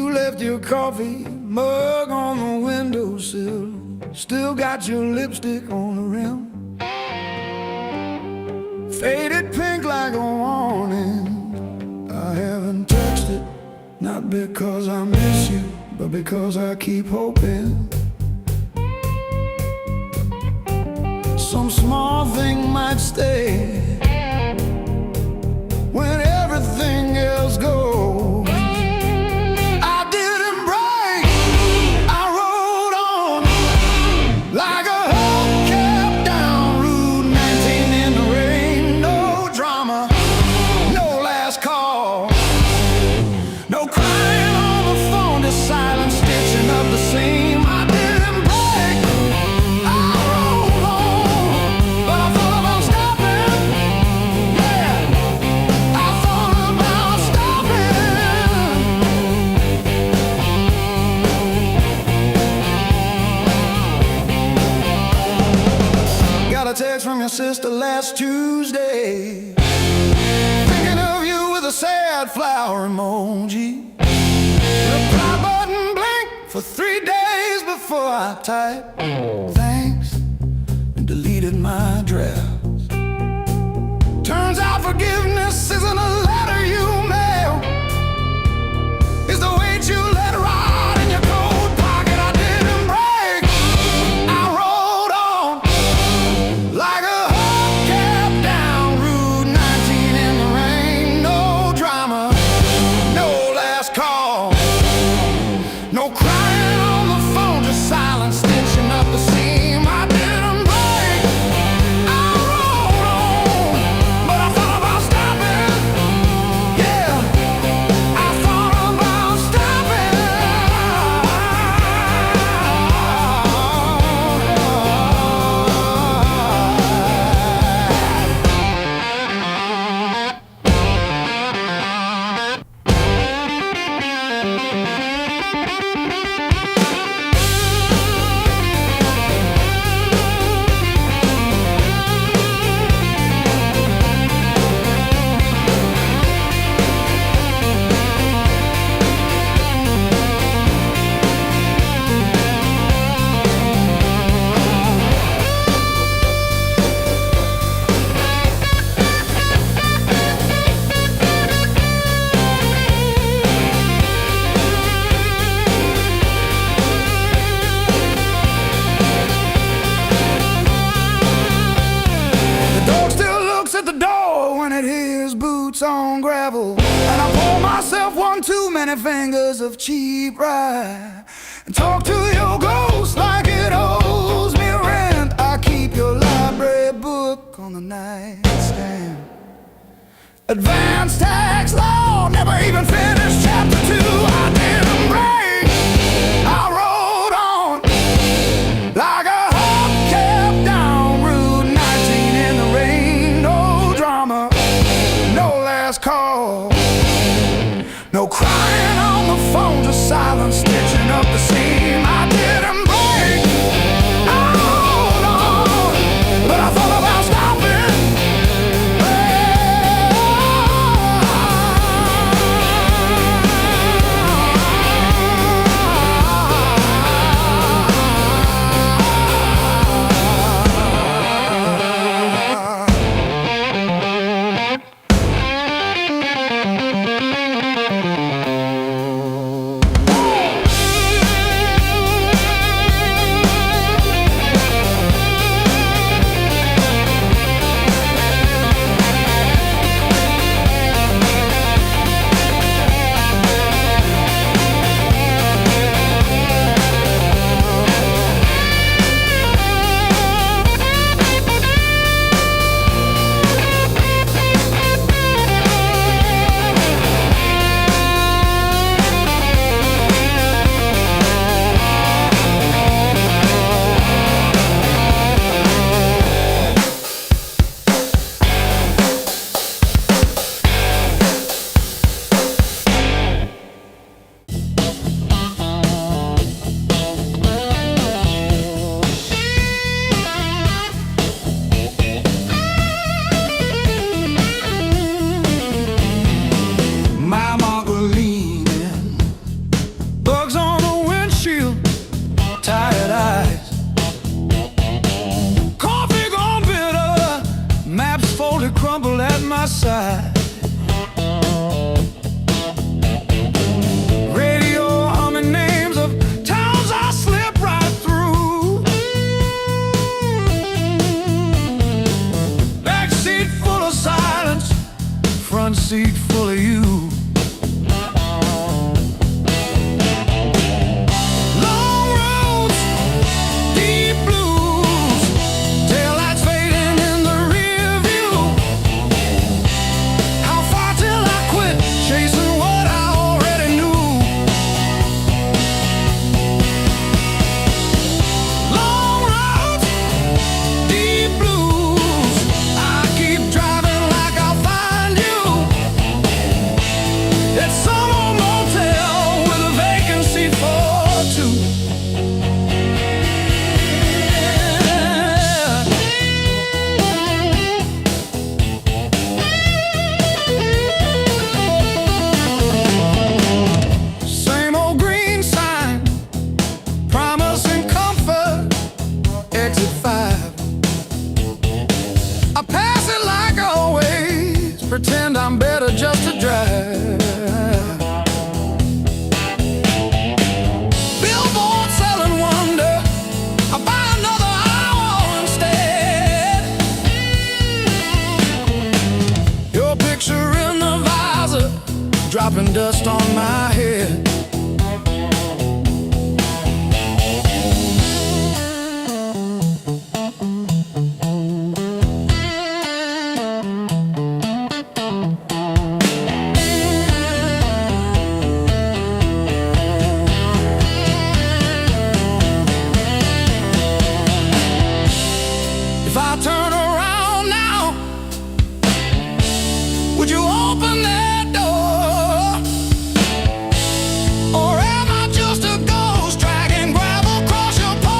You left your coffee mug on the windowsill, still got your lipstick on the rim, faded pink like a warning. I haven't touched it, not because I miss you, but because I keep hoping some small thing might stay when everything else goes. I didn't break, I rode on like a hubcap down Route 19 in the rain. No drama, no last call, no crying on the phone, just silent stitching up the seam. I didn't break, I rode on, but I thought about stopping. Yeah, I thought about stopping. Got a text from your sister last Tuesday, thinking of you with a sad flower emoji. Reply button blinked for 3 days before I typed thanks and deleted my drafts. Turns out forgiveness isn't a letter you mail, it's the weight you let ride in your coat pocket. I didn't break, I rode on like a hubcap down Route 19 in the rain. No drama, no last call, no crying on the phone, just silent stitching up the seam. I didn't break, I rode on, but I thought about stopping. Yeah, I thought about stopping. The dog still looks at the door when it hears boots on gravel, and I pour myself one too many fingers of cheap rye and talk to your ghost like it owes me rent. I keep your library book on the nightstand, advanced tax law, never even finished chapter 2. I didn't break, I rode on like a hubcap down Route 19 in the rain. No drama, no last call, no crying on the phone, just silent stitching up the seam. I didn't break, I rode on, but I thought about stopping. side. Radio humming names of towns I slip right through. Backseat full of silence, front seat full of you. Pretend I'm better just to drive. Billboard selling wonder, I'll buy another hour instead. Your picture in the visor, dropping dust on my head. If I turn around now, would you open that door? Or am I just a ghost dragging gravel across your porch?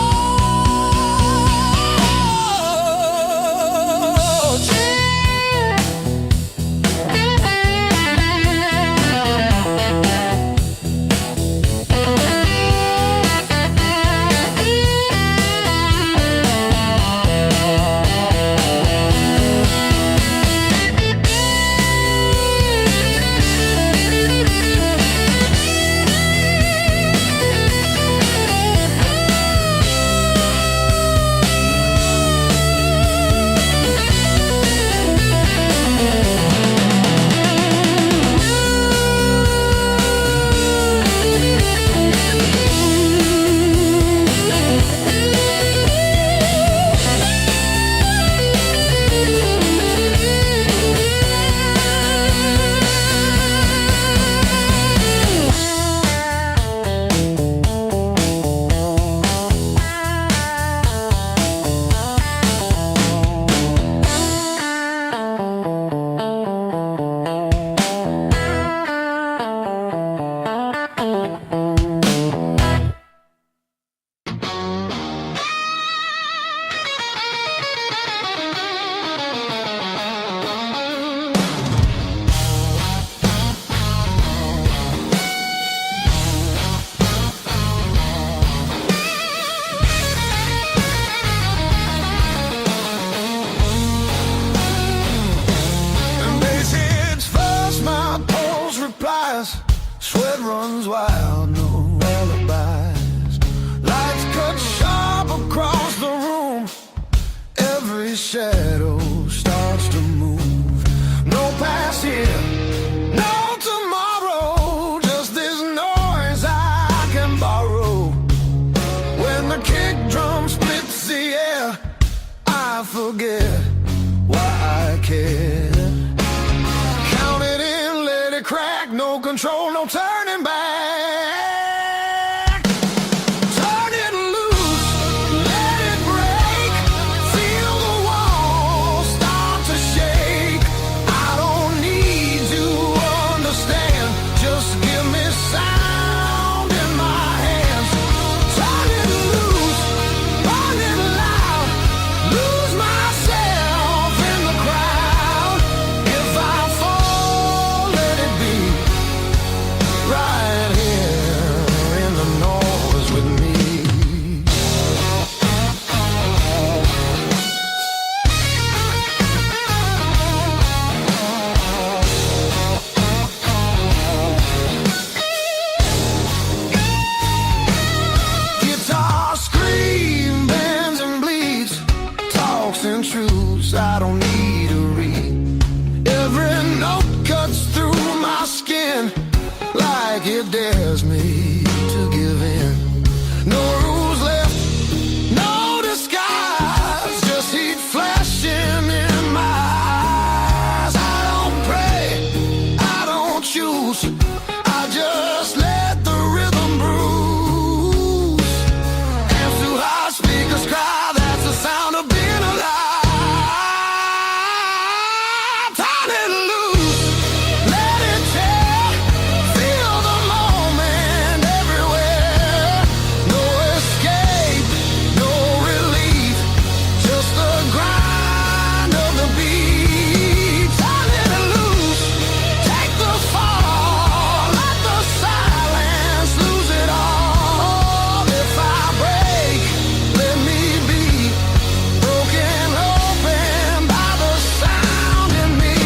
Sweat runs wild, no alibis. Lights cut sharp across the room. Every shadow starts to move. No past here, no tomorrow. Just this noise I can borrow. When the kick drum splits the air, I forget why I care. Count it in, let it crack. No control, no turning back. Turn it loose, let it break. Feel the walls start to shake. I don't need to understand. Just give me sound in my hands. Turn it loose, burn it loud. Lose myself in the crowd. If I fall, let it be right here. it dares me to give in. No rules left, no disguise, just heat flashing in my eyes. I don't pray, I don't choose, I just let the rhythm bruise. And through high speakers cry, that's the sound of being alive. Turn it loose, let it tear, feel the moment everywhere. No escape, no relief, just the grind of the beat. Turn it loose, take the fall, let the silence lose it all. If I break, let me be broken open by the sound in me.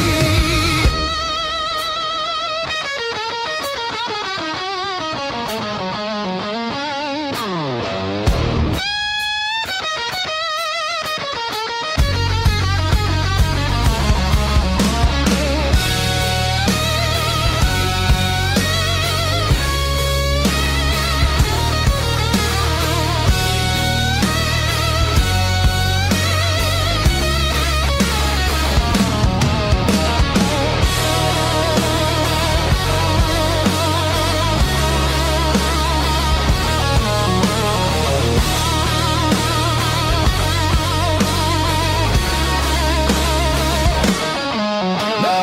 No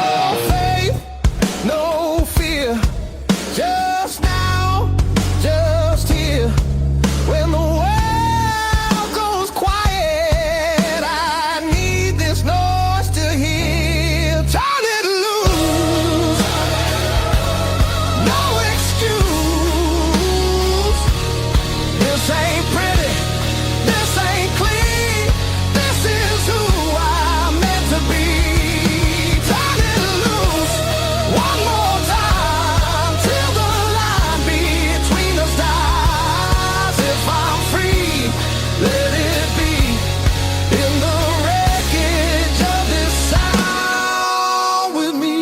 faith, no fear, just now, just here. When the world goes quiet, I need this noise to hear. Turn it loose, no excuse. This ain't pretty, this ain't clean, this is who I'm meant to be. Turn it loose, one more time, till the line between us dies. If I'm free, let it be in the wreckage of this sound with me.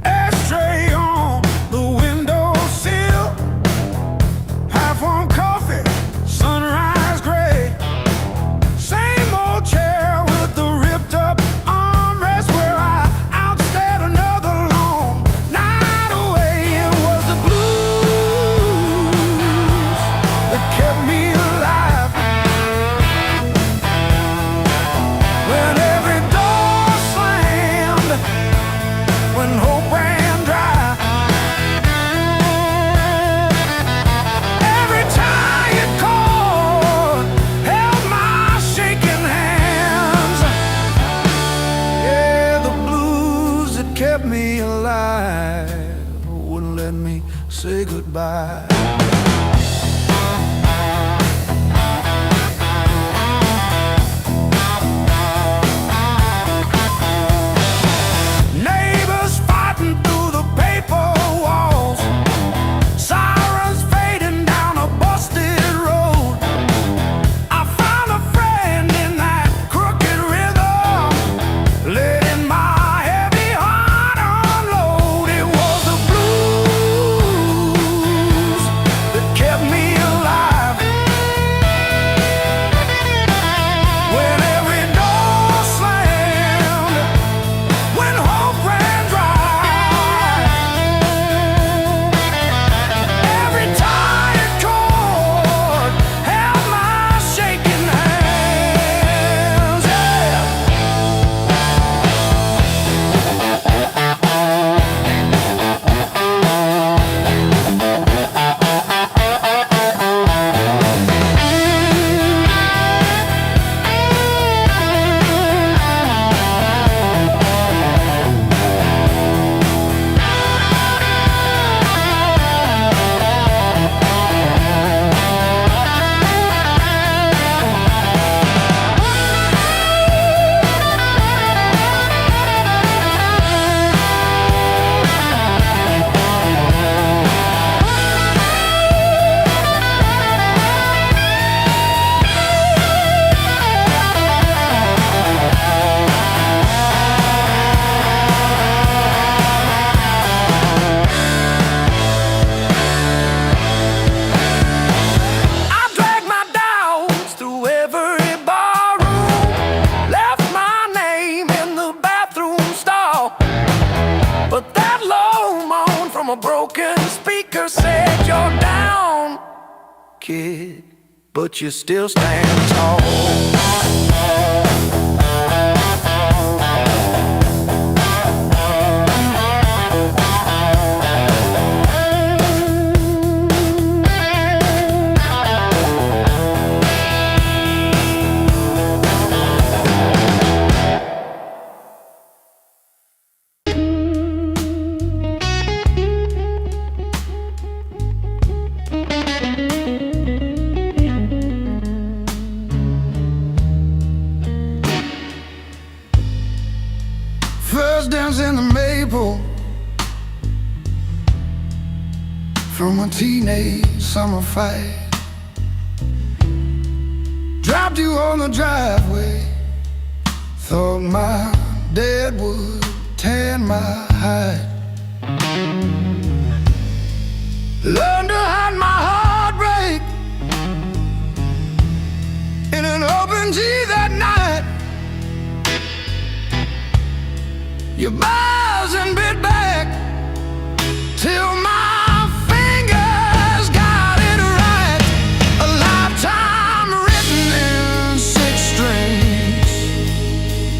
Ashtray on the windowsill, half warm coffee, sunrise gray. Same old chair with the ripped up armrest where I outstayed another long night away. It was the blues that kept me alive. When every door slammed, when hope ran dry, every tie you called held my shaking hands. Yeah, the blues that kept me alive wouldn't let me say goodbye. Neighbors fighting through the paper walls, sirens fading down a busted road. I found a friend in that crooked rhythm, letting my heavy heart unload. It was the blues kid, but you still stand tall. First dance in the maple from a teenage summer fight. Dropped you on the driveway, thought my dad would tan my hide. Learned to hide my heartbreak in an open G that night. You buzz and bit back till my fingers got it right. A lifetime written in 6 strings.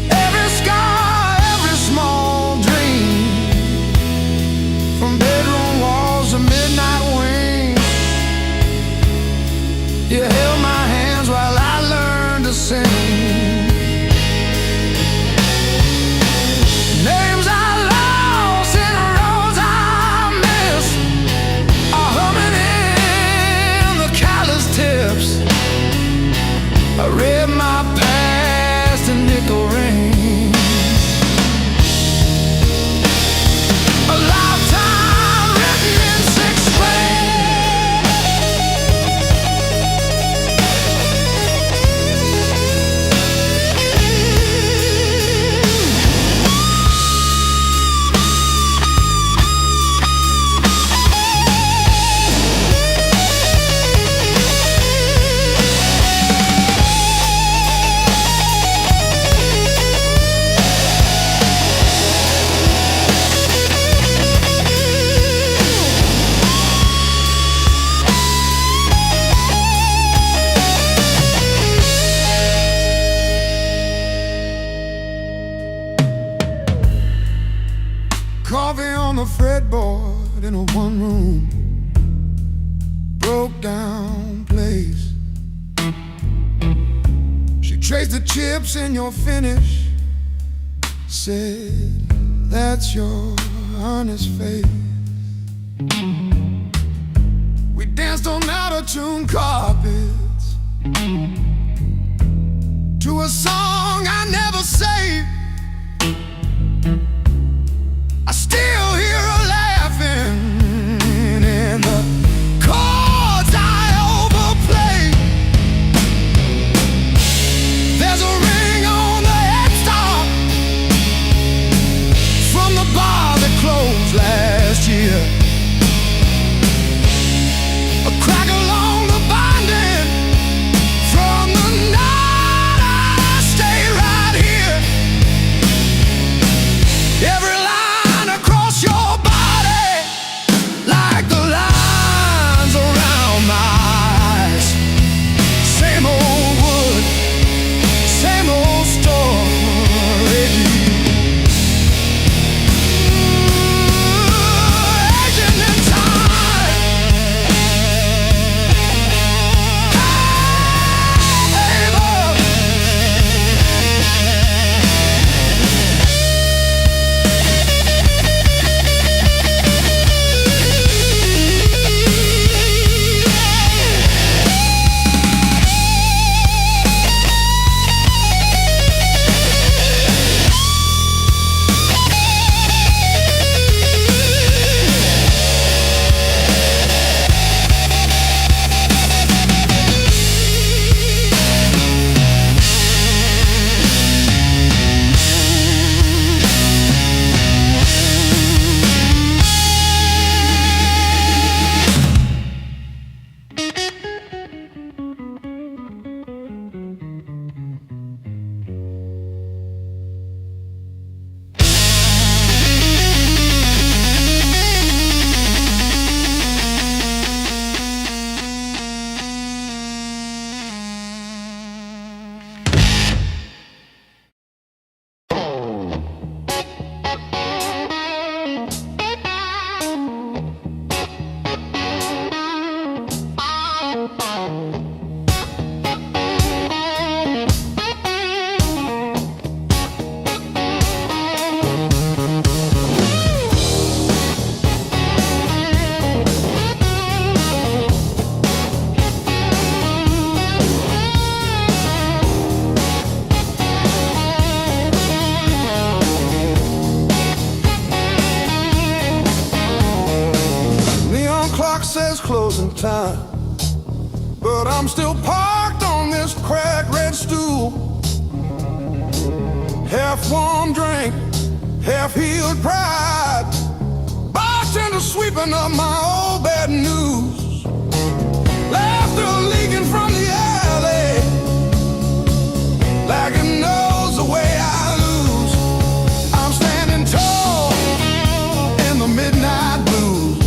Every scar, every small dream, from bedroom walls to midnight wings. You held my hands while I learned to sing. Names I lost and roads I missed are humming in the callous tips. I read my past in nickel rings. A lifetime written in 6 strings. Coffee on the fretboard in a one-room broke down place. She traced the chips in your finish, said, "That's your honest face." We danced on out-of-tune carpets to a song I never saved. I still hear her laughing in the chords I overplay. There's a ring on the headstock from the bar that closed last year. A crack along the binding closing time, but I'm still parked on this cracked red stool. Half warm drink, half healed pride, bartender sweeping up my old bad news. Laughter leaking from the alley, like it knows the way I lose. I'm standing tall in the midnight blues,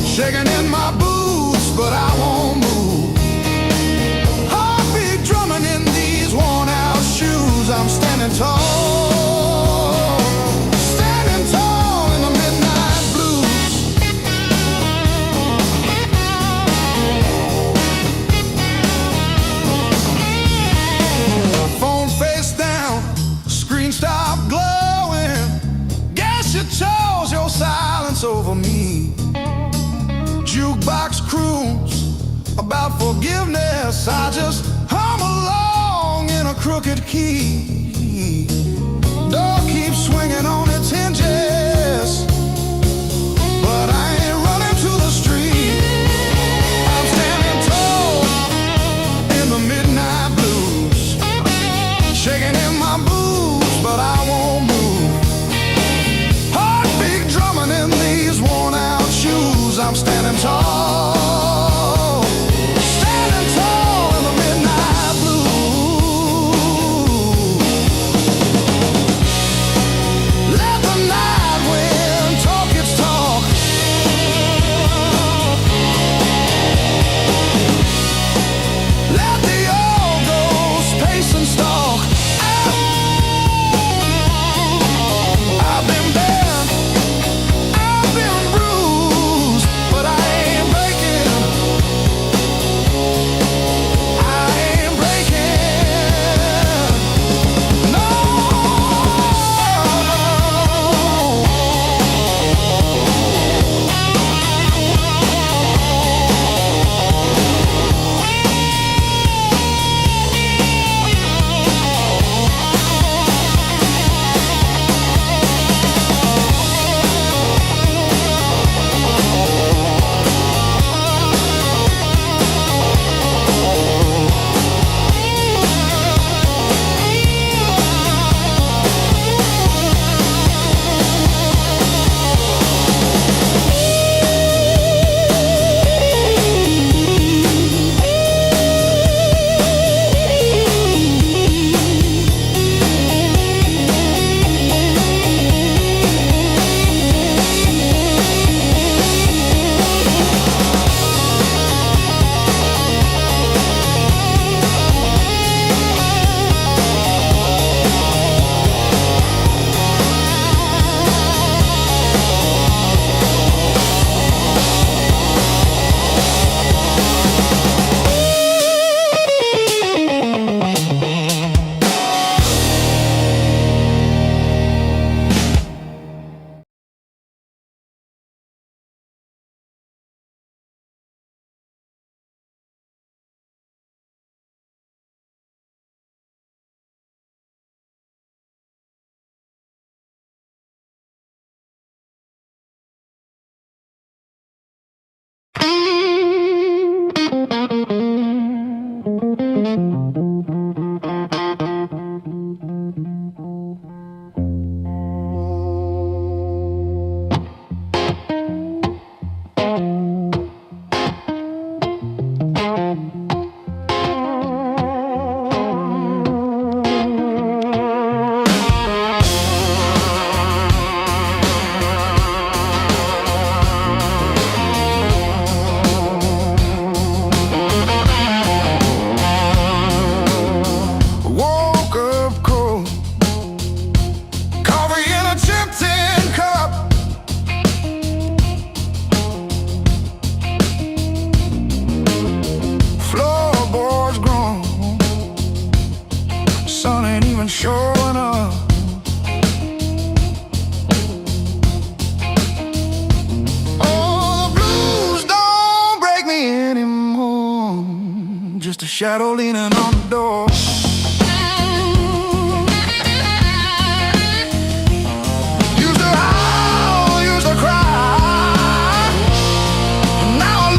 shaking in my boots, but I won't move. Heartbeat drumming in these worn out shoes. I'm standing tall, standing tall in the midnight blues. Phone face down, screen stopped glowing. Guess you chose your silence over me. Jukebox croons about forgiveness, I just hum along in a crooked key. Door keeps swinging on its hinges, but I ain't running to the street. I'm standing tall in the midnight blues, shaking in my boots, but I won't move. Heartbeat drumming in these worn out shoes. I'm standing tall, standing tall in the midnight blue. Let the night wind talk its talk. Let the old ghost pace and stalk. I've been bent, I've been bruised, but I ain't breaking. I ain't breaking. No. Showing up. Oh, the blues don't break me anymore. Just a shadow leaning on the door. Used to howl, used to cry, and now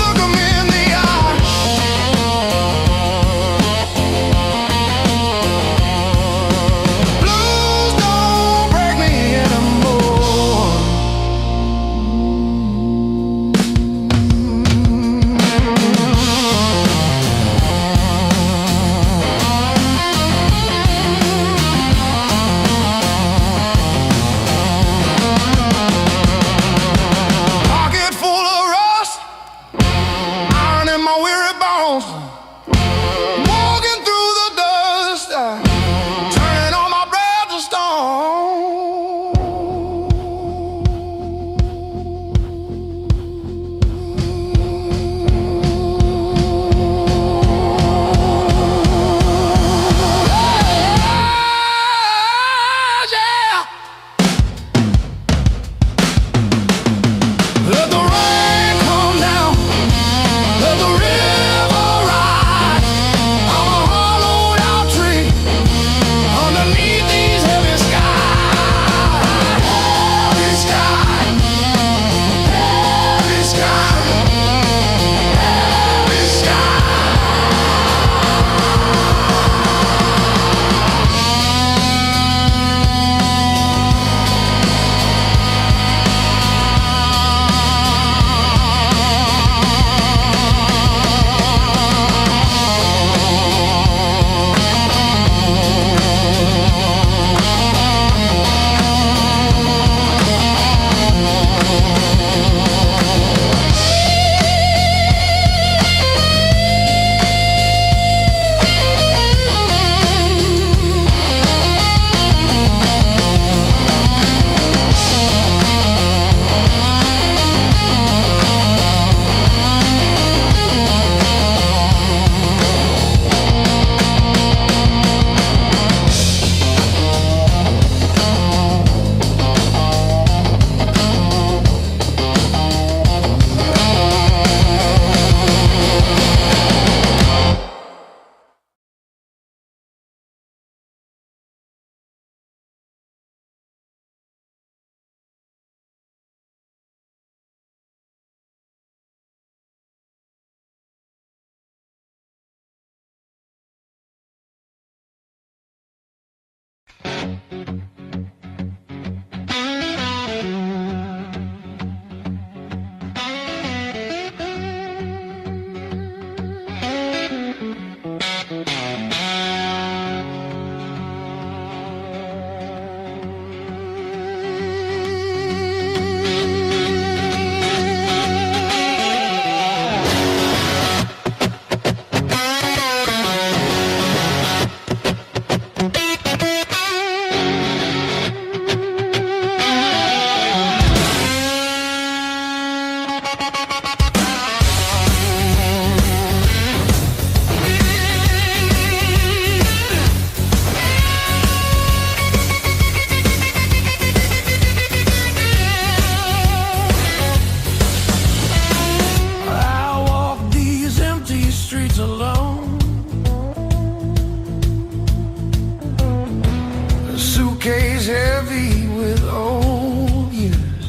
Heavy with old years.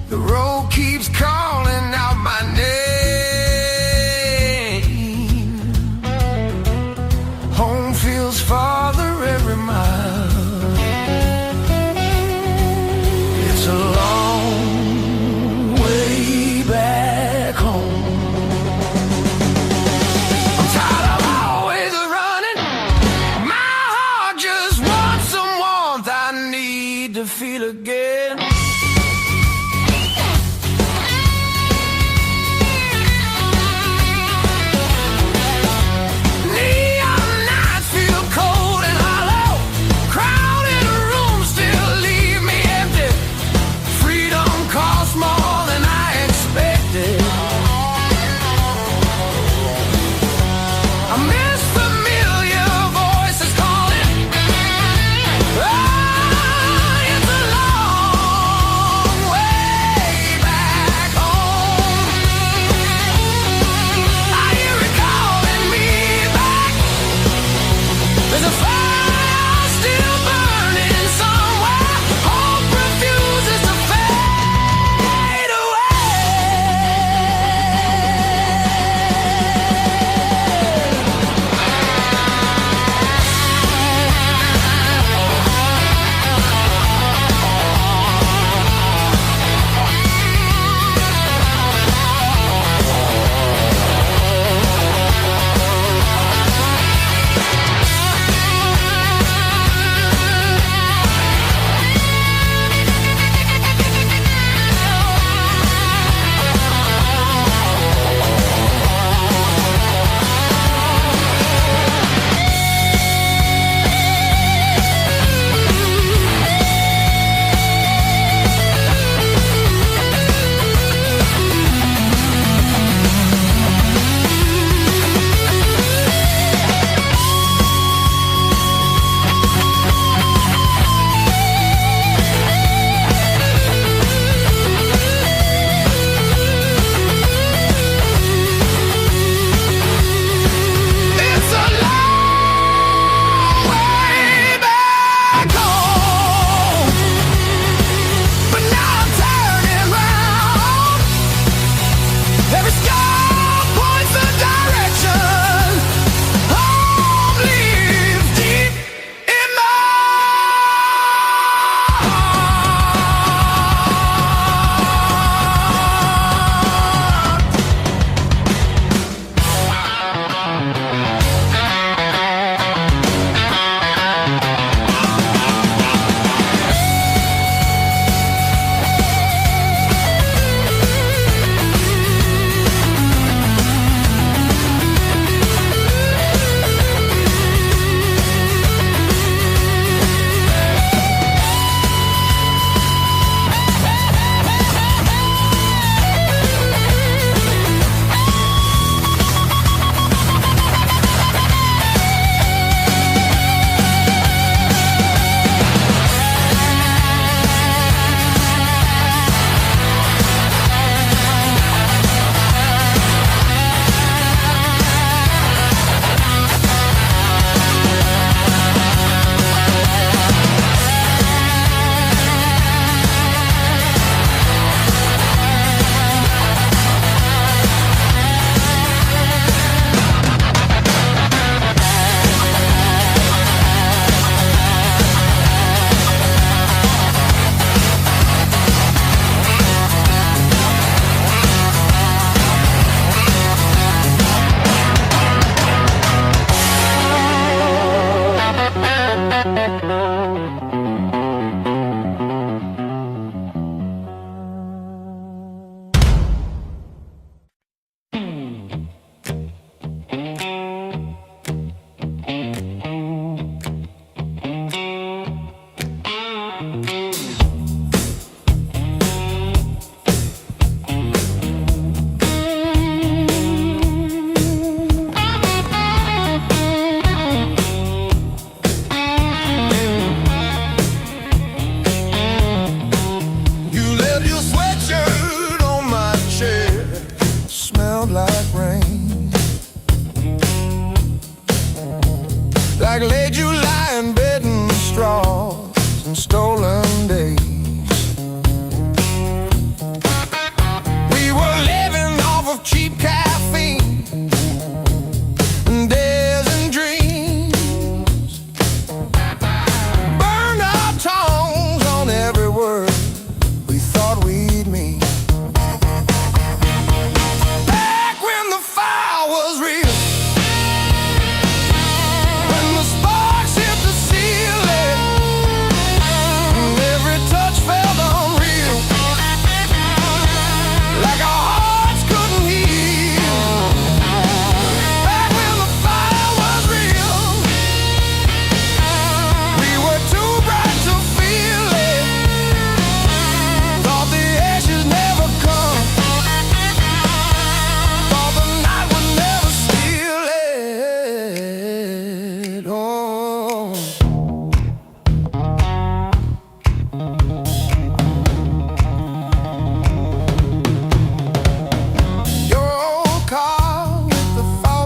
The road keeps calling out my name. Home feels farther every mile. It's a long way back home. I'm tired of always running. I need to feel again. Neon nights feel cold and hollow. Crowded rooms still leave me empty. Freedom costs more than I expected. I miss familiar voices calling. Oh, it's a long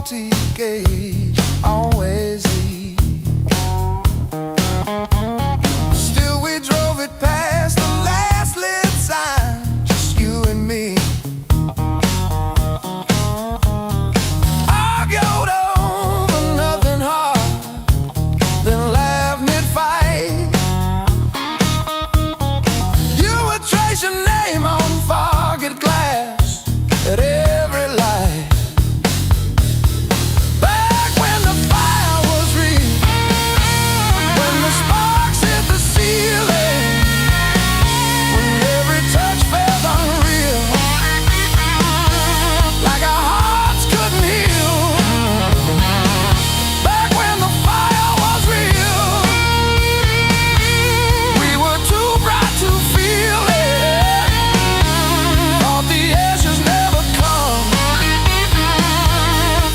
40 gauge always leak. Still we drove it past the last lit sign, just you and me. Argued over nothing hard, then laughed mid-fight. You would trace your name on foggy glass at every light. Back when the fire was real, when the sparks hit the ceiling, when every touch felt unreal, like our hearts couldn't heal. Back when the fire was real, we were too bright to feel it. Thought the ashes never come,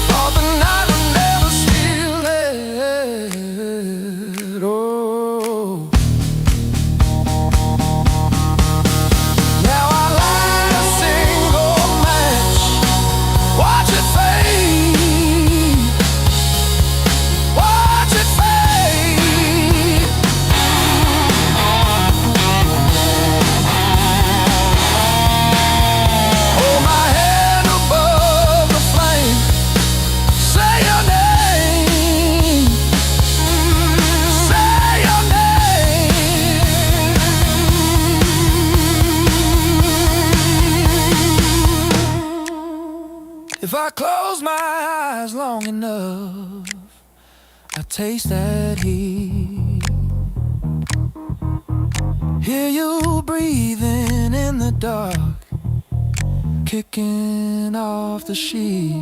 thought the night would never steal it. Oh, now I light a single match, watch it fade, watch it fade. Hold my head above the flame, say your name, say your name. If I close my eyes long enough, I taste that heat. Hear you breathing in the dark, kicking off the sheet.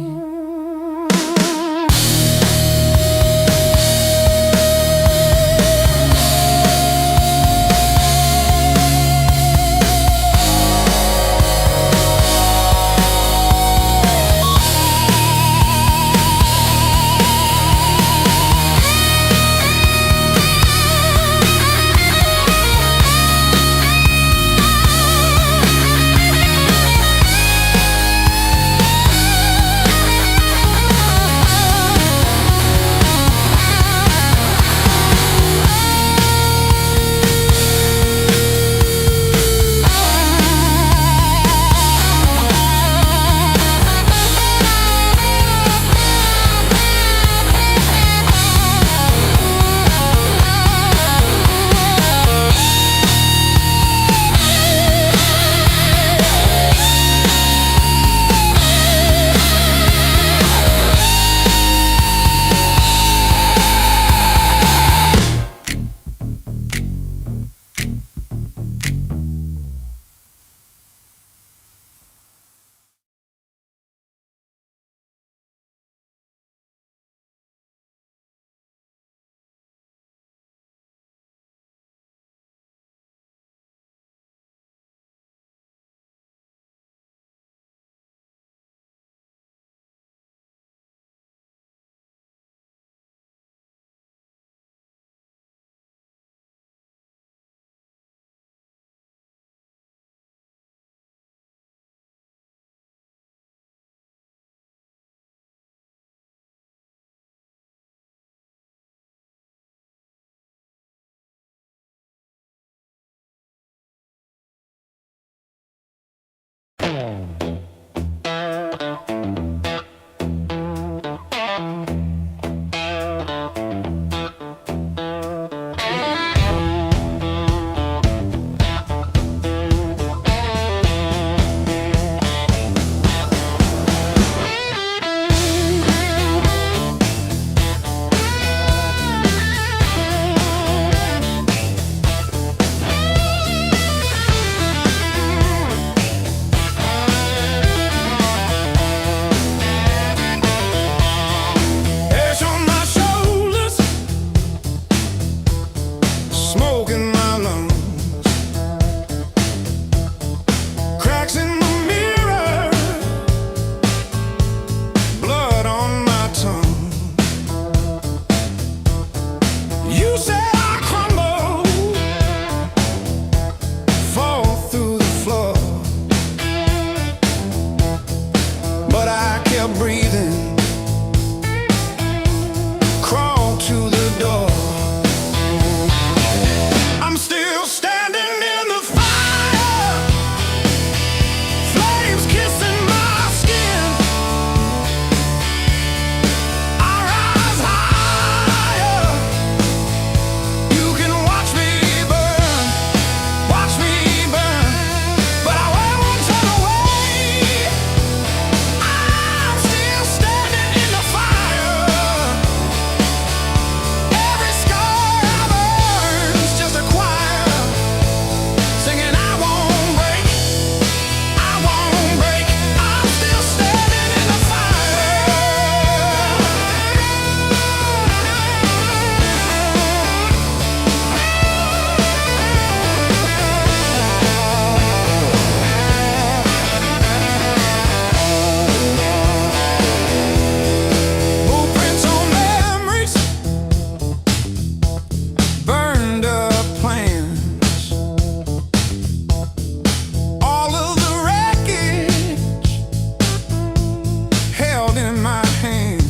world in my hands.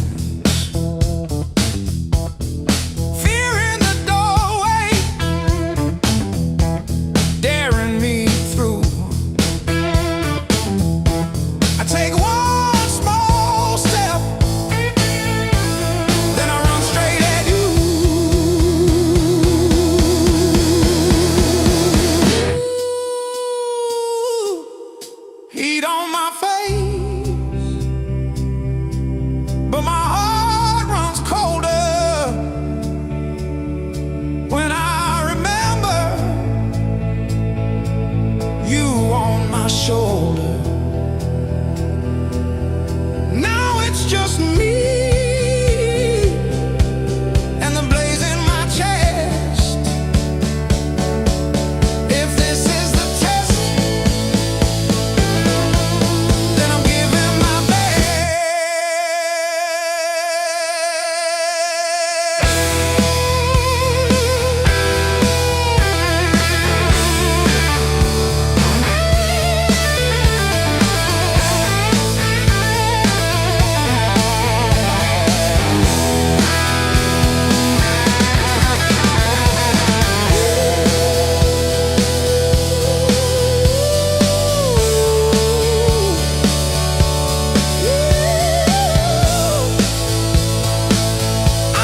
Fear in the doorway, daring me through. I take one small step, then I run straight at you. Heat on my face, but my heart runs colder when I remember you on my shoulder. Now it's just me and the blaze in my chest. If this is the test, then I'm giving my best.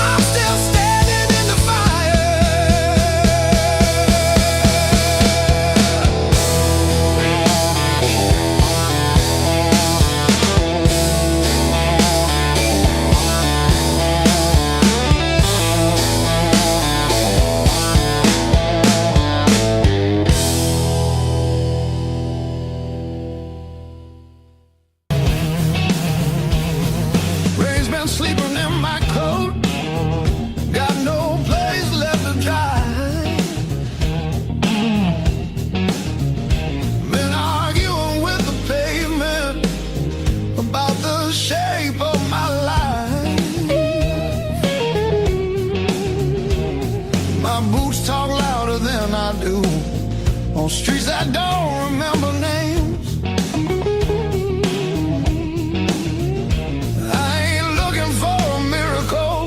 I'm still standing in the fire. Rain's been sleeping in my coat, got no place left to dry. Been arguing with the pavement about the shape of my life. My boots talk louder than I do on streets I don't remember names. I ain't looking for a miracle,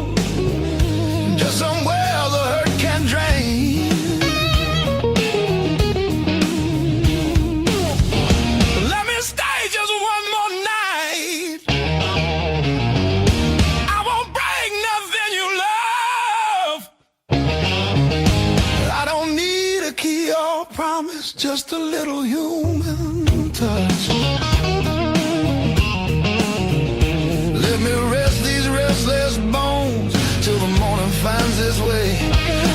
just somewhere the hurt can drain. Let me stay just one more night. I won't break nothing you love. I don't need a key or promise, just a little human touch. Let me rest these restless bones till the morning finds its way.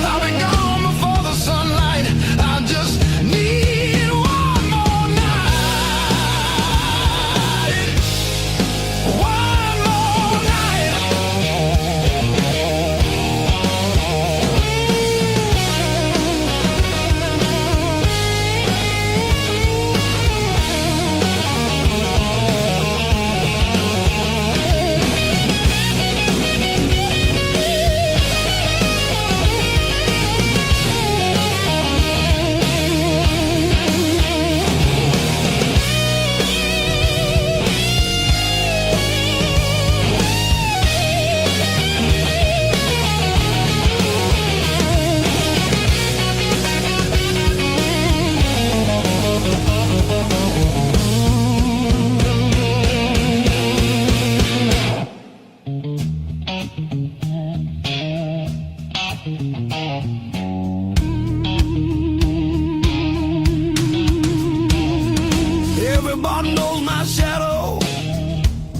I'll be gone before the sunlight. I just need one more night. One more night. Everybody knows my shadow,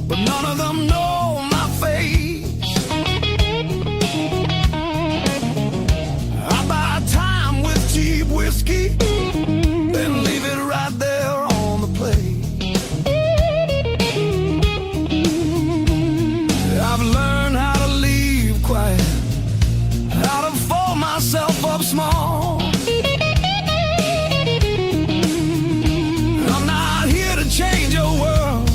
but none of them know my face. I buy time with cheap whiskey, then leave it right there on the plate. I've learned how to leave quiet, how to fold myself up small. I'm not here to change your world,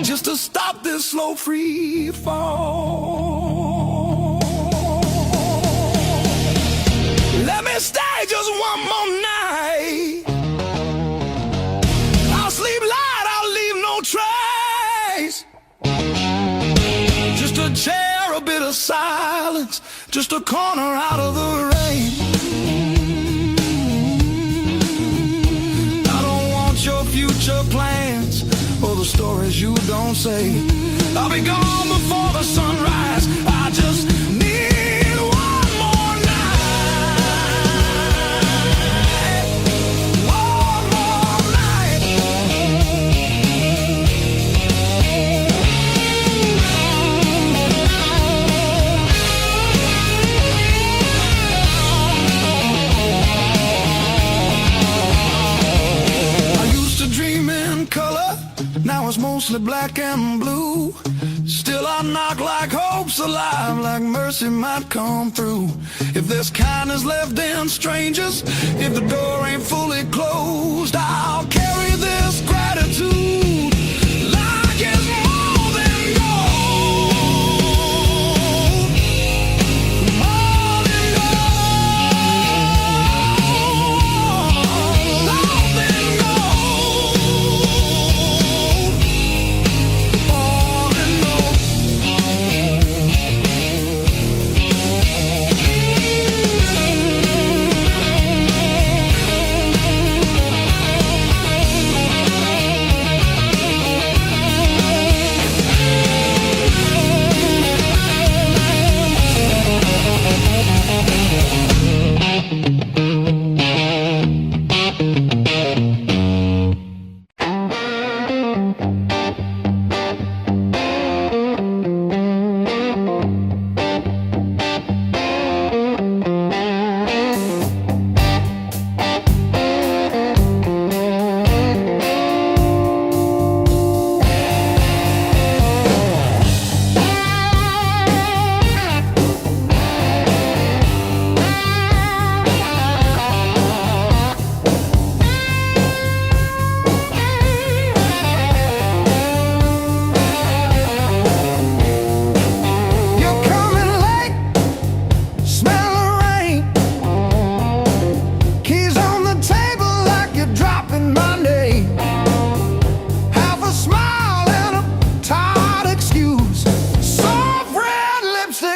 just to stop this slow free fall. Let me stay just one more night. I'll sleep light, I'll leave no trace. chair, a bit of silence, just a corner out of the rain. I don't want your future plans or the stories you don't say. I'll be gone before the sunrise. I just need one more night. One more night. I used to dream in color, now it's mostly black and blue. Still I knock like hope's alive, like mercy might come through. If there's kindness left in strangers, if the door ain't fully closed, I'll carry this gratitude like it's more than gold. More than gold. More than gold. More than gold.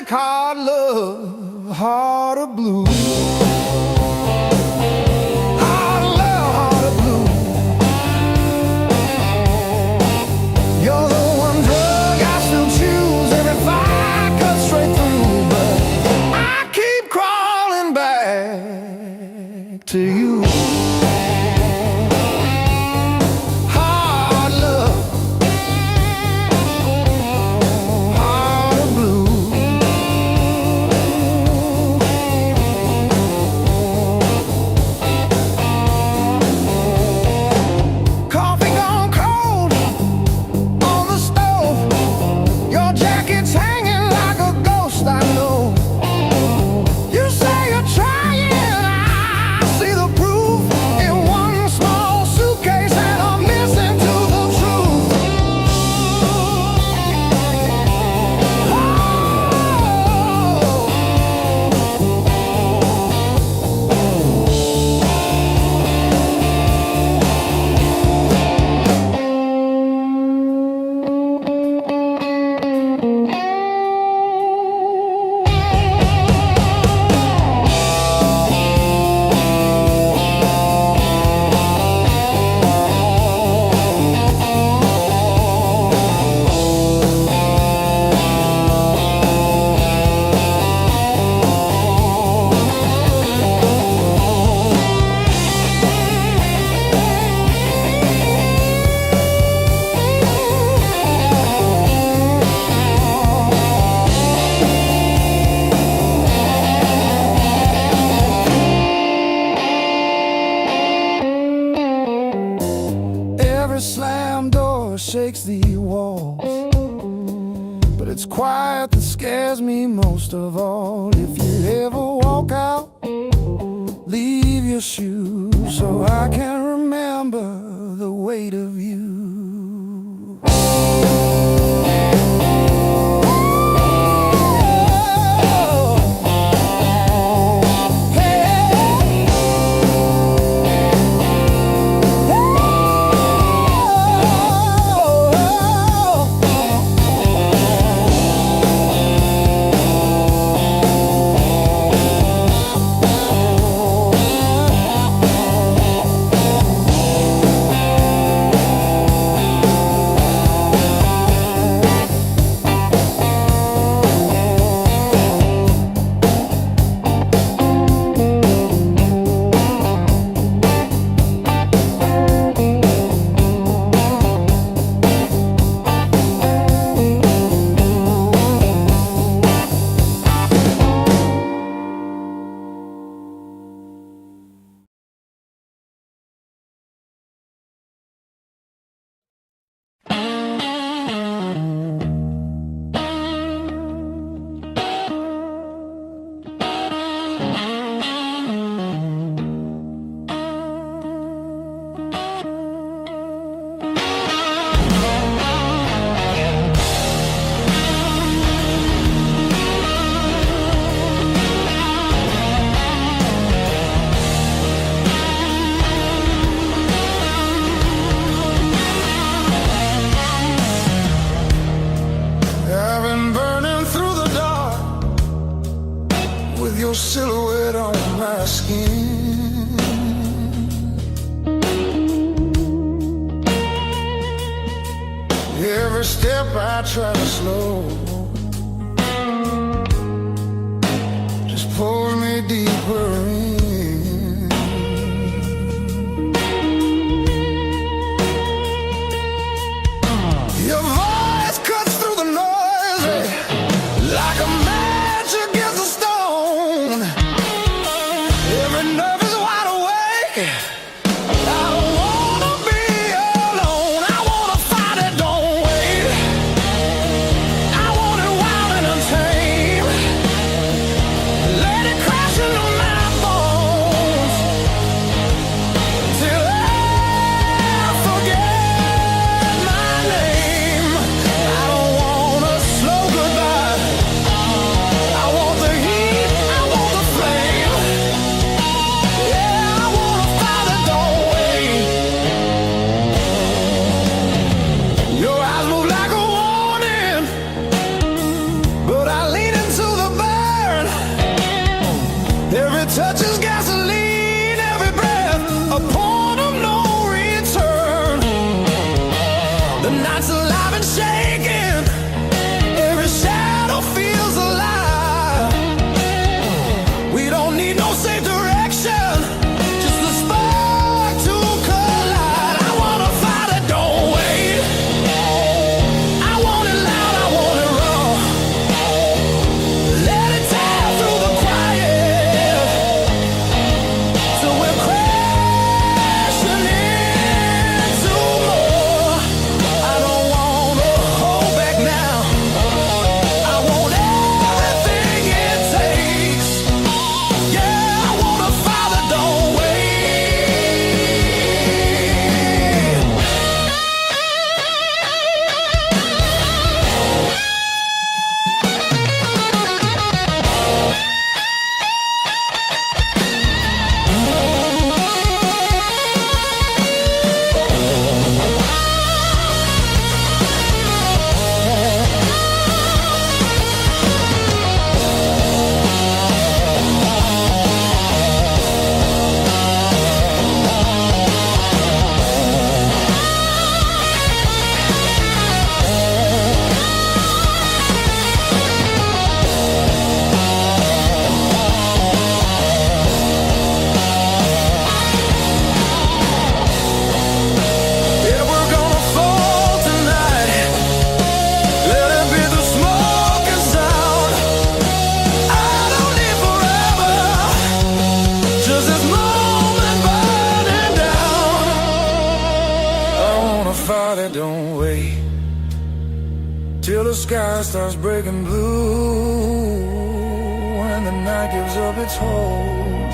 Hard love, heart of blue. Hard love, heart of blue. You're the one drug I still choose every fight cut straight through, but I keep crawling back to you. Hard love, heart of blue. Slam door shakes the walls, but it's quiet that scares me most of all. If you ever walk out, leave your shoes so I can remember the weight of you. your silhouette on my skin. Every step I try to slow just pulls me deeper in. Your voice cuts through the noise like a match against a stone. Every nerve is wide awake. I don't wanna be alone. I wanna fight it, don't wait. I want it wild and untamed. Let it crash into my bones till I forget my name. I don't want a slow goodbye. I want the heat, I want the flame. Yeah, I wanna fight it, don't wait. Your eyes move like a warning, but I lean into the burn. Every touch is gasoline, every breath a point of no return. The night's alive and shaking, every shadow feels alive. We don't need no safe direction, just a spark to collide. I wanna fight it, don't wait. I want it loud, I want it raw. Let it tear through the quiet till we're crashing into more. I don't wanna hold back now. I want everything it takes. Yeah, I wanna fight it, don't wait. Yeah, we're gonna fall tonight. Let it be the smoking sound. I don't need forever, just this moment burning down. I wanna fight it, don't wait till the sky starts breaking blue and the night gives up its hold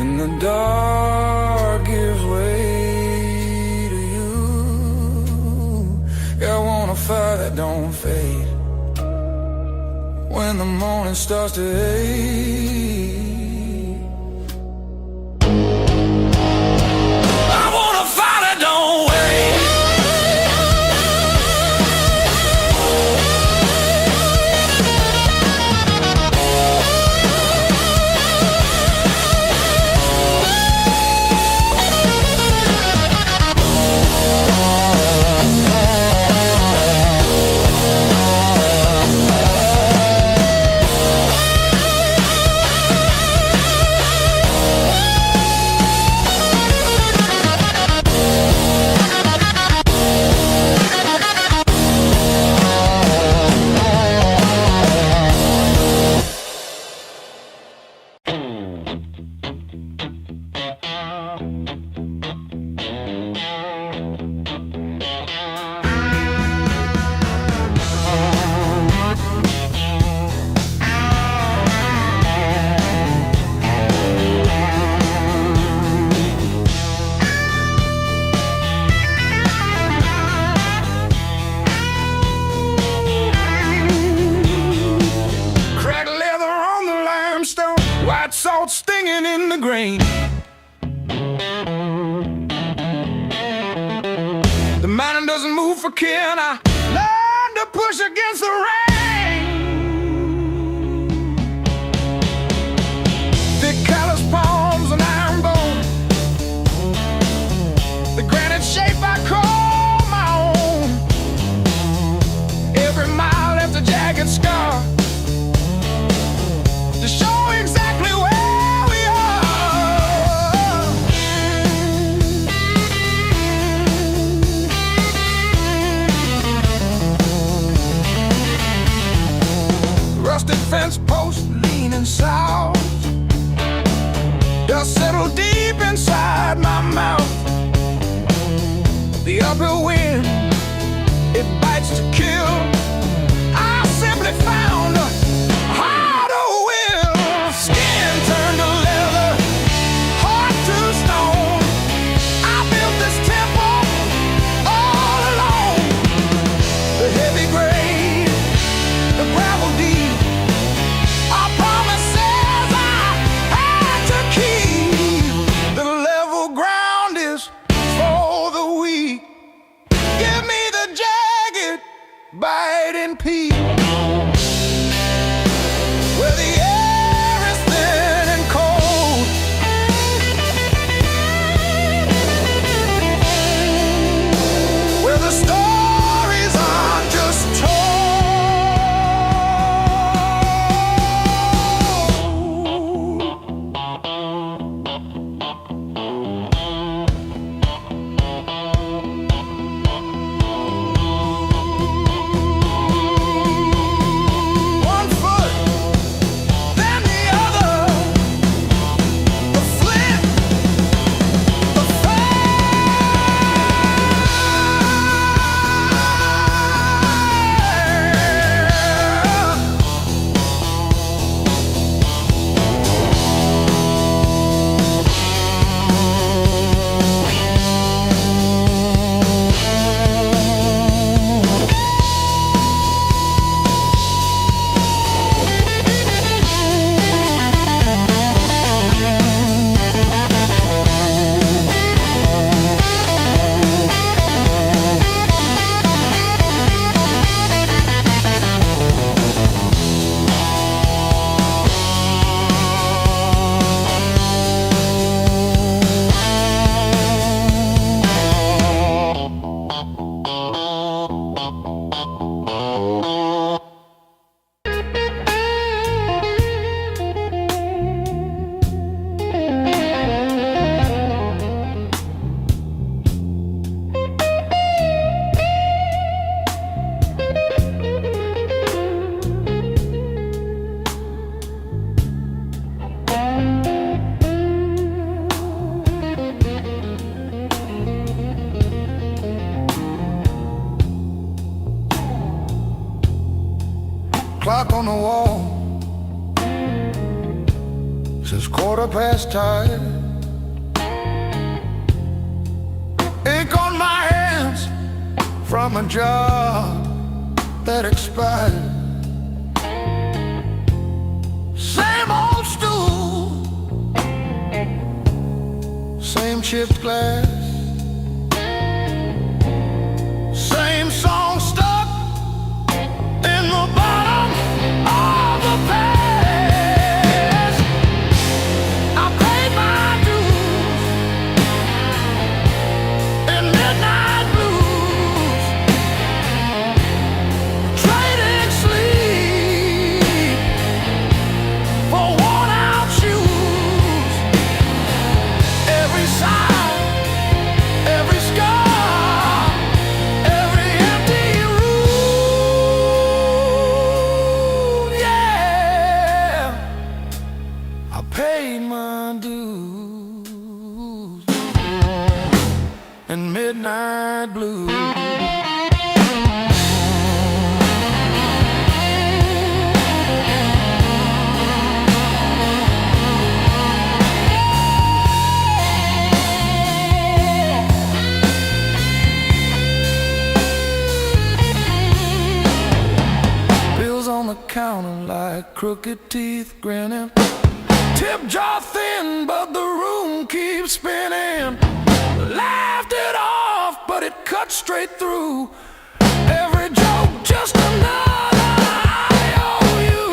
and the dark gives way to you. Yeah, I wanna fight it, don't fade when the morning starts to ache. I wanna fight it, don't wait. salt stinging in the grain. The mountain doesn't move for kin. I learned to push against the rain. rusted fence post leaning south. Dust settled deep inside my mouth. The upper wind, it bites to kill. I simply found a harder will. Skin turned to leather, heart to stone. I built this temple all alone. The heavy grade, the gravel deep, our promises I had to keep. The level ground is for the weak. Give me the jagged, biting peak, where the air is thin and cold, where the stories aren't just told. One foot, then the other, the flint, the clock on the wall says 10:15. Ink on my hands from a job that expired. Same old stool, same chipped glass, same song stuck in the bottom of the past. I paid my dues in midnight blues, trading sleep for worn-out shoes. Every sigh, every scar, every empty room, yeah, I paid my dues in midnight blues. Bills on the counter like crooked teeth grinning. Tip jar thin, but the room keeps spinning. Laughed it off, but it cut straight through. Every joke just another IOU.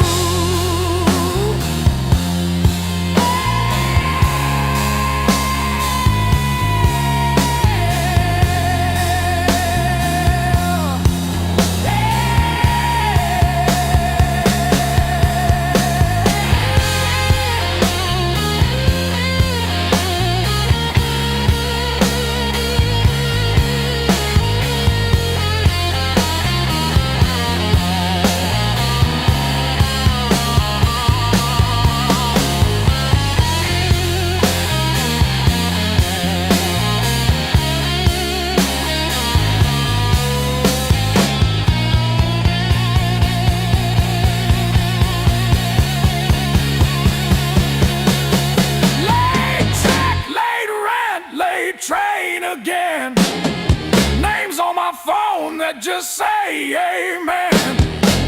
just say amen.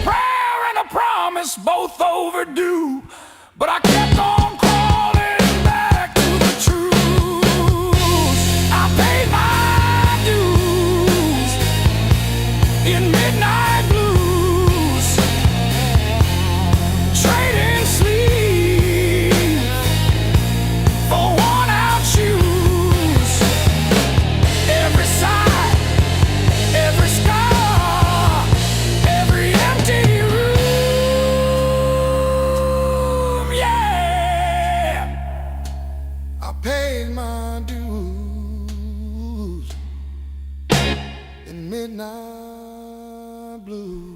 Prayer and a promise, both overdue, but I kept on crawling back to the truth. I paid my dues in midnight blues, trading sleep for worn-out shoes. Every sigh, every scar, every empty room, yeah. I paid my dues in midnight blue.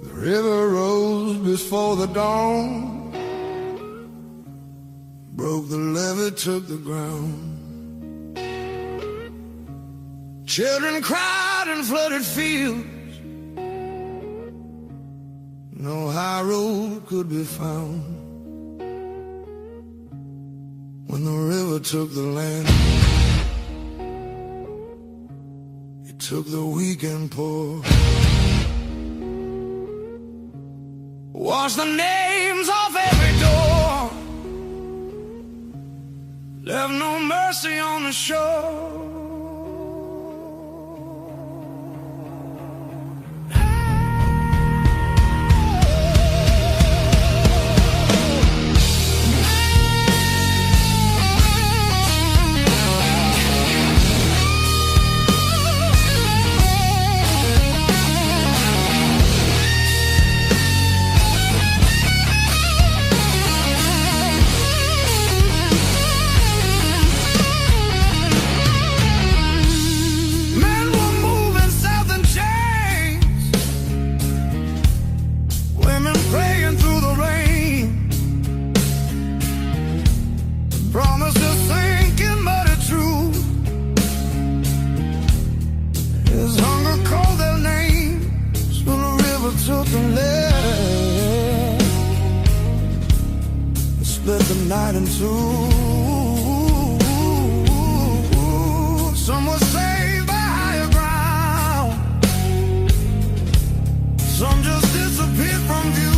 The river rose before the dawn, broke the levee, took the ground. Children cried in flooded fields, no high road could be found. When the river took the land, it took the weak and poor. Wash the names off every door, left no mercy on the shore. Split the night in two. Some were saved by higher ground, some just disappeared from view.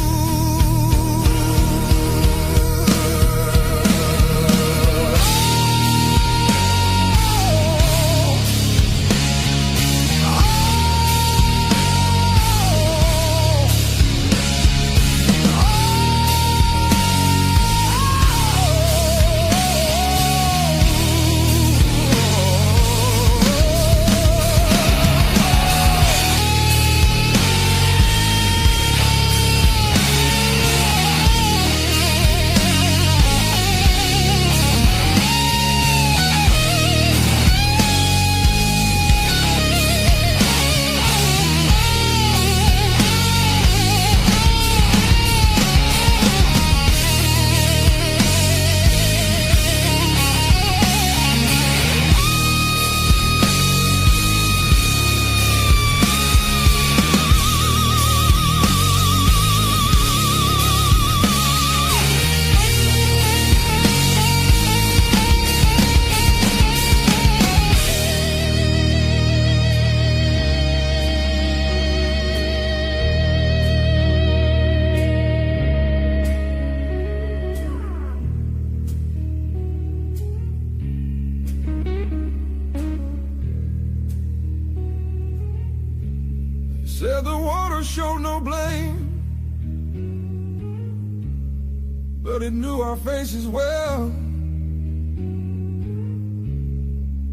never showed no blame, but it knew our faces well.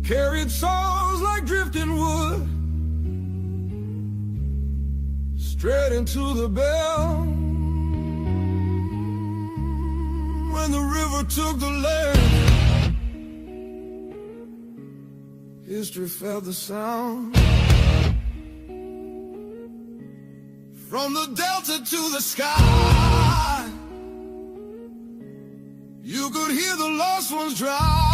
Carried souls like drifting wood straight into the bell. When the river took the land, history felt the sound. From the delta to the sky, you could hear the lost ones drown.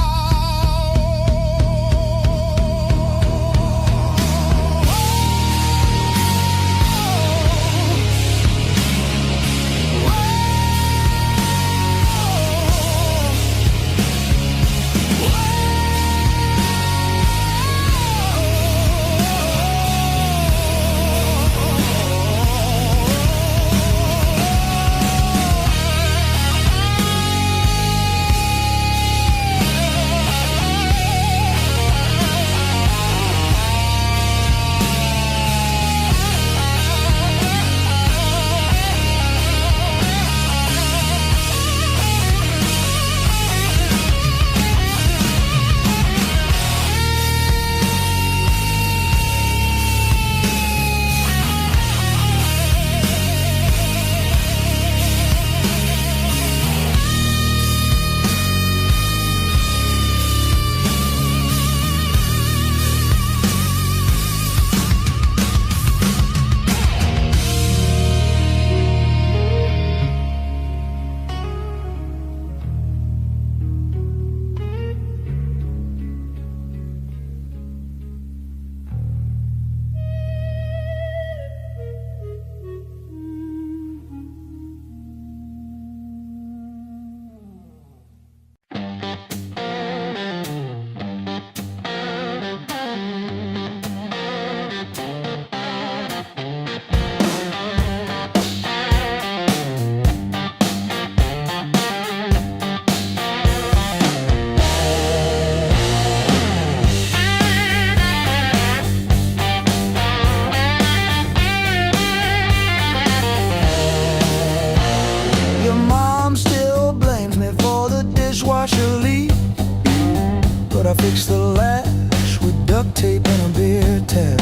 But I fixed the latch with duct tape and a beer tap.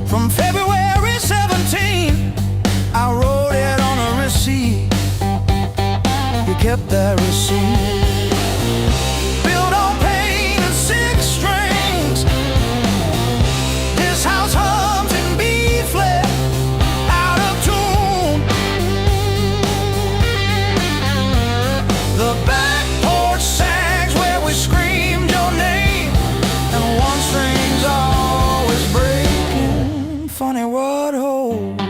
From February 17, I wrote it on a receipt. You kept that receipt. Built on pain and six strings. This house hums in B flat, out of tune. The back porch sags where we screamed your name, and one string's always breaking. Funny what holds.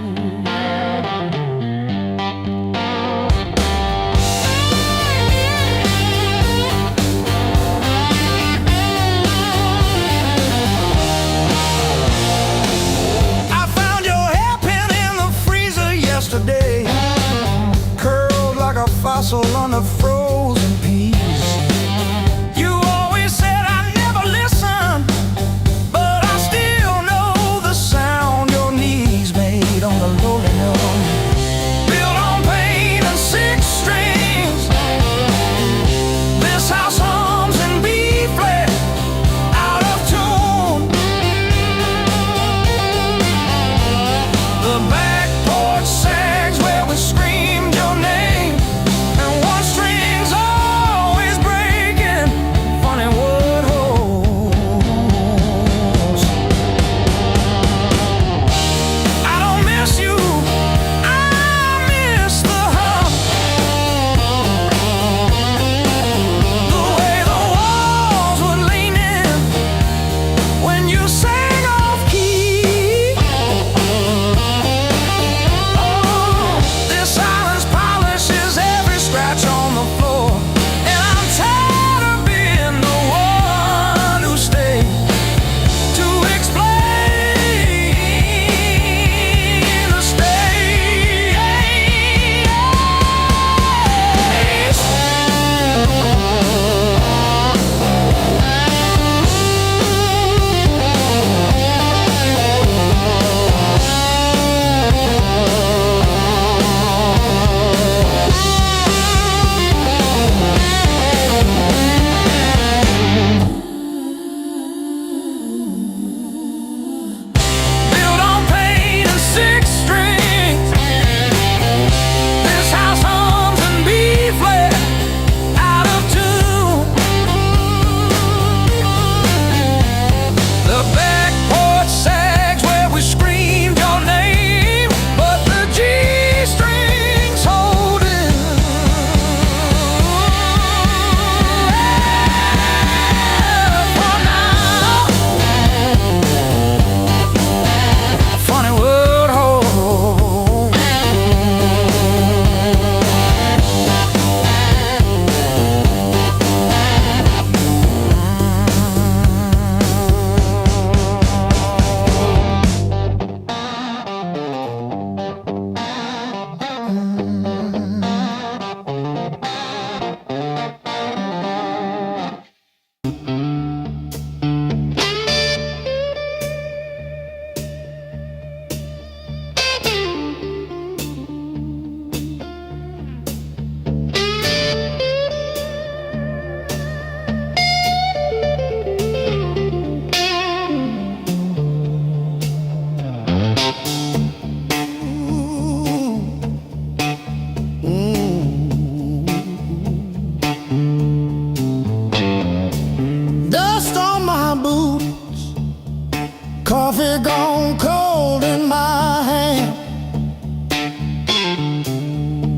coffee gone cold in my hand.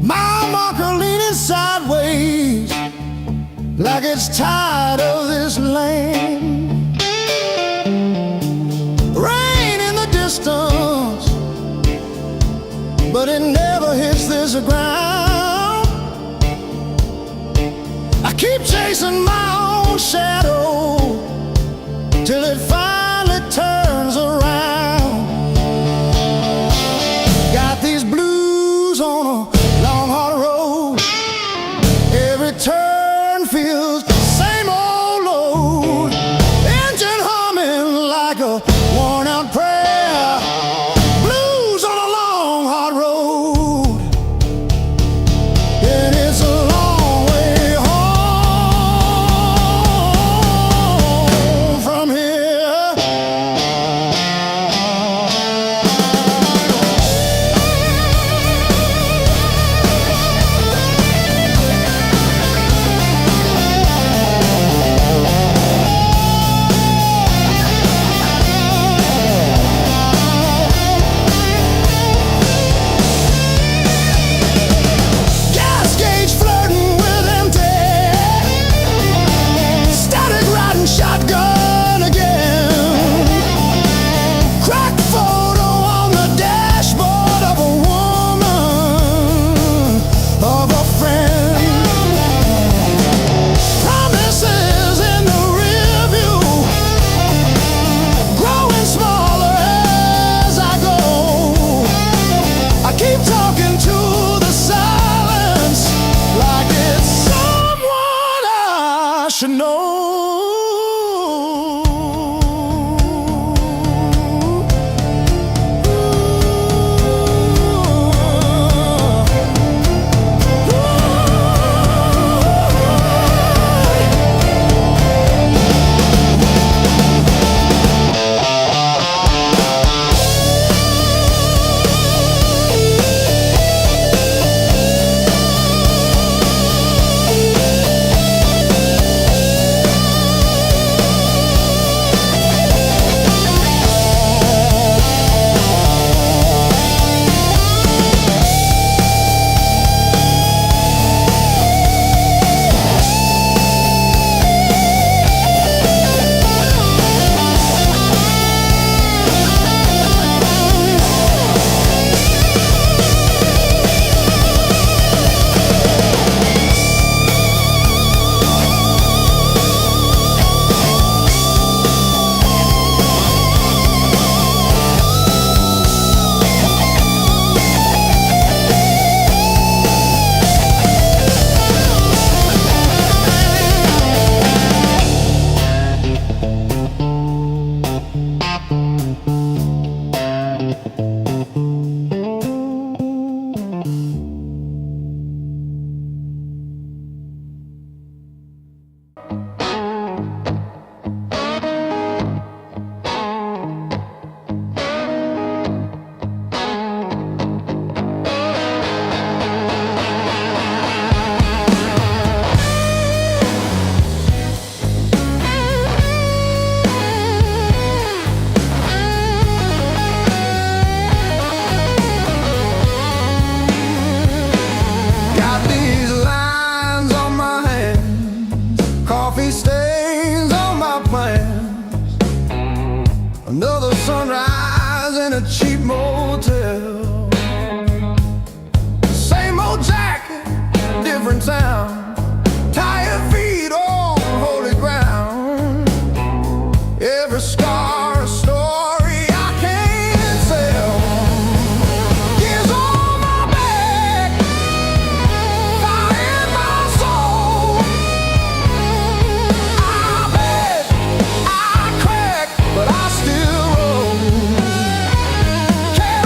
My marker leaning sideways like it's tired of this land. Rain in the distance, but it never hits this ground. I keep chasing my own shadow till it finally turns around. Got these blues on a long hard road. Every turn feels the same old load. Engine humming like a worn out prayer. Blues on a long hard road. And it's a long way home from here. Gas gauge flirting with empty. Static riding shotgun again. Cracked photo on the dashboard of a woman, of a friend. Promises in the rear view, growing smaller as I go. I keep talking to the silence like it's someone I should know. Got these lines on my hands, coffee stains on my plans. Another sunrise in a cheap motel. Same old jacket, different town. Tired feet on holy ground. Every scar a story I can't sell. Years on my back, fire in my soul. I beg, I crack, but I still roll. Can't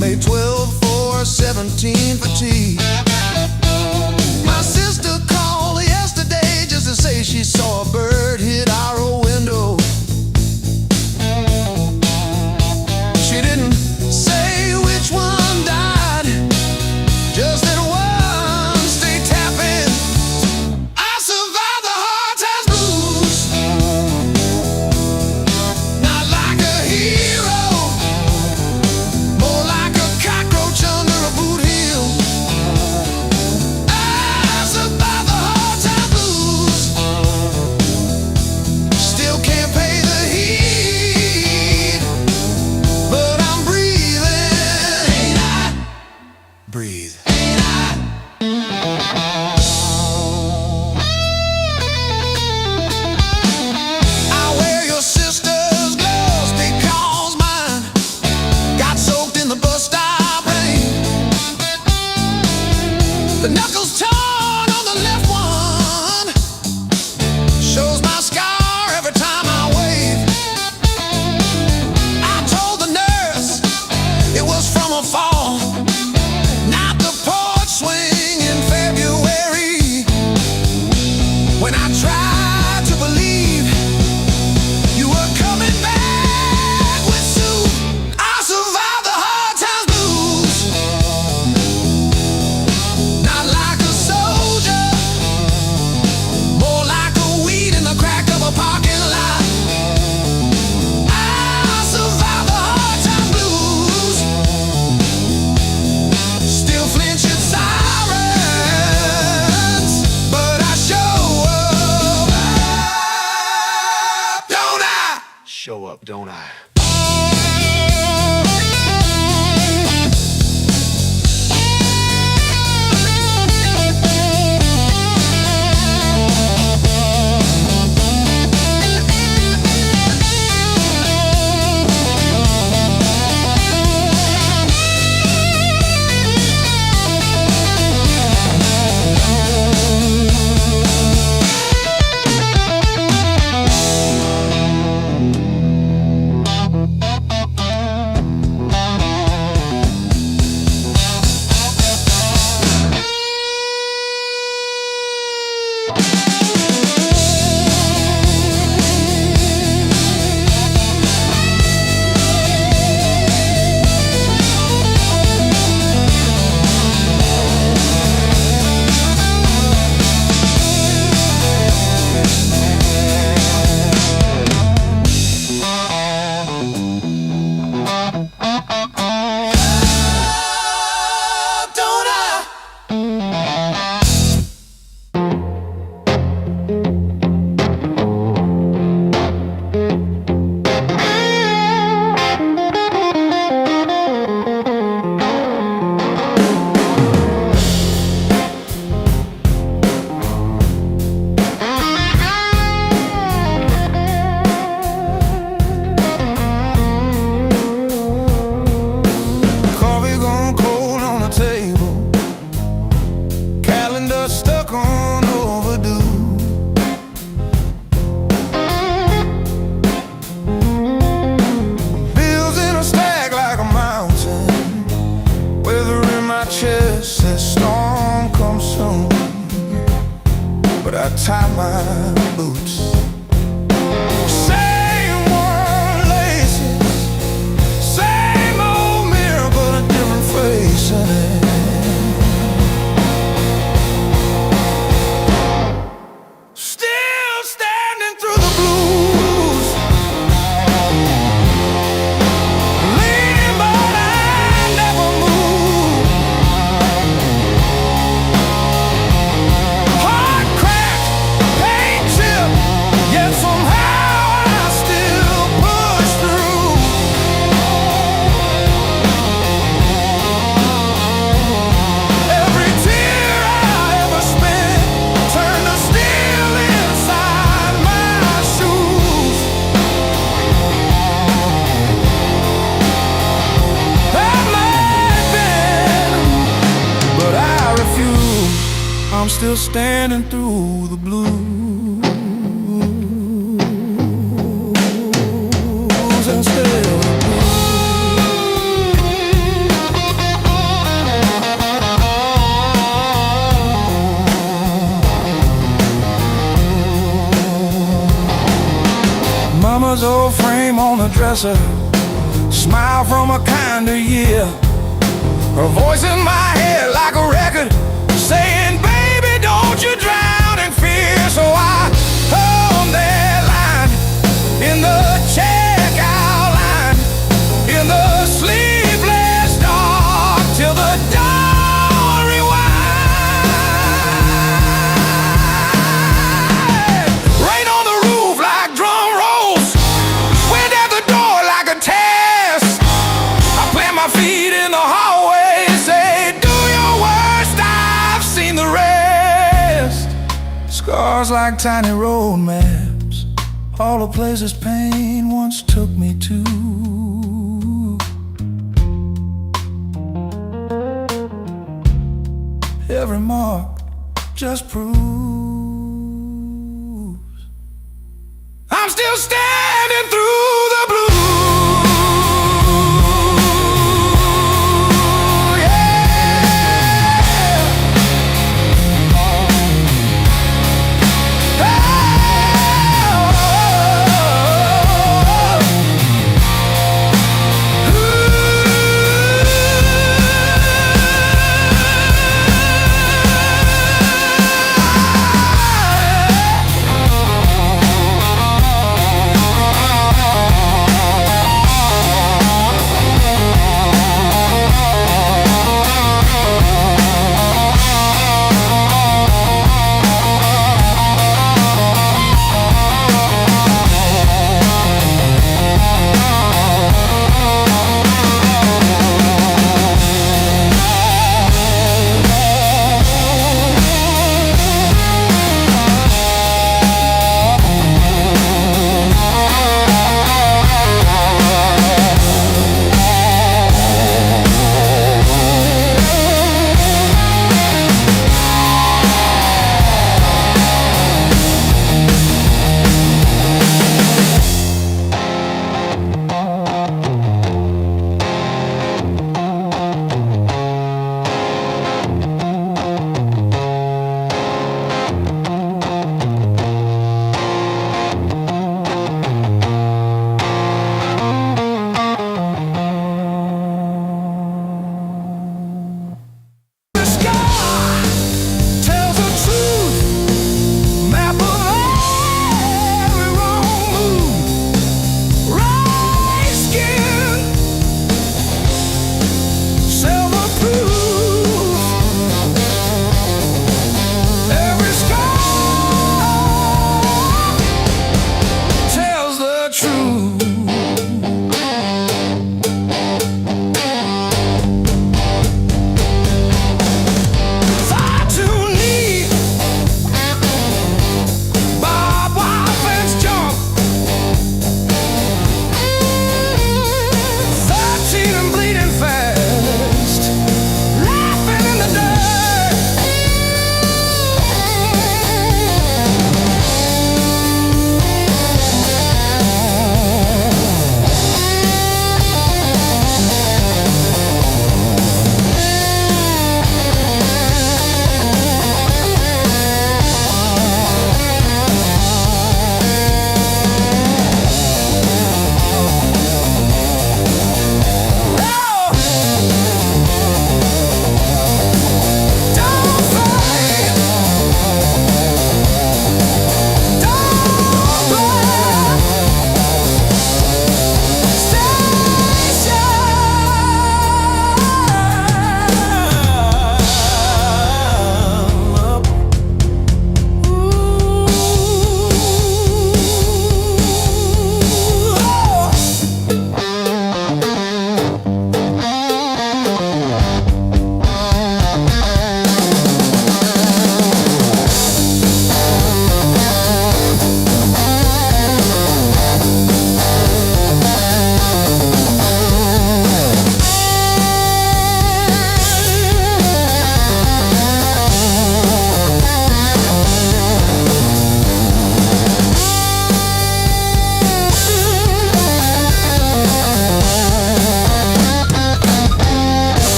May 12 for 17 for tea. My sister called yesterday just to say she saw a bird hit our old window. She didn't say which one died, just that one stayed tapping. I survived the hard times blues, not like a hero, more like a cockroach under a boot heel. I survived the hard times blues, still can't pay the heat, but I'm breathing. Ain't I? Breathe. I wear your sister's gloves because mine got soaked in the bus stop rain. The knuckles torn on the left one shows my scar every time I wave. I told the nurse it was from a fall, not the porch swing in February. When I tried to believe you were coming back with soup, I survived the hard times blues, not like a soldier, more like a weed in the crack of a parking lot. I survived the hard times blues, still flinch at sirens, but I show up, don't I? Show up, don't I? Don't I? Coffee gone cold on the table, calendar stuck on overdue. Bills in a stack like a mountain, weather in my chest says storm comes soon, but I tie my boots. Same one laces, same old mirror, but a different face in it. Still standing through the blues, leaning but I never move. still standing through the blues and still the blues. Mama's old frame on the dresser, smile from a kinder year. Her voice in my head like a record saying, baby, don't you drown in fear. So I hung that line in the checkout line, in the sleepless dark, till the dawn rewind. Rain on the roof like drum rolls, wind at the door like a test. I plant my feet in the hallway, say, do your worst, I've seen the rest. Scars like tiny road maps, all the places pain once took me to. Every mark just proves I'm still standing through the blues.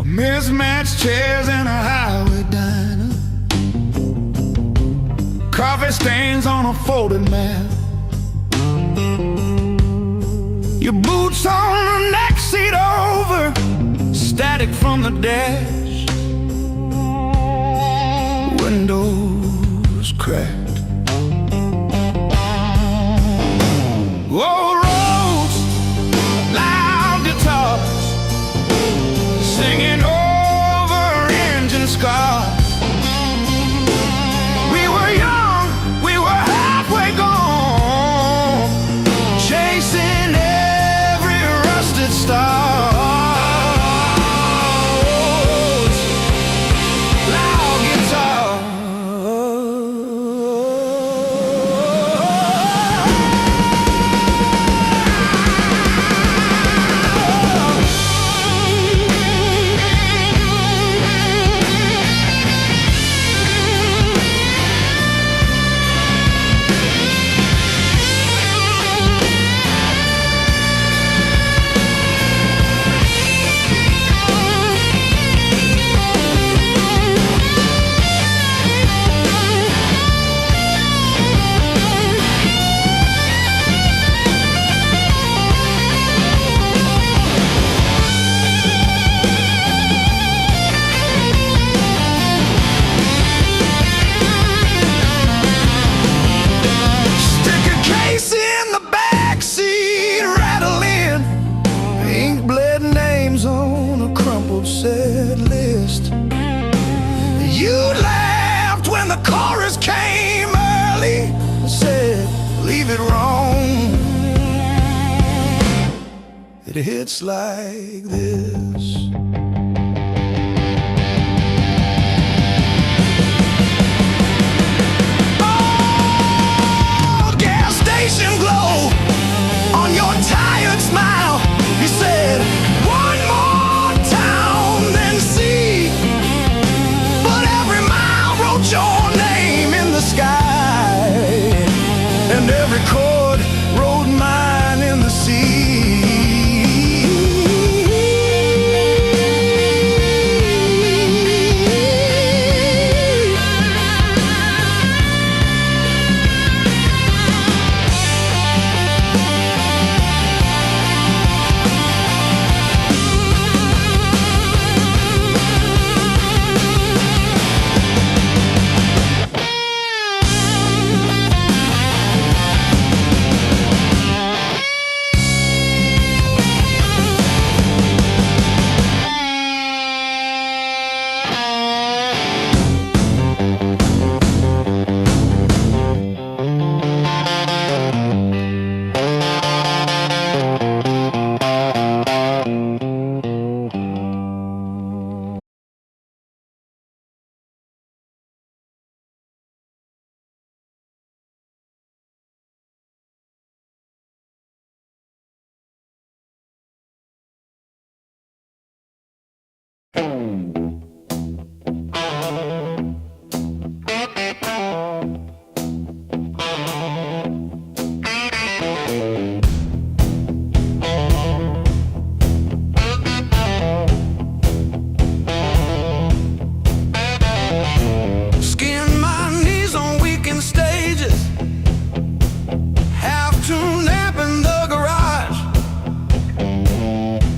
Mismatched chairs in a highway diner, coffee stains on a folded mat, your boots on the next seat over, static from the dash, windows cracked. Old roads, loud guitars singing over engine scars. We were young, we were halfway gone, chasing every rusted star. Loud guitar. Set list. You laughed when the chorus came early and said, leave it wrong. It hits like this. Oh, gas station glow on your tired smile. He said, one more see, but every mile wrote your name in the sky, and every chord wrote mine in the sea.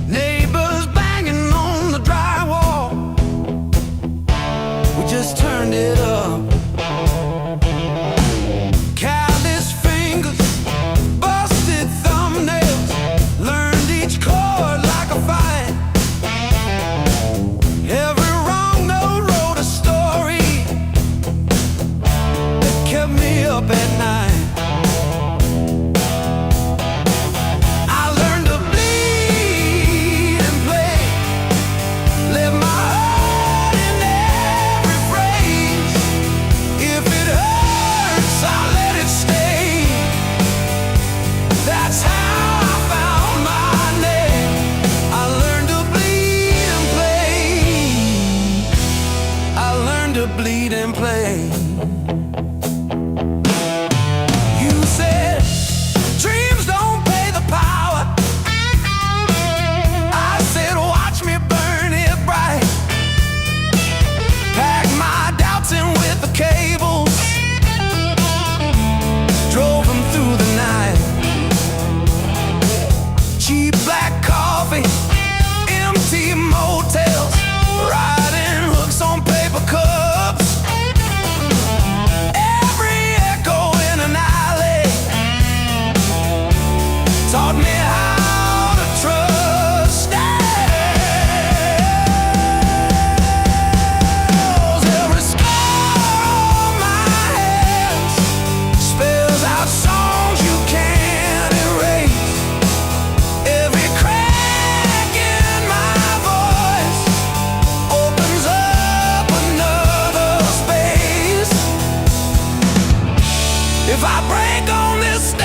Neighbors banging on the drywall. up at night. I learned to bleed and play, live my heart in every phrase. If it hurts, I'll let it stay. That's how I found my name. I learned to bleed and play. I learned to bleed and play. You said dreams don't pay the power. I said watch me burn it bright. Pack my doubts in with the cables, drove them through the night. Cheap black coffee, empty motels, riding hooks on paper cups. Every echo in an alley taught me how to trust. Every scar on my hands spells out songs you can't erase. Every crack in my voice opens up another space. If I break on this stage,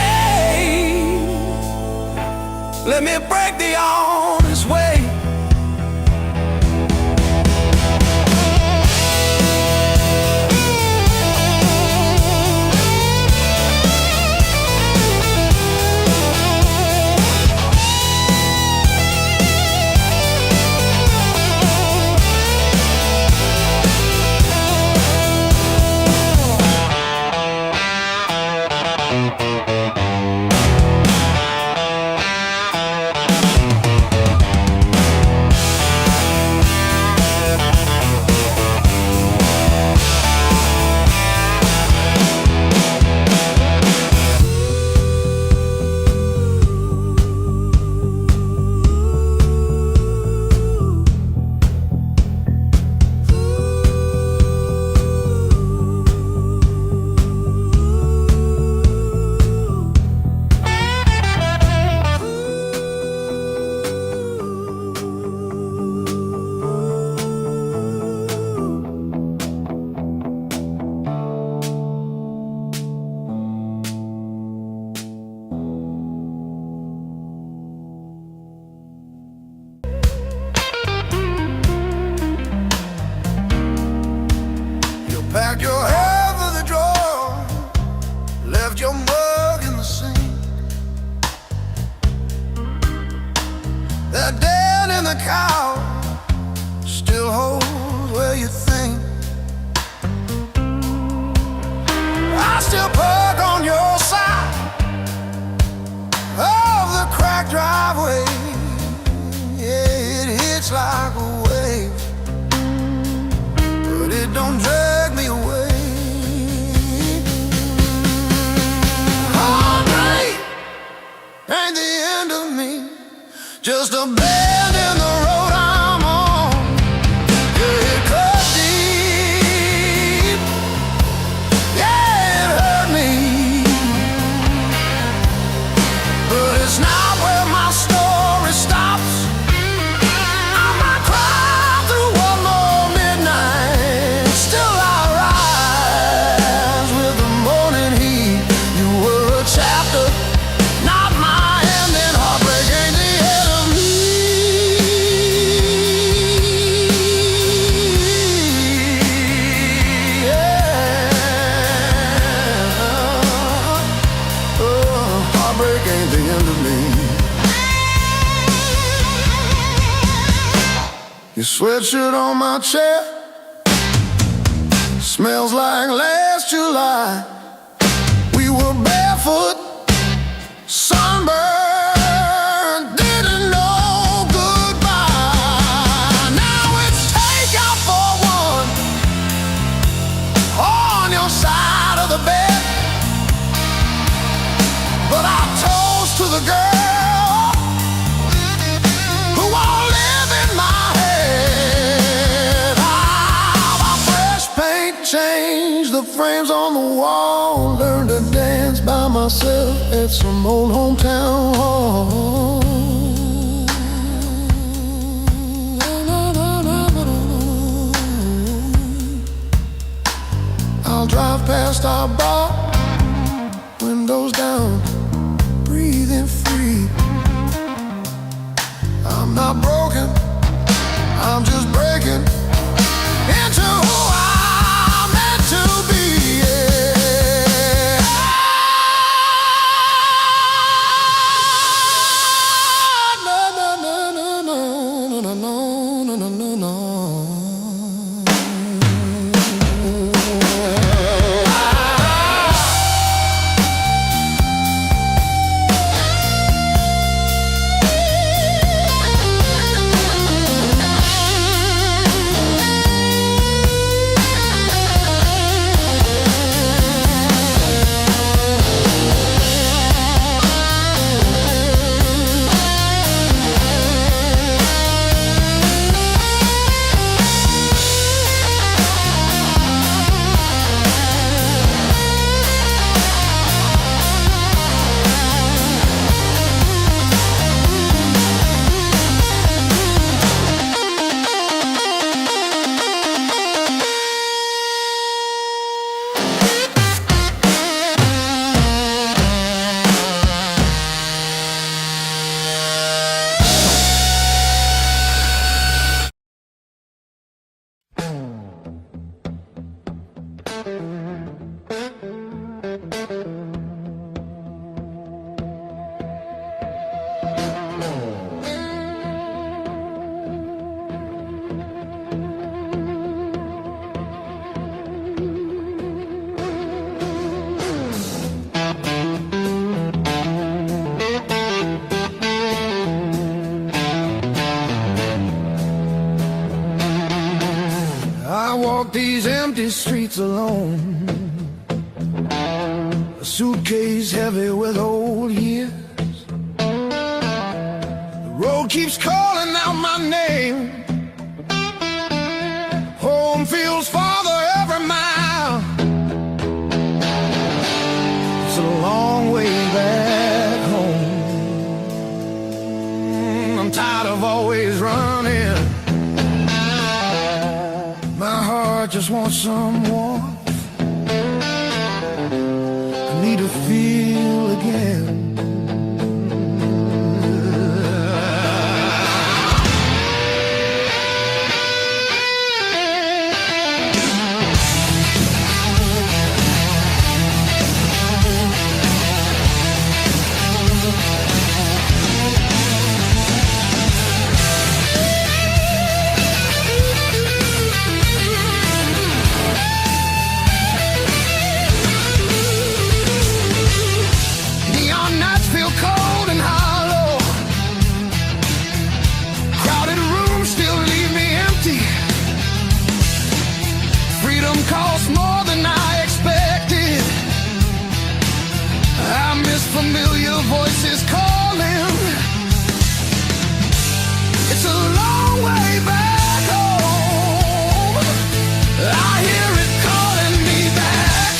let me break the honest way. Packed your hair for the drawer, left your mug in the sink. That dead in the cow still holds where you think. I still park on your side of the cracked driveway. Yeah, it hits like a wave, but it don't drag me away. Heartbreak ain't the end of me, just a bend in the road I'm on. Yeah, it cut deep, yeah, it hurt me, but it's not where my story stops. I might cry through one more midnight, still I rise with the morning heat. You were a chapter, not my ending. Heartbreak ain't the end of me. Yeah. Oh, heartbreak ain't the end of me. Your sweatshirt on my chair smells like last July. We were barefoot, sunburned, didn't know goodbye. Now it's take out for one on your side of the bed, but I toast to the girl who won't live in my head. How my fresh paint changed the frames on the wall, learned myself at some old hometown hall. I'll drive past our bar, windows down, breathing free. I'm not broken, I'm just breaking into who I'm meant to be. Yeah. No, no, no, no, no, no, no, no, no, no. I walk these empty streets alone, a suitcase heavy with old years. The road keeps calling out my name. Home feels farther every mile. It's a long way back home. I'm tired of always running. My heart just wants some warmth. I need to feel again. Cost more than I expected. I miss familiar voices calling. It's a long way back home. I hear it calling me back.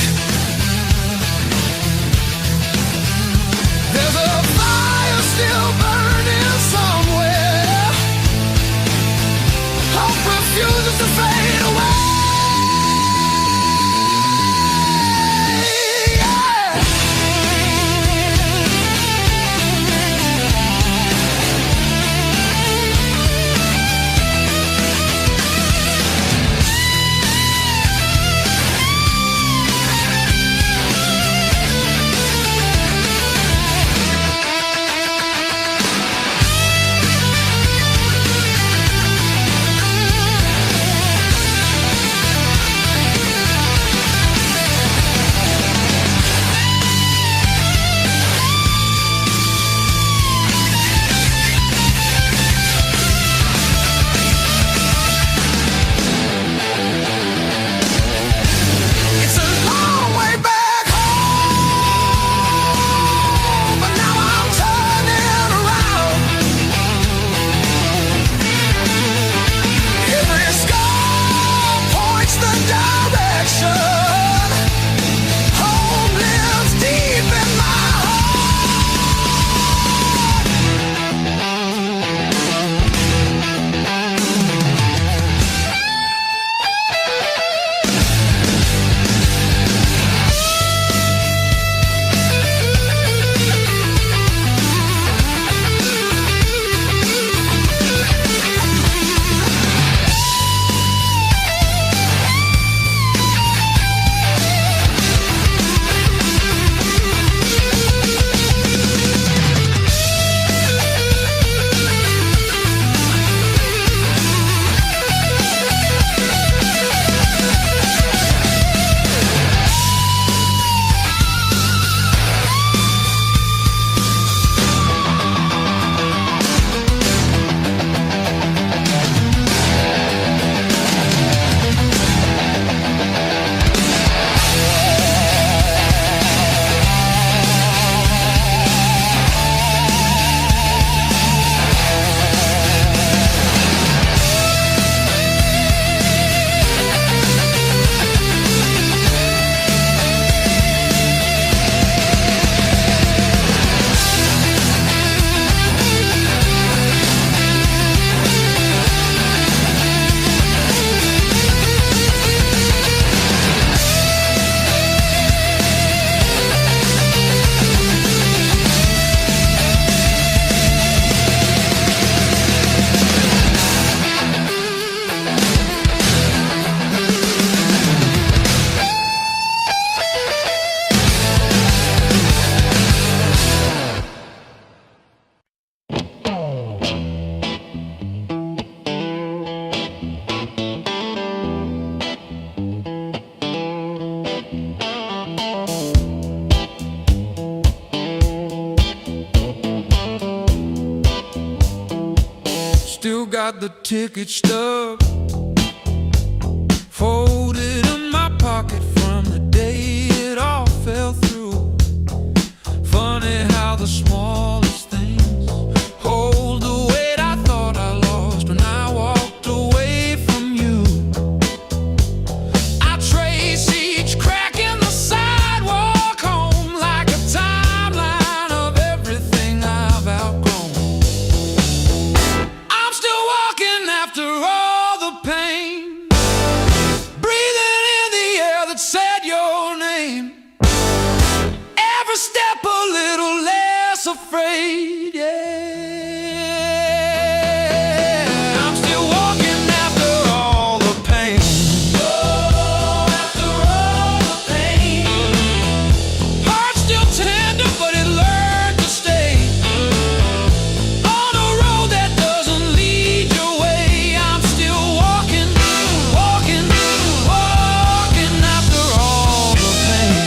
There's a fire still burning somewhere. Hope refuses to fade away. got the ticket stub folded in my pocket from the day it all fell through. Funny how the smallest things hold the weight I thought I lost when I walked away from you. I trace each crack in the sidewalk home like a timeline of everything I've outgrown. I'm still walking after all the pain, breathing in the air that said your name. Every step a little less afraid, yeah. I'm still walking after all the pain. Oh, after all the pain. Heart's still tender, but it learned to stay on a road that doesn't lead your way. I'm still walking, walking, walking after all the pain.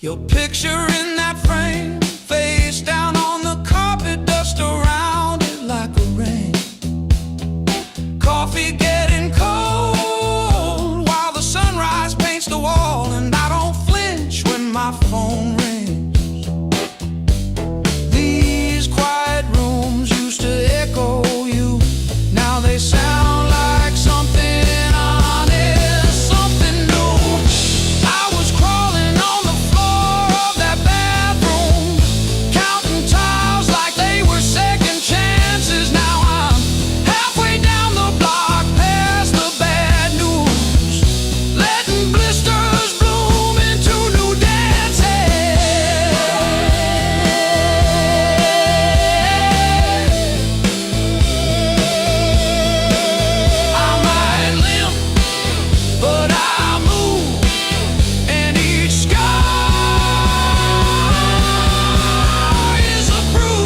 Your picture in that frame, face down on the carpet, dust around it like a rain. Coffee getting cold while the sunrise paints the wall, and I don't flinch when my phone rings. These quiet rooms used to echo you, now they sound like something honest, something new. I was crawling on the floor of that bathroom, counting tiles like they were second chances. Now I'm halfway down the block, past the bad news, letting blisters bloom into new dances. I might limp, but I move, and each scar is a bruise.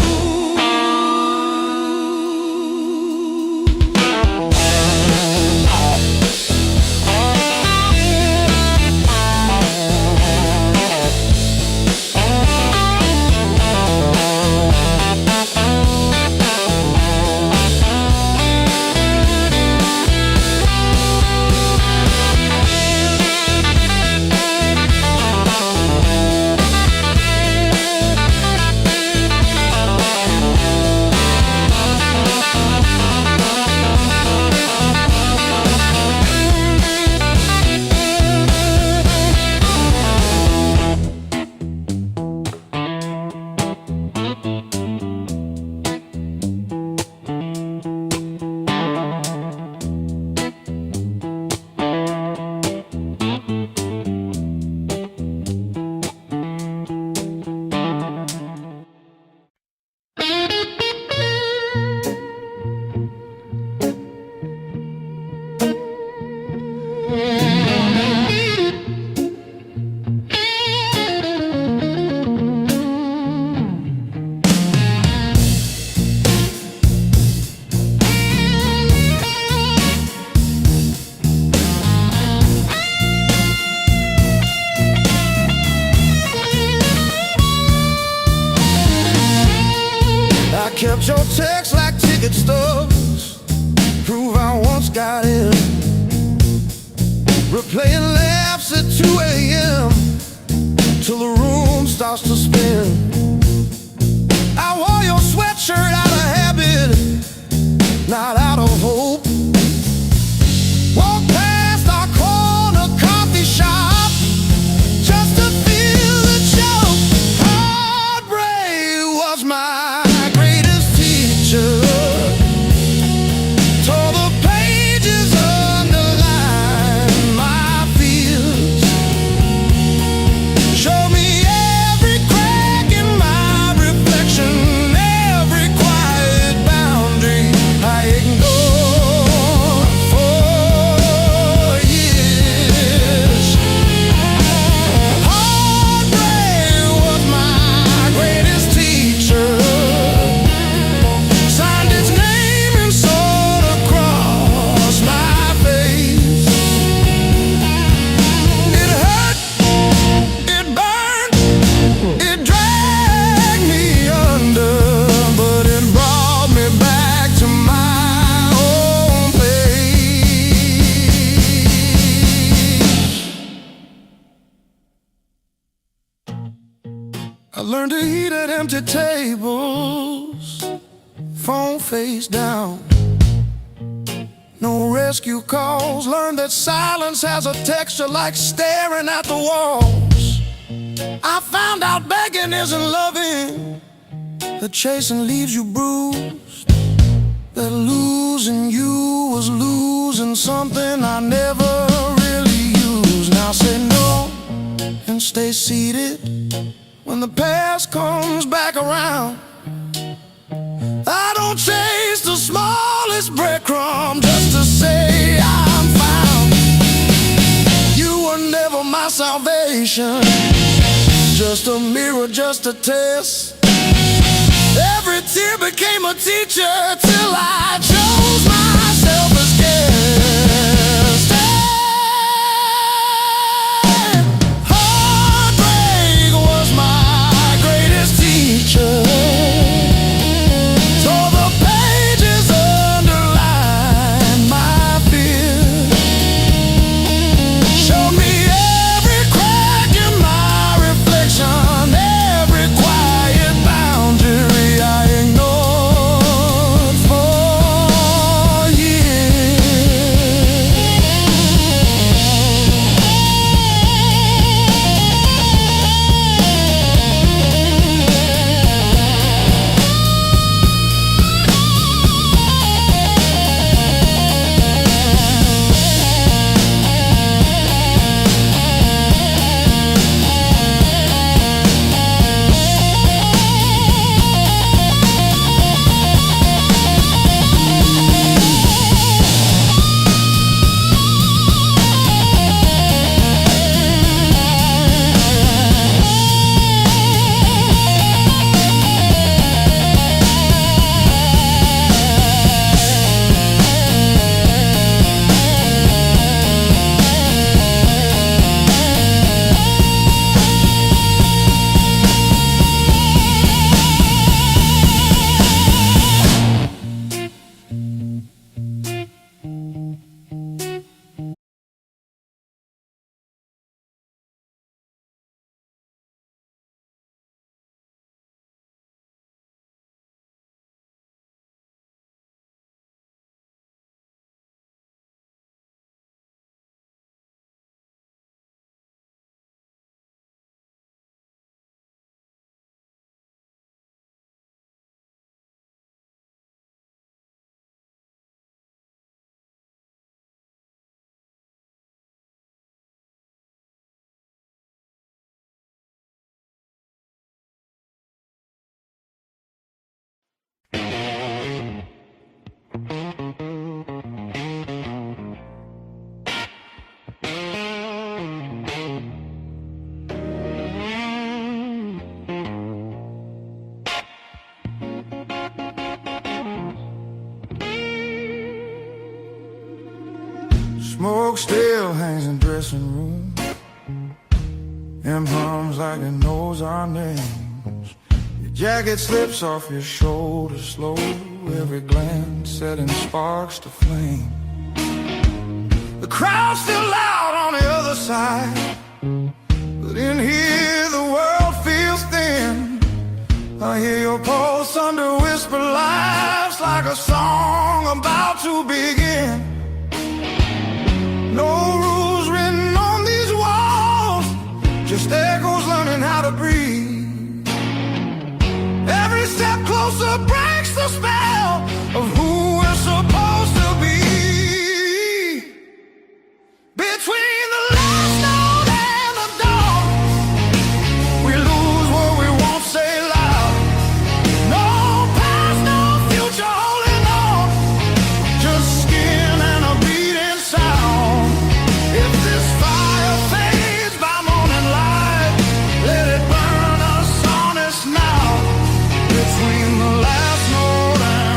I kept your text like ticket stubs, prove I once got in. Replaying laughs at 2 a.m. till the room starts to spin. I wore your sweatshirt out of habit, not out of hope. Walked past our corner coffee shop just to feel the joke. Heartbreak was my greatest teacher. Tore the pages, underlined my fears. Showed me every crack in I learned to eat at empty tables, phone face down. No rescue calls. Learned that silence has a texture like staring at the walls. I found out begging isn't loving, that chasing leaves you bruised, that losing you was losing something I never really used. Now say no and stay seated when the past comes back around. I don't chase the smallest breadcrumb just to say I'm found. You were never my salvation, just a mirror, just a test. Every tear became a teacher till I chose myself as guest. Heartbreak was my greatest teacher. Tore the pages, underlined my fear. Showed me every crack in my reflection, every quiet boundary I ignored for years. Smoke still hangs in dressing room and hums like it knows our names. Your jacket slips off your shoulders slow, every glance setting sparks to flame. The crowd's still loud on the other side, but in here the world feels thin. I hear your pulse under whispered laughs, like a song about to begin. No rules written on these walls, just echoes learning how to breathe. Every step closer breaks the spell of who we're supposed to be. Between the last note and the dawn, we lose what we won't say loud. No past, no future holding on, just skin and a beating sound. If this fire fades by morning light, let it burn us honest now. Between the last note and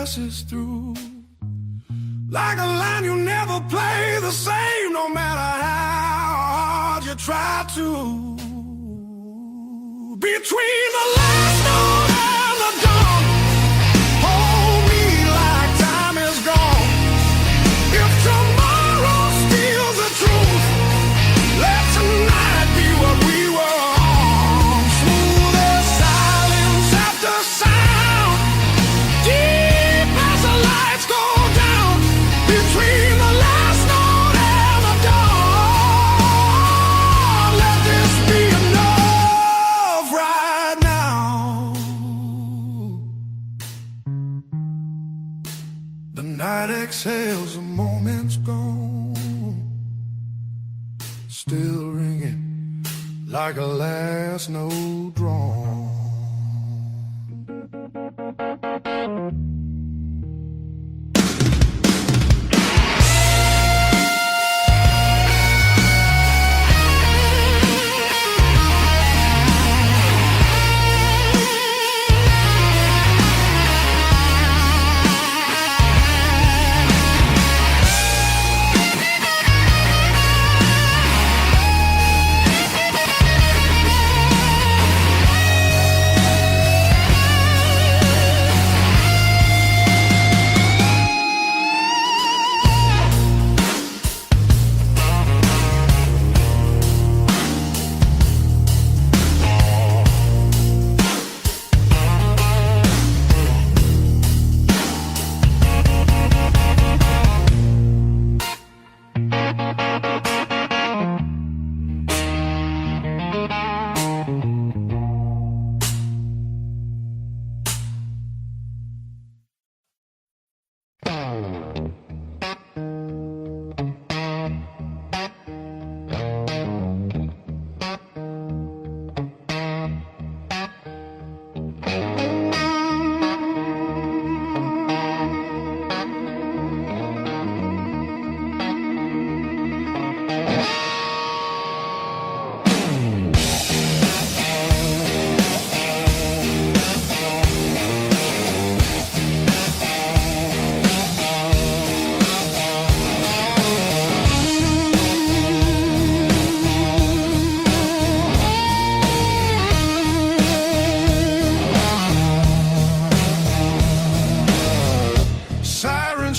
passes through. Like a line you never play the same, no matter how hard you try to. Between the last note and the dawn, hold me like time is gone. If tomorrow steals the truth, let tonight be what we were on. Smooth as silence after sound, deep as the lights go down. Between the last note and the dawn, let this be enough right now. The night exhales, the moment's gone, still ringing like a last note drawn.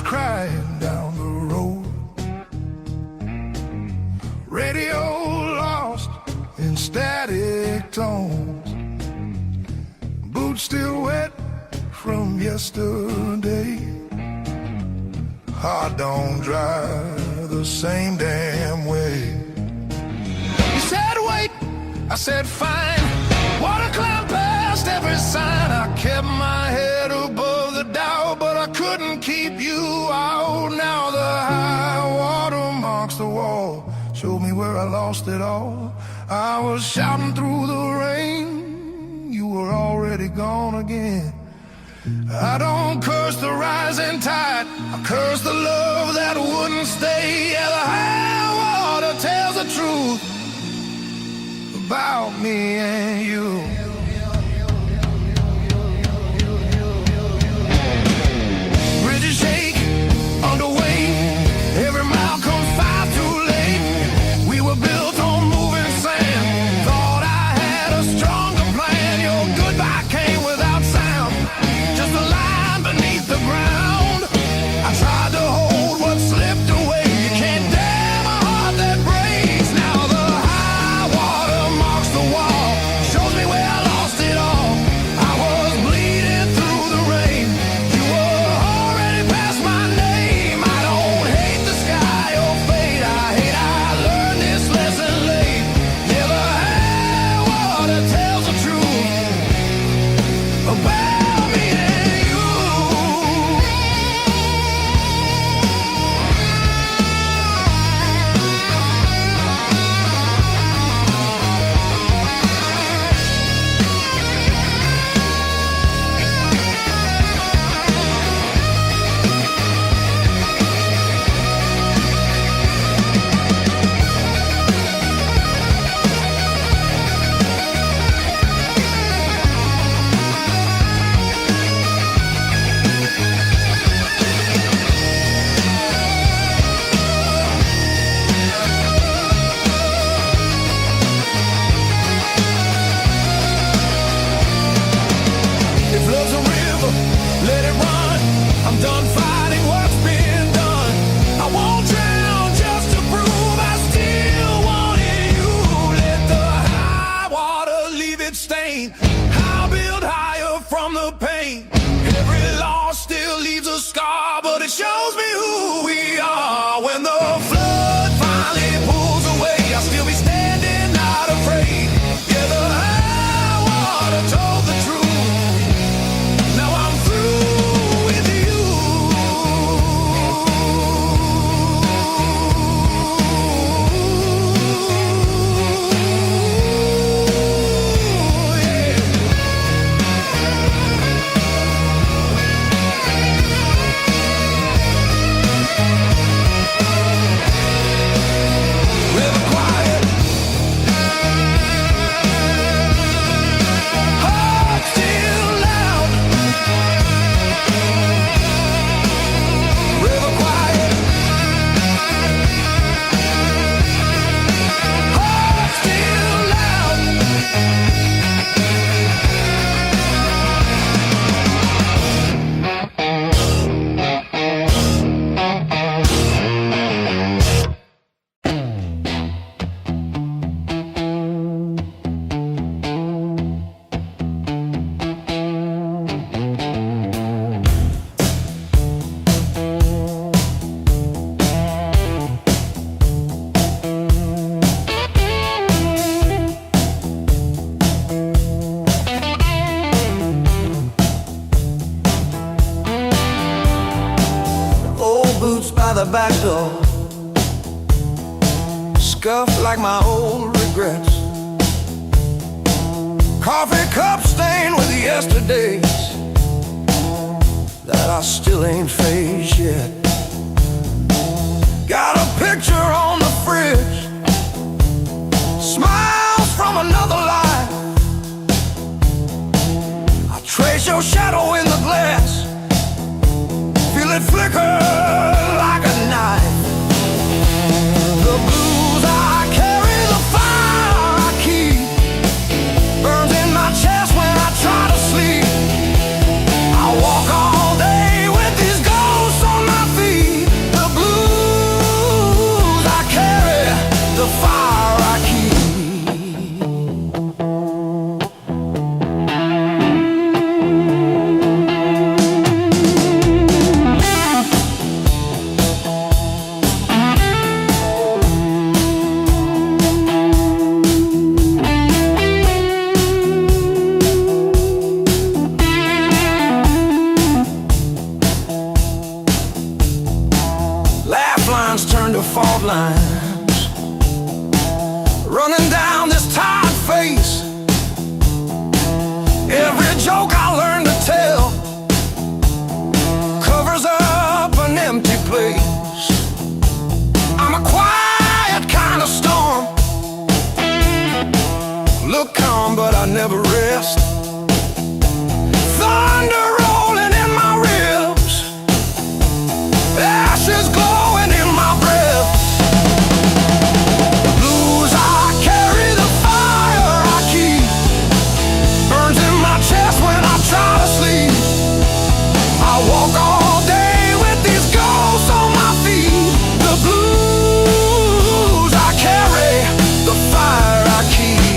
Crying down the road, radio lost in static tones, boots still wet from yesterday, heart don't drive the same damn way. You said wait, I said fine, water cloud past every sign. I kept my head above the Dow, but I couldn't keep you out. Now the high water marks the wall, showed me where I lost it all. I was shouting through the rain, you were already gone again. I don't curse the rising tide, I curse the love that wouldn't stay. Yeah, the high water tells the truth about me and you. Bridges shake underway, every mile comes far too late. We were built on moving sand, thought I had a stronger plan. Your goodbye came without sound, just a line beneath the ground. I tried to hold what slipped away, you can't damn a heart that breaks. Now the high water marks the wall, shows me where well, scuffed like my old regrets. Coffee cup stained with yesterdays that I still ain't faced yet. Got a picture on the fridge, smiles from another life. I trace your shadow in the glass, feel it flicker like a knife. The blues I carry, the fire I keep, burns in my chest when I try to sleep. I walk all day with these ghosts on my feet. The blues I carry, the fire I keep. Turn to fault lines, running down this tired face. Every joke I learn to tell covers up an empty place. I'm a quiet kind of storm, look calm but I never rest. Thunder rolling in my ribs, ashes glowing in my breath. The blues I carry, the fire I keep, burns in my chest when I try to sleep. I walk all day with these ghosts on my feet. The blues I carry, the fire I keep.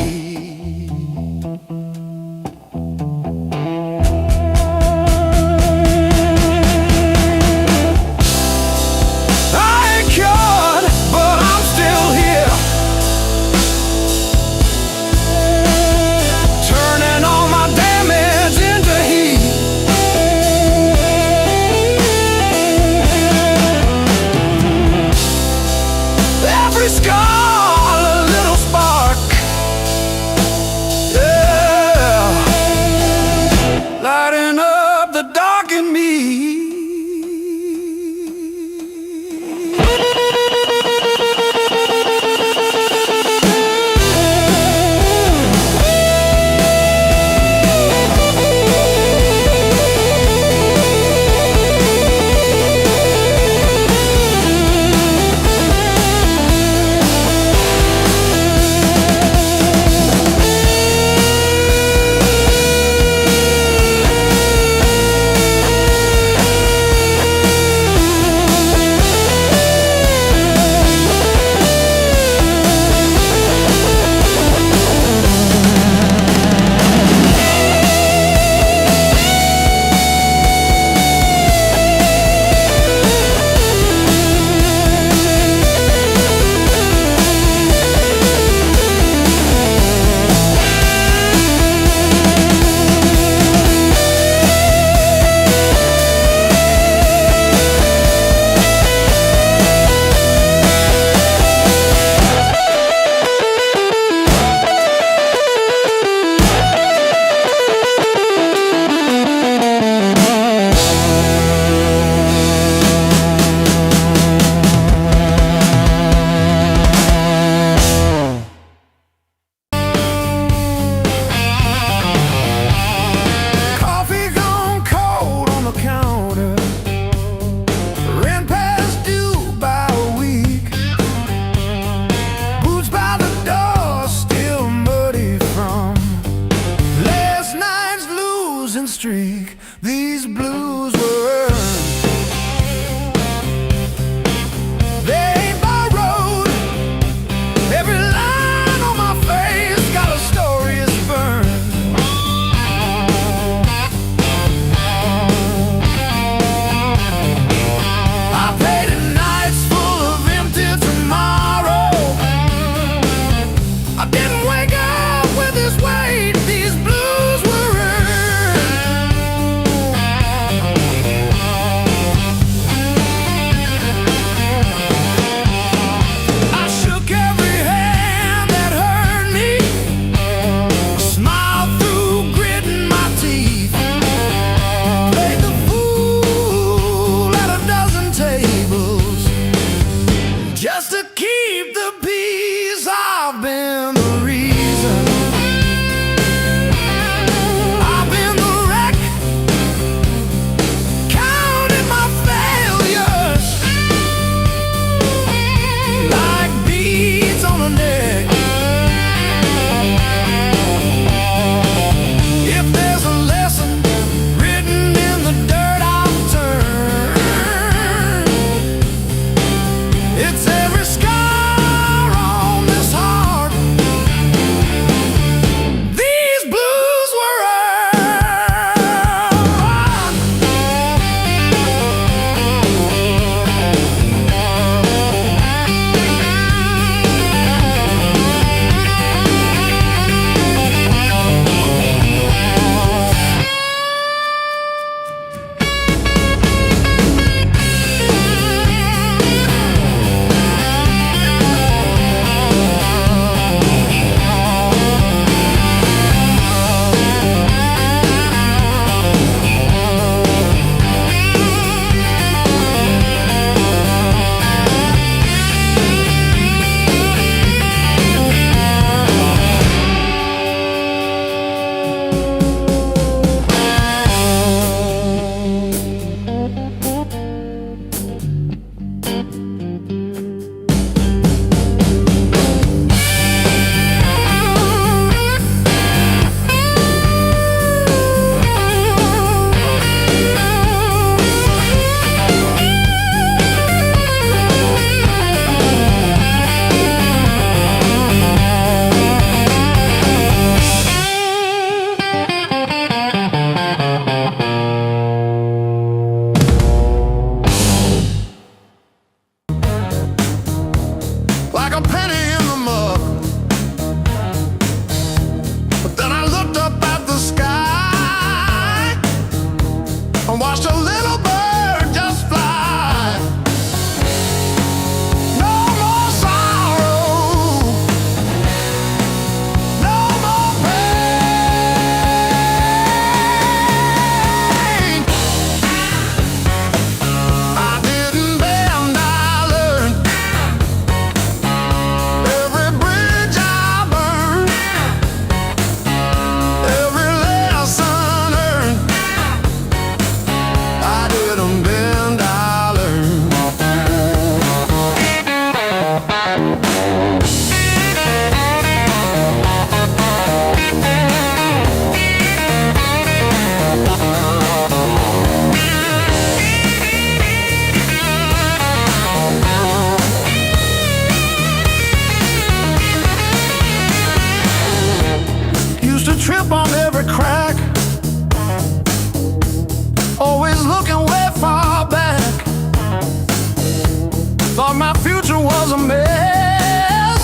future was a mess,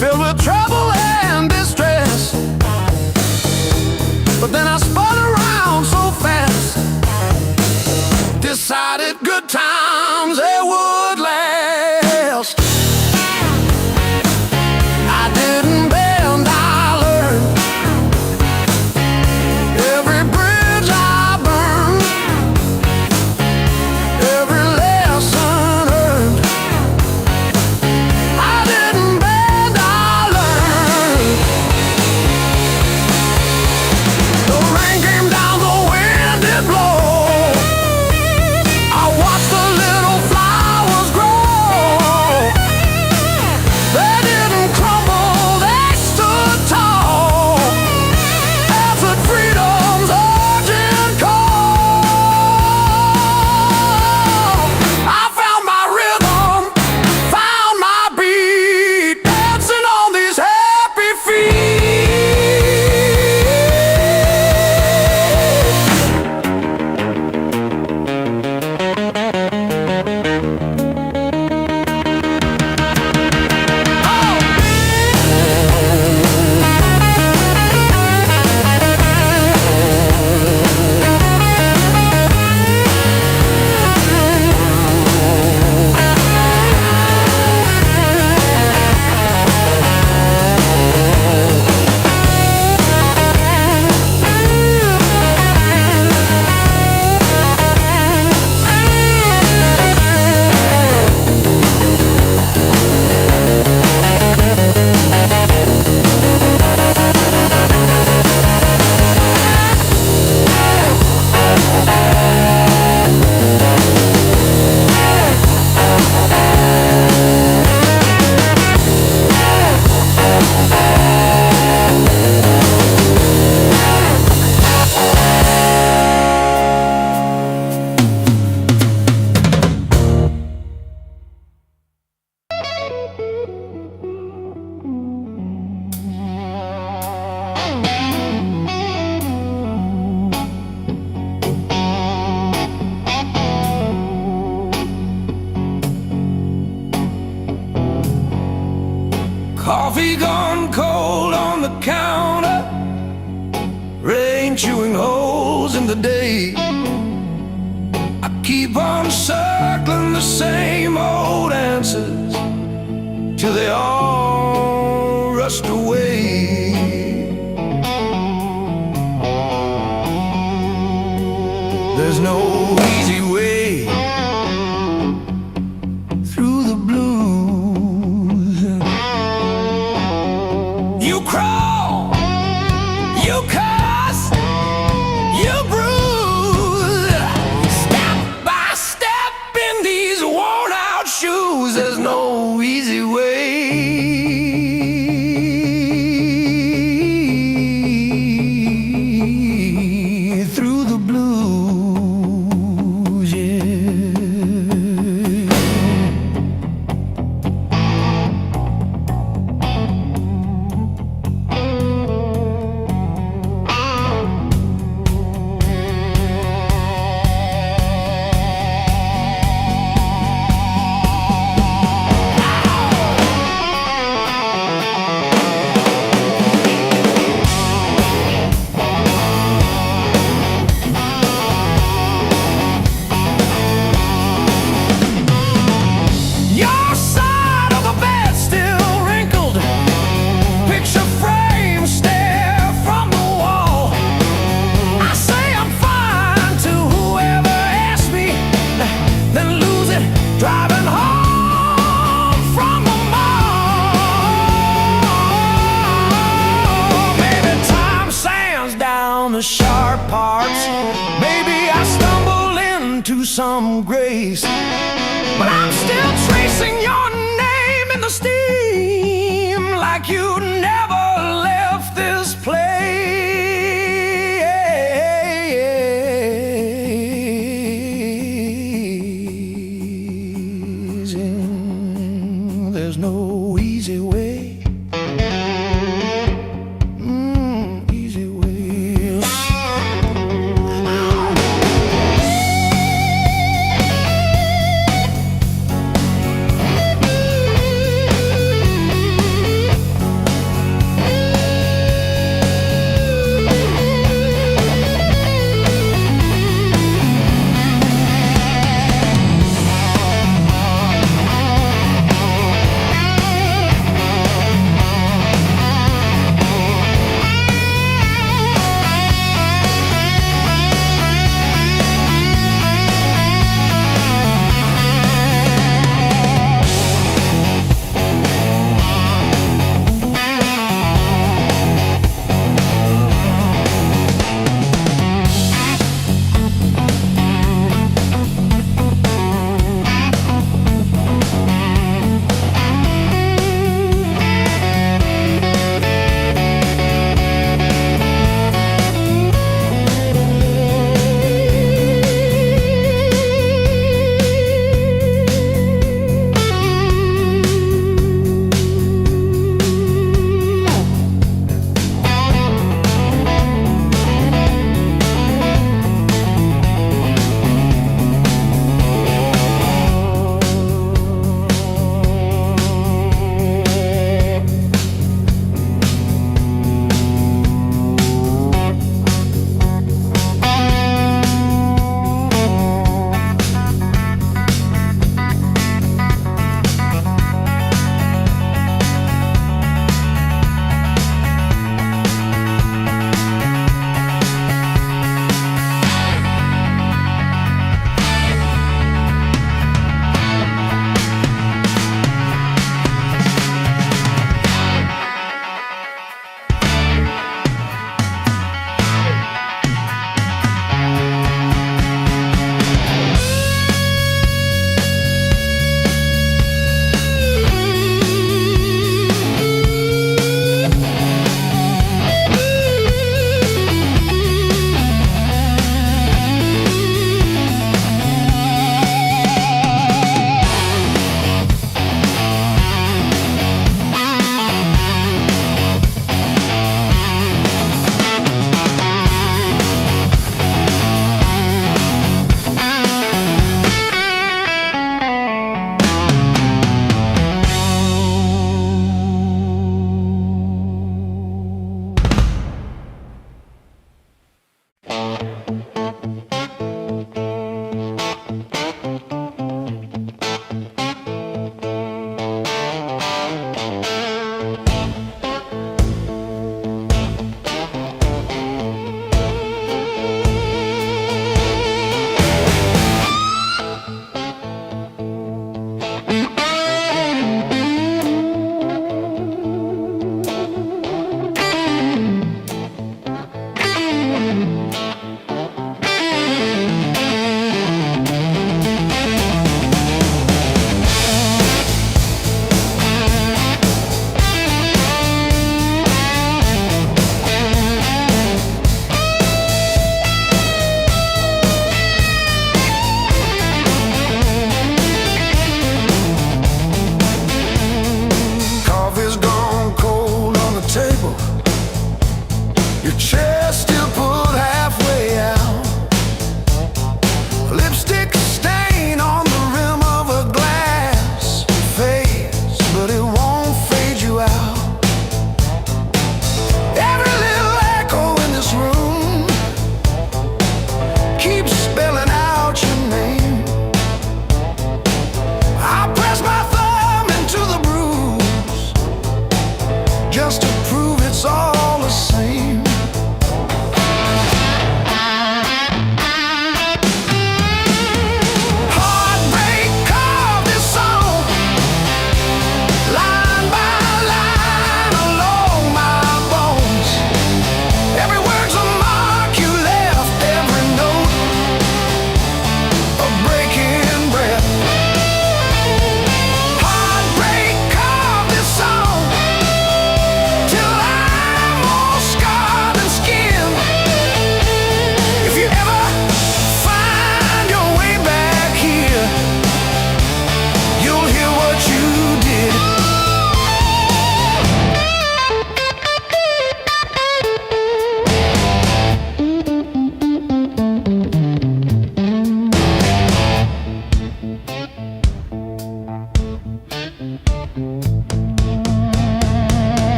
filled with trouble and distress. But then I spun around so fast, decided good times they would last. I didn't bend, I learned. Every bridge I burned, every lesson earned. I didn't bend, I learned. The rain came down, the wind did blow. I watched the little flowers grow. They didn't crumble, they stood tall, answered freedom's urgent call. I found my rhythm, found my beat, dancing on these happy feet. Coffee gone cold on the counter, rain chewing holes in the day. I keep on circling the same old answers till they all rushed away. There's no easy way through the blues. You crawl, you cuss, you bruise, step by step in these worn out shoes. There's no easy way through the blues, yeah. Your side of the bed still wrinkled, picture frame stare from the wall. I say I'm fine to whoever asks me, then lose it driving home from the mall. Maybe time sands down the sharp parts, maybe I stumble into some grace, but I'm still tracing your name in the steam like you never left this place. And there's no easy way. Easy way.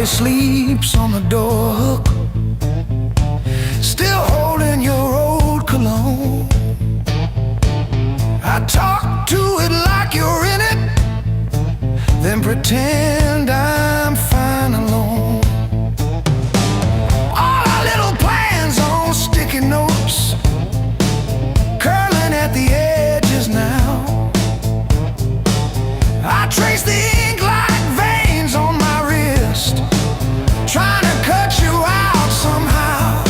Somebody sleeps on the door hook, still holding your old cologne. I talk to it like you're in it, then pretend I'm fine alone. All our little plans on sticky notes, curling at the edges now. I trace the ink like veins on my wrist, trying to cut you out somehow.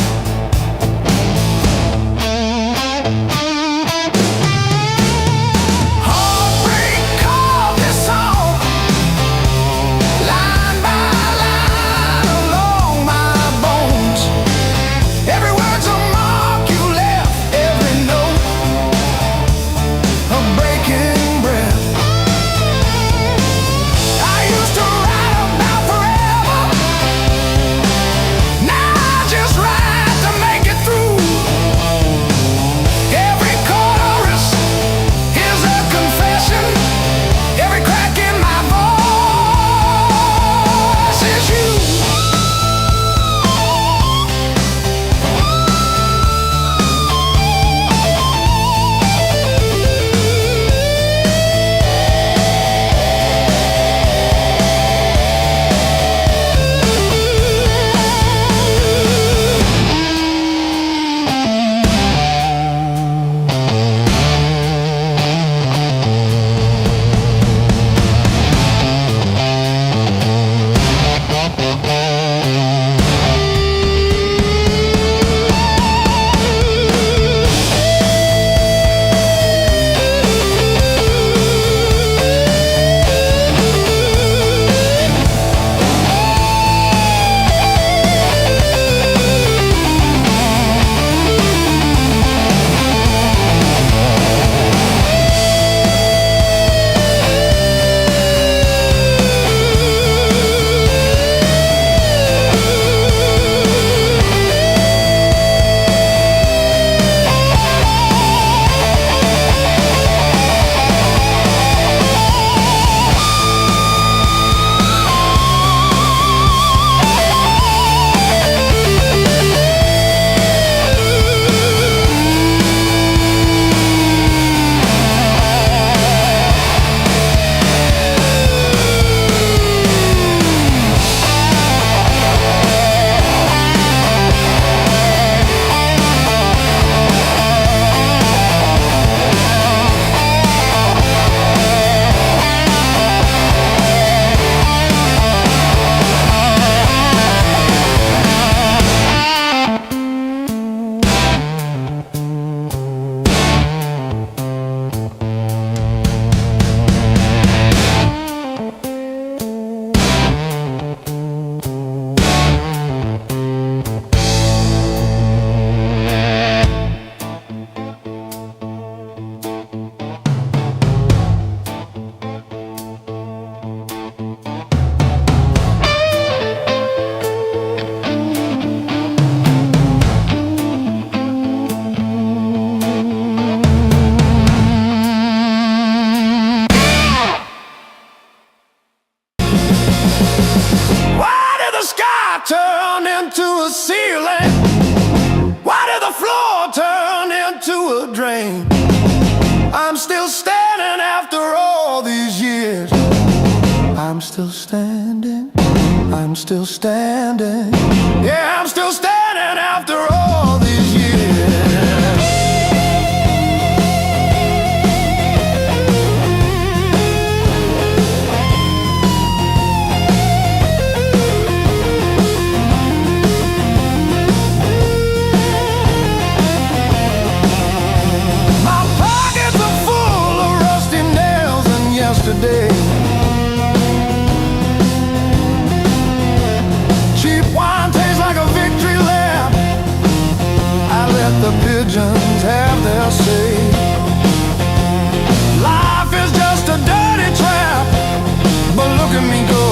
Heartbreak called this song, line by line along my bones. Every word's a mark you left, every note a breaking breath. I used to write about forever, now I just write to make it through. Every chorus is a confession, every crack in my voice is you. Why did the sky turn into a ceiling? Why did the floor turn into a drain? I'm still standing after all these years. I'm still standing, I'm still standing. Yeah, I'm still standing after all these years. Yesterday, cheap wine tastes like a victory lap. I let the pigeons have their say. Life is just a dirty trap, but look at me go.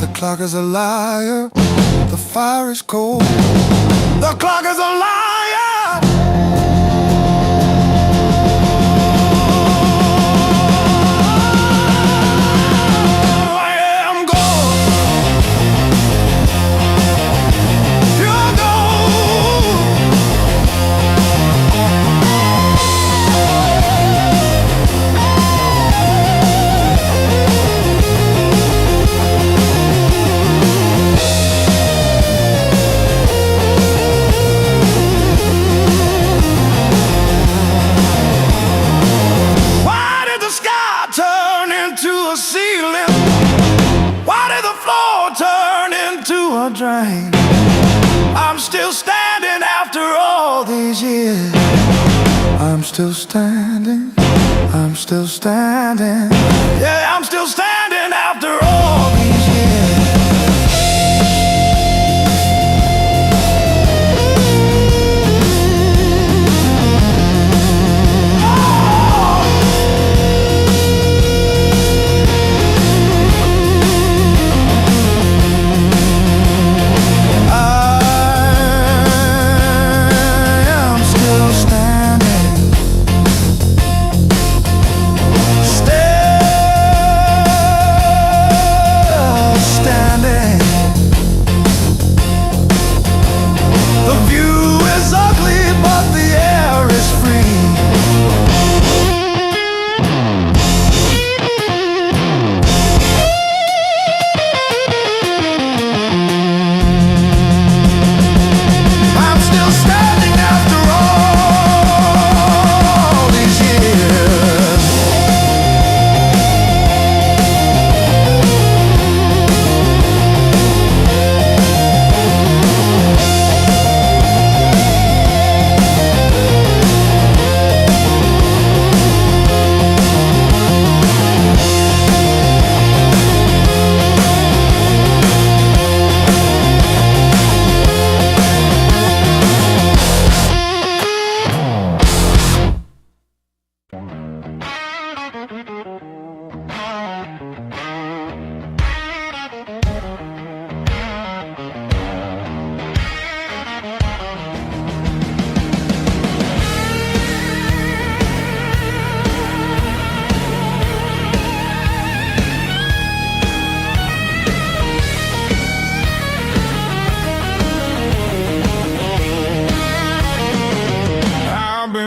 The clock is a liar, the fire is cold. The clock is a liar. to a drain. I'm still standing after all these years. I'm still standing, I'm still standing. Yeah, I'm still standing after all these years.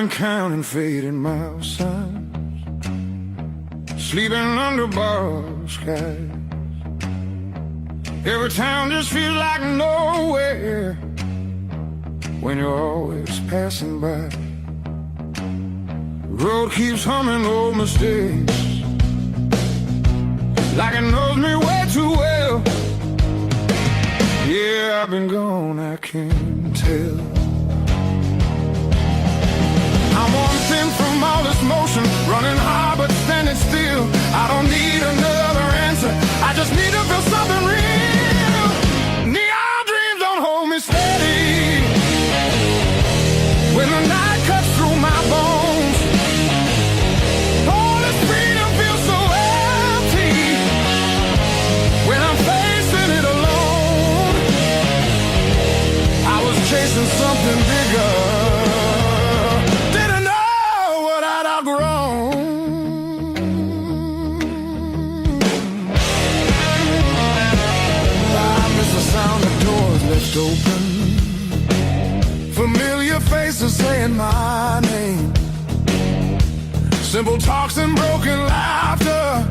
Counting fading miles, sleeping under borrowed skies. Every town just feels like nowhere when you're always passing by. The road keeps humming old mistakes like it knows me way too well. Yeah, I've been gone, I can't tell. I'm one thing from all this motion, running hard but standing still. I don't need another answer, I just need to feel something real. Neon dreams don't hold me steady when the night cuts through my bones. All this freedom feels so empty when I'm facing it alone. I was chasing something bigger, open, familiar faces saying my name, simple talks and broken laughter,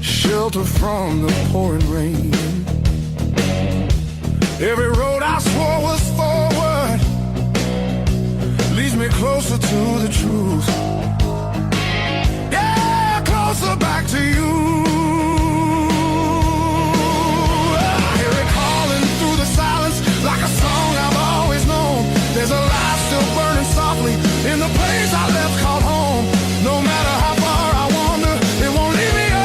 shelter from the pouring rain. Every road I swore was forward leads me closer to the truth. Yeah, closer back to you. Like a song I've always known, there's a light still burning softly in the place I left called home. No matter how far I wander, it won't leave me alone.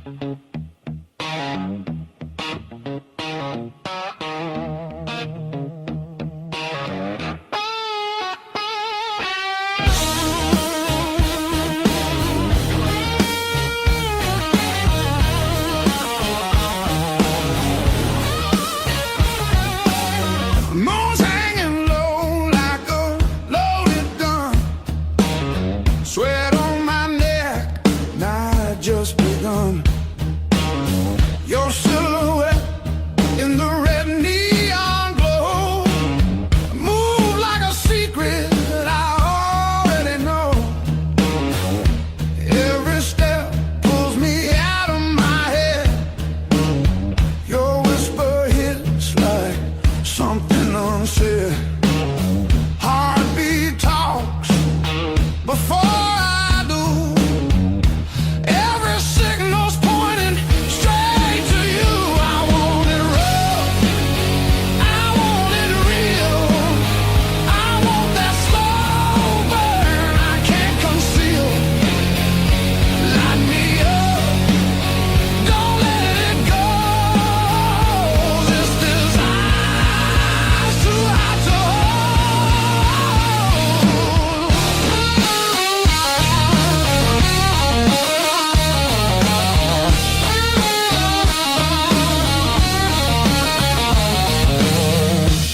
Moon's hanging low like a loaded gun. Sweat on my neck, night just begun. Your silhouette in the red neon glow. Move like a secret that I already know. Every step pulls me out of my head. Your whisper hits like something unsaid. Heartbeat talks before I do. Every signal's pointing straight to you. I want it rough, I want it real. I want that slow burn I can't conceal. Light me up, don't let it go. This desire's too hot to hold.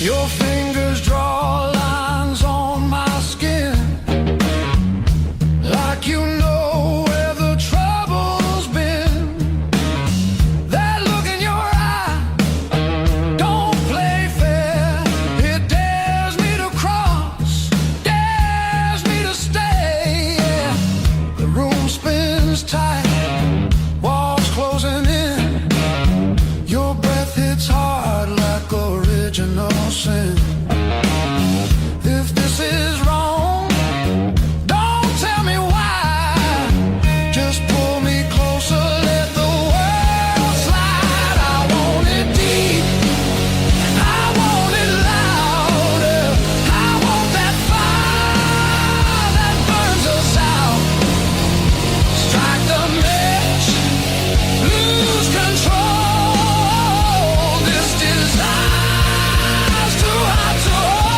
Your fingers draw lines on my skin, like you know where the trouble's been. That look in your eye don't play fair. It dares me to cross, dares me to stay. Yeah. The room spins tight, walls closing in. Your breath hits hard like original sin. If this is wrong, don't tell me why. Just pull me closer, let the world slide. I want it deep, I want it louder. I want that fire that burns us out. Strike the match, lose control. This desire's too hot to hold.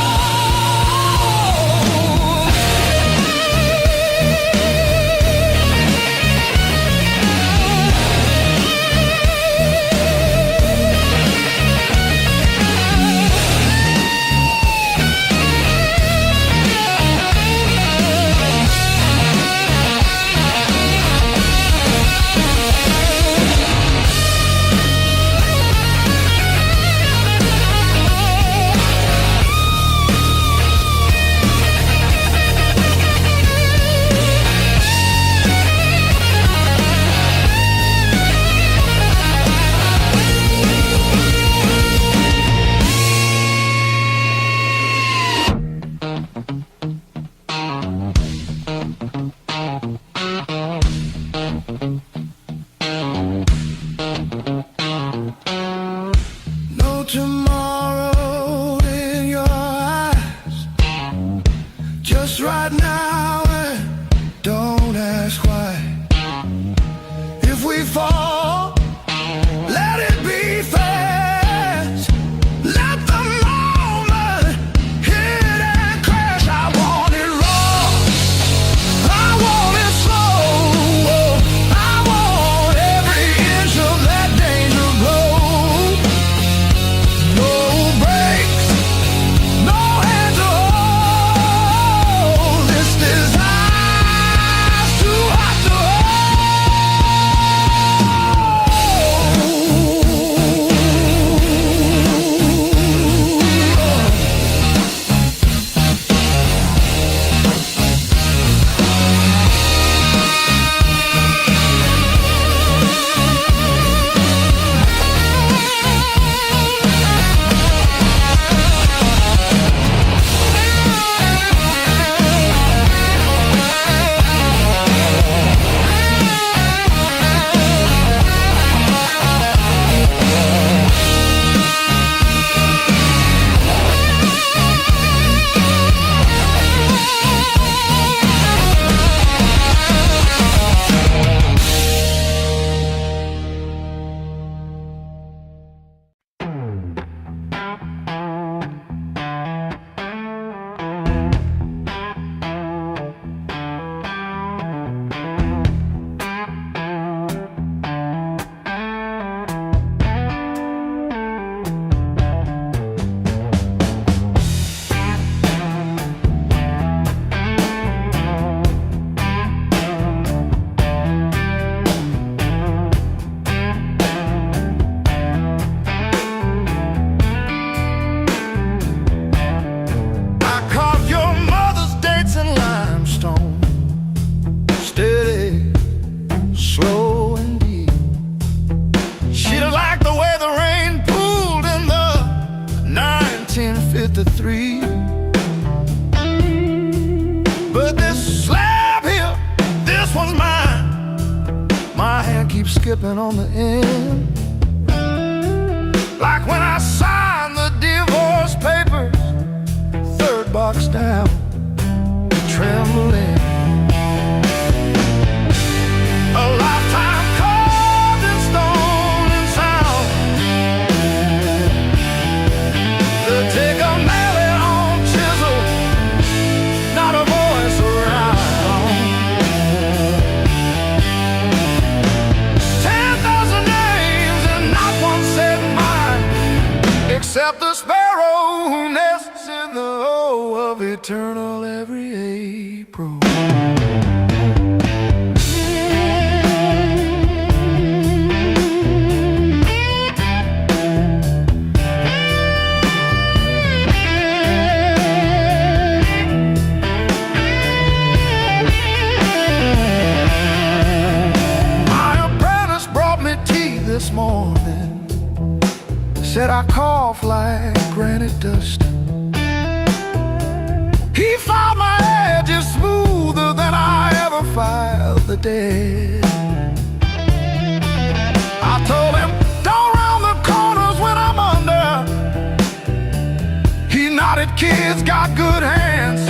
No tomorrow in your eyes, just right now, and don't ask why. If we fall, let it be fast. Let the moment hit and crash. I want it raw, I want it slow. I want every inch of that danger glow. No brakes, no hand to hold. This desire's too hot to hold. skipping on the end. Like when I signed the divorce papers, third box down, trembling. A lifetime carved in stone and sound. They'll take a mallet on chisel, not a voice around. 10,000 names and not one said mine, except the sparrow who nests in the O of eternal every April. This morning said I cough like granite dust. He filed my edges smoother than I ever filed the dead. I told him, don't round the corners when I'm under. He nodded, kids got good hands,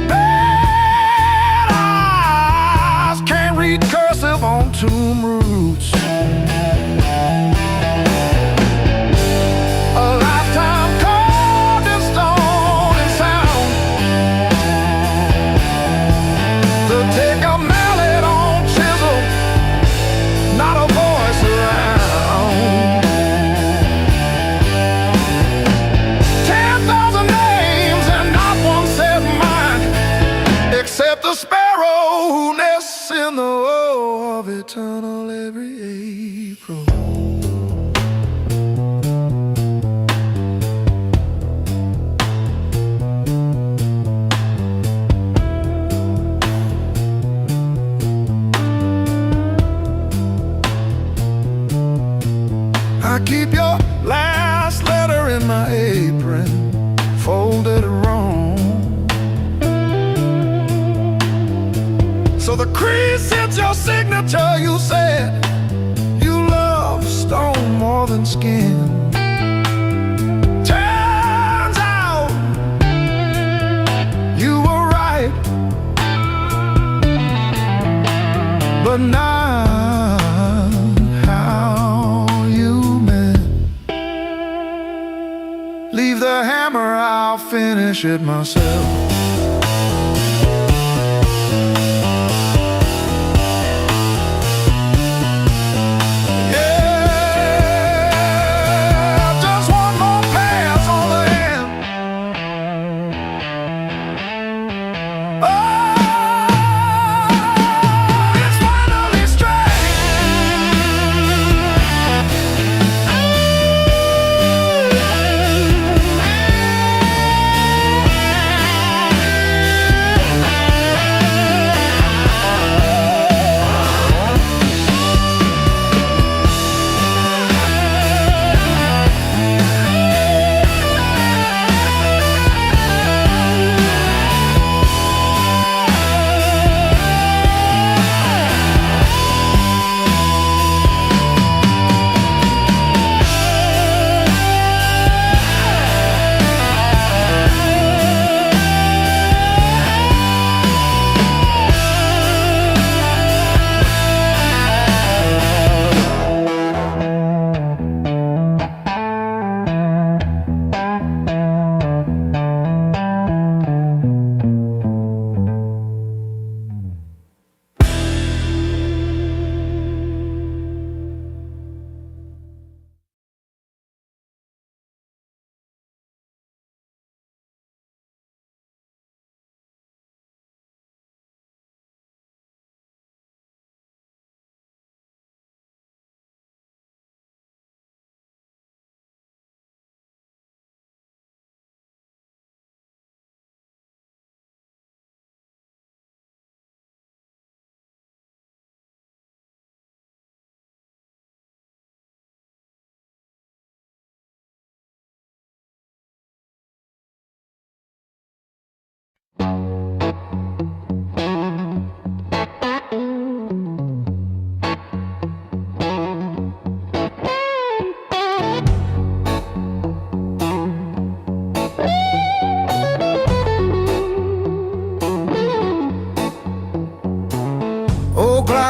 bad eyes, can't read cursive on tomb roots. The sparrow who nests in the O of eternal every April. I keep your last letter in my apron, folded wrong. So the crease hits your signature. You said you love stone more than skin. Turns out you were right, but not how you meant. Leave the hammer, I'll finish it myself.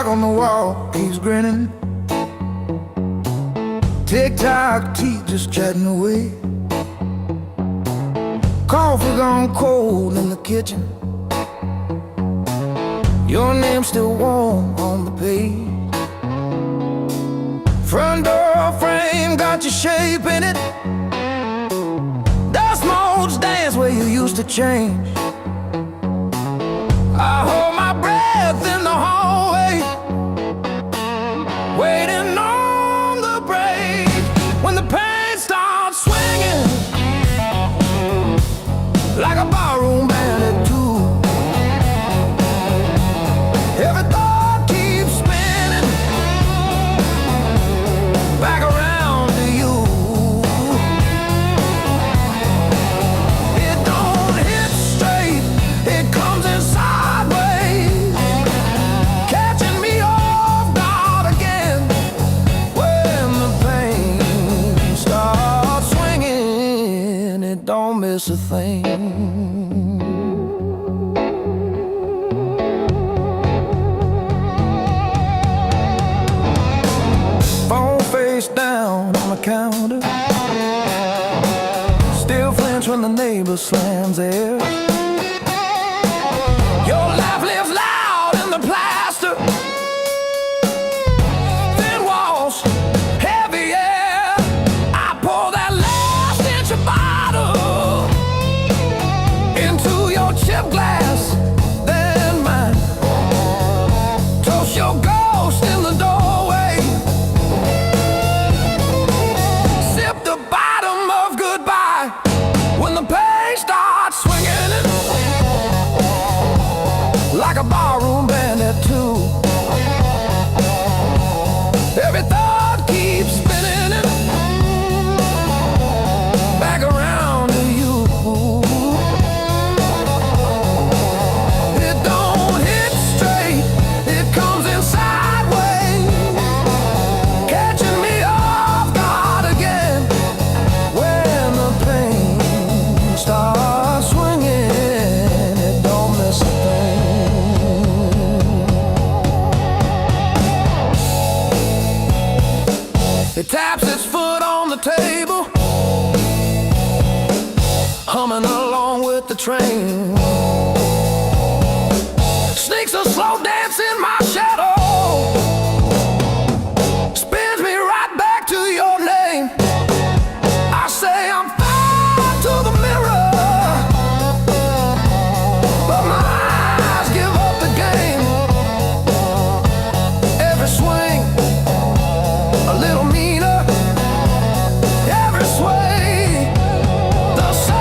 on the wall keeps grinning. Tick-tock, teeth just chatting away. Coffee gone cold in the kitchen. Your name's still warm on the page. Front door frame got your shape in it. Dust motes dance where you used to change. I hold my breath in the hallway, waiting on the break. When the pain starts swinging like a barroom band at two. Every thought keeps spinning back around to you. It don't hit straight, it comes in sideways, catching me off guard again. When the pain starts swinging, it don't miss a thing. Phone face down on the counter, still flinch when the neighbor slams theirs. Your laugh lives loud in the plaster, thin walls, heavy air. I pour that last inch of bottle into your chip glass, then mine. Toast your ghost in the doorway. Sip the bottom of goodbye when the pain starts swinging like a barroom band at two. Every thought keeps spinning back around to you. It don't hit straight, it comes in sideways, catching me off guard again. When the pain starts swinging, it don't miss a thing. It taps its foot on the table, humming along with the train. Sneaks a slow dance in my shadow, spins me right back to your name. I say I'm fine to the mirror, but my eyes give up the game. Every swing a little meaner, every sway the same.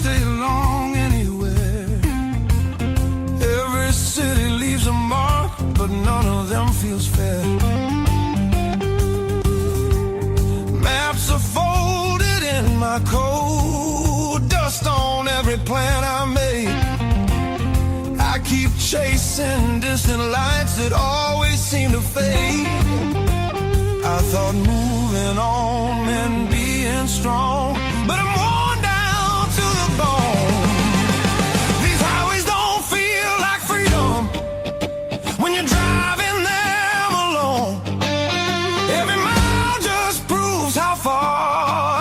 stay long anywhere. Every city leaves a mark, but none of them feels fair. Maps are folded in my coat, dust on every plan I made. I keep chasing distant lights that always seem to fade. I thought moving on meant being strong, but I'm worn down to the bone. These highways don't feel like freedom when you're driving them alone. Every mile just proves how far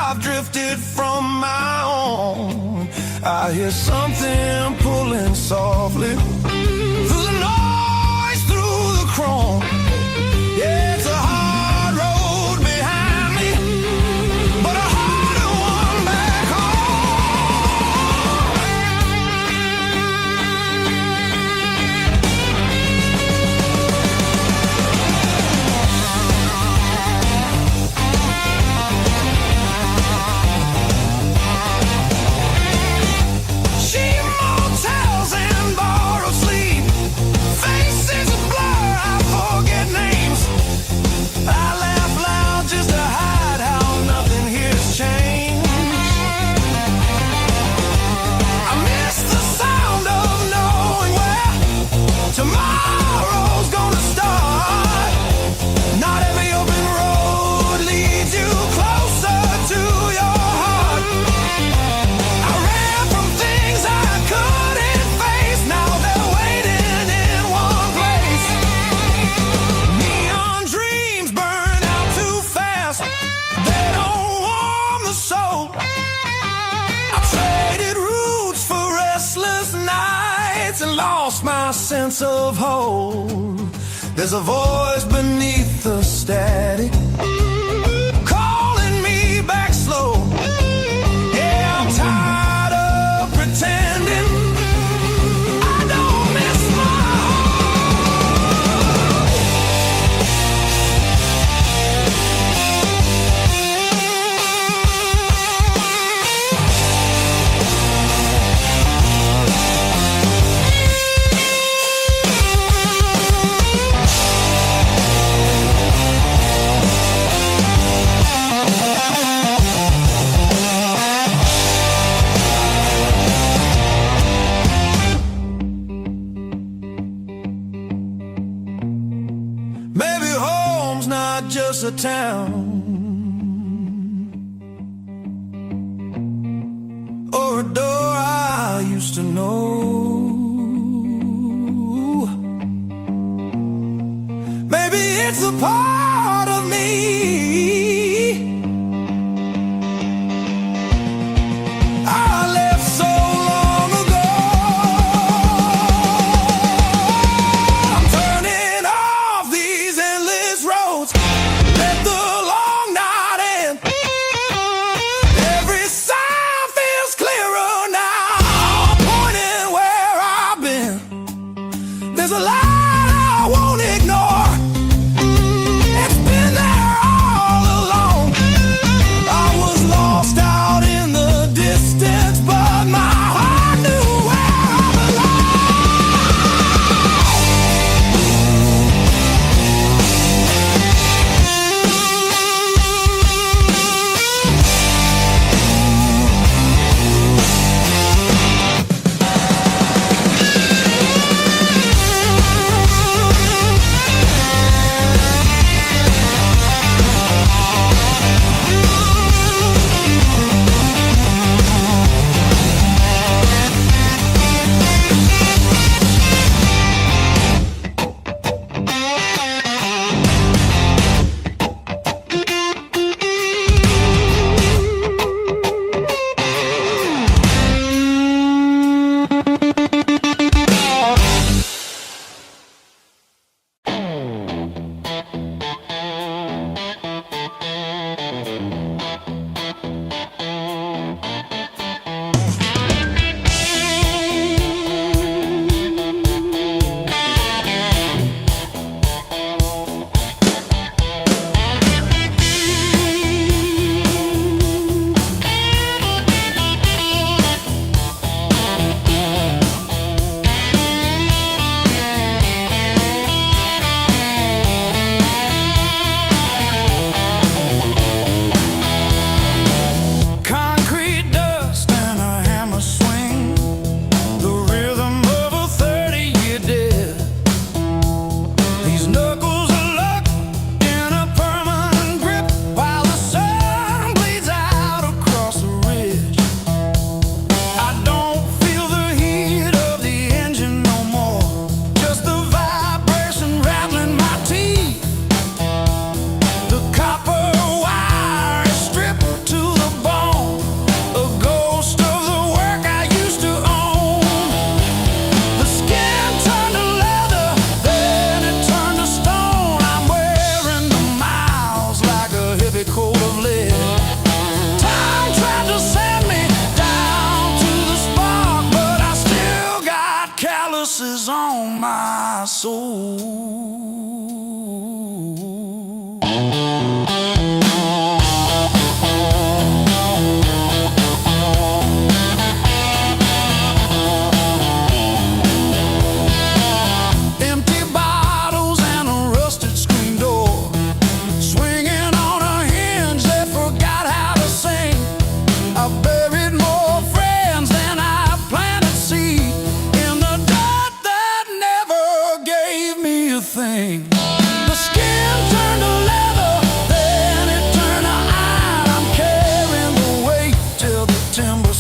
I've drifted from my own. I hear something pulling softly through the noise, through the chrome. Yeah, it's a hard road behind me, but a harder one back cheap motels and borrowed sleep, faces a blur, I forget names. I laugh loud just to hide how nothing here's changed. I miss the sound of knowing where tomorrow's gonna start. Not every open road leads you closer to your heart. I ran from things I couldn't face, now they're waiting in one place. Neon dreams burn out too fast, they don't warm the soul. I traded roots for restless nights and lost my sense of hope. There's a voice beneath the static calling me back slow. Yeah, I'm tired of pretending I don't miss my home. Maybe home's not just a town or a door I used to know. Maybe it's a part of me I left so long ago. I'm turning off these endless roads, let the long night end. Every sign feels clearer now, pointing where I've been. There's a light I won't ignore, it's been there all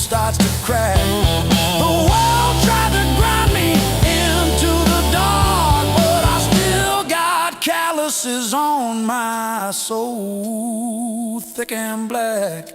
starts to crack. The world tried to grind me into the dark, but I still got calluses on my soul, thick and black.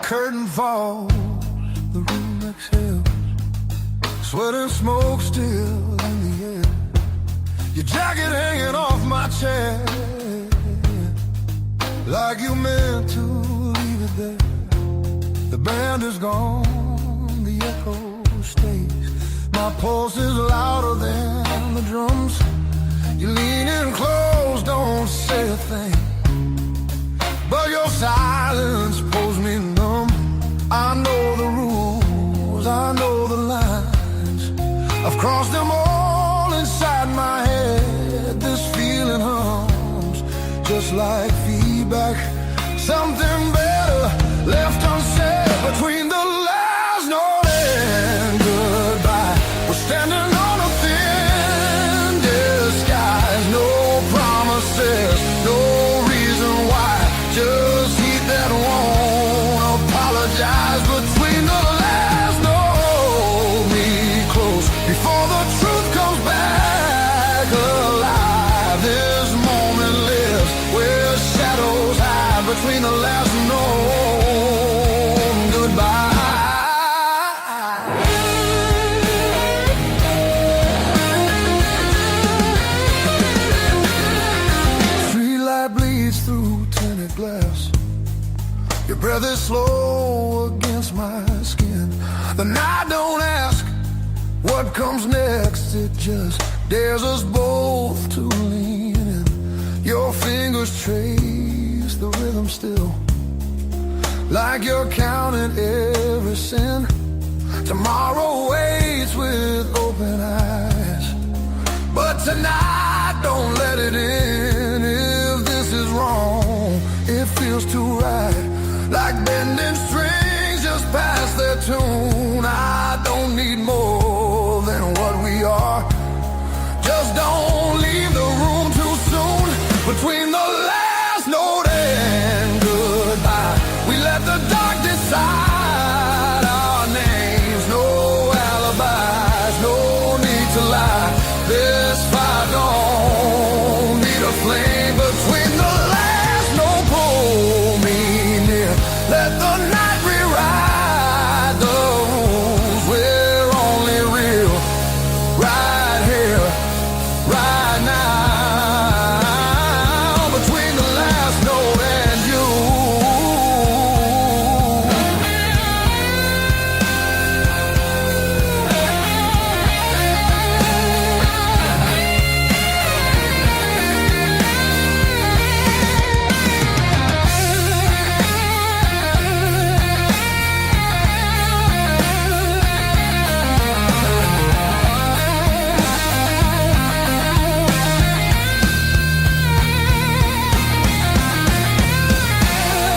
Curtain falls, the room exhales, sweat and smoke still in the air. Your jacket hanging off my chair, like you meant to leave it there. The band is gone, the echo stays. My pulse is louder than the drums. You lean in close, don't say a thing, but your silence pulls me numb. I know the rules, I know the lines, I've crossed them all inside my head. This feeling hums, just like feedback. Something better left unsaid between the last note and goodbye. We're standing on a thin disguise, no promises, no reason why, just heat that won't apologize. Between the last note, me close, before the truth comes back alive. This moment lives where shadows hide, between the last note and goodbye. Street light bleeds through tinted glass. Your breath is slow against my skin. The night don't ask what comes next, it just dares us both to lean in. Your fingers trace the rhythm still, like you're counting every sin. Tomorrow waits with open eyes, but tonight don't let it in. If this is wrong, it feels too right, like bending strings just past their tune. I don't need more than what we are, just don't leave the room too soon. Between the last note and goodbye, we let the dark decide our names. No alibis, no need to lie. This fire don't need a flame. Between the last note, pull me near, let the night rewrite the rules. We're only real right here, right now. Between the last note and you.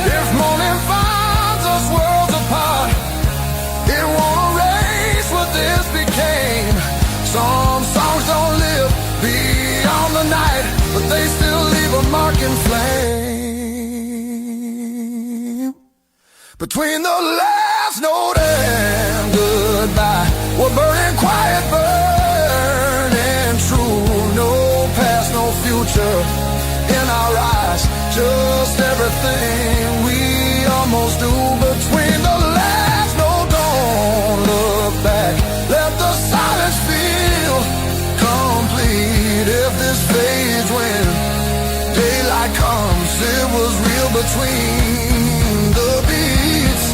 If morning finds us worlds apart, it won't erase what this became. Some songs don't live beyond the night, but they still leave a mark in flame. Between the last note and goodbye, we're burning quiet, burning true. No past, no future in our just everything we almost do between the last. No, don't look back. Let the silence feel complete. If this fades when daylight comes, it was real between the beats.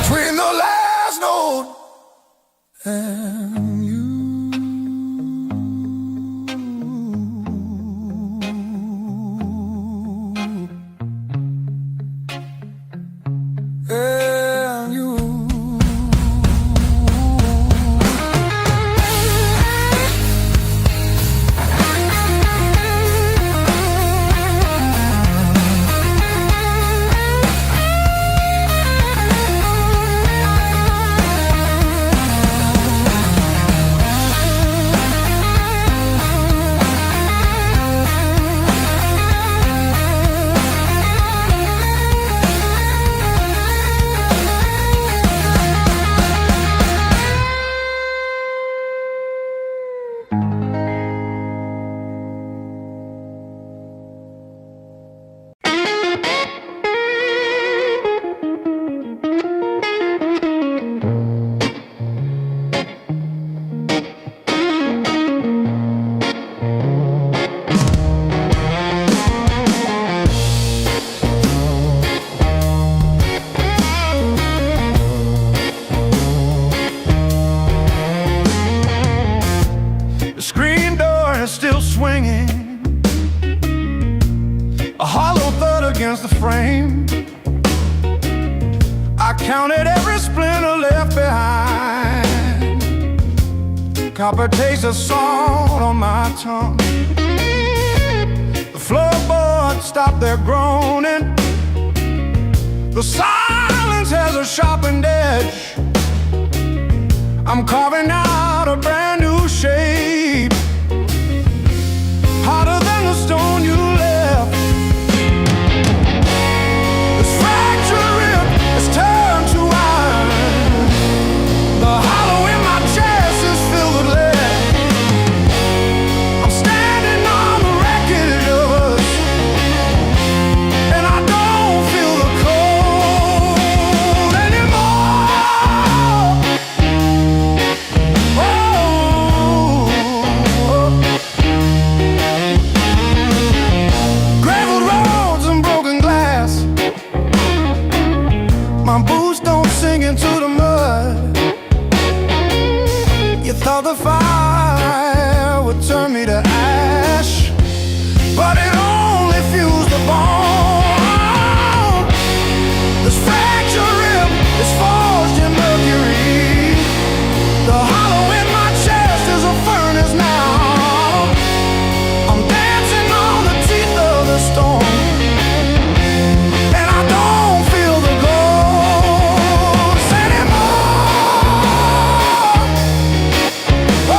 Between the last note and you. And you. Still swinging, a hollow thud against the frame. I counted every splinter left behind. Copper taste of salt on my tongue. The floorboards stopped their groaning. The silence has a sharpened edge. I'm carving out a brand new shape, harder than the stone you left. This fractured rib is turned to iron. The hollow in my chest is filled with lead. I'm standing on the wreckage of us, and I don't feel the cold anymore. Graveled roads and broken glass. My boots don't sink into the mud. You thought the fire would turn me to ash, but it only fused the bone. This fractured rib is forged in mercury. The hollow in my chest is a furnace now. I'm dancing on the teeth of the storm, and I don't feel the ghost anymore. Oh,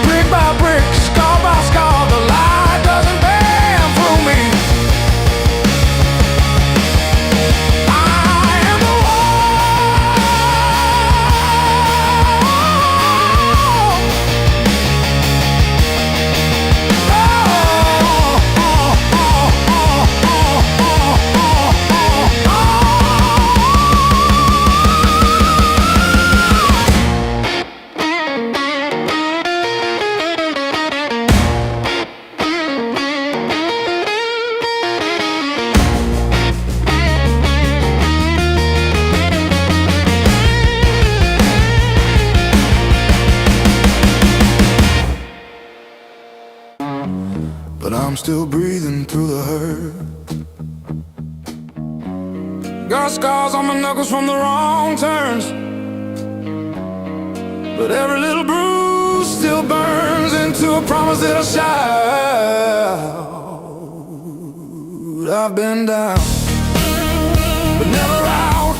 brick by brick, scar by scar, the light doesn't bend through me. I am the but I'm still breathing through the hurt. Got scars on my knuckles from the wrong turns, but every little bruise still burns into a promise that I shout. I've been down, but never out.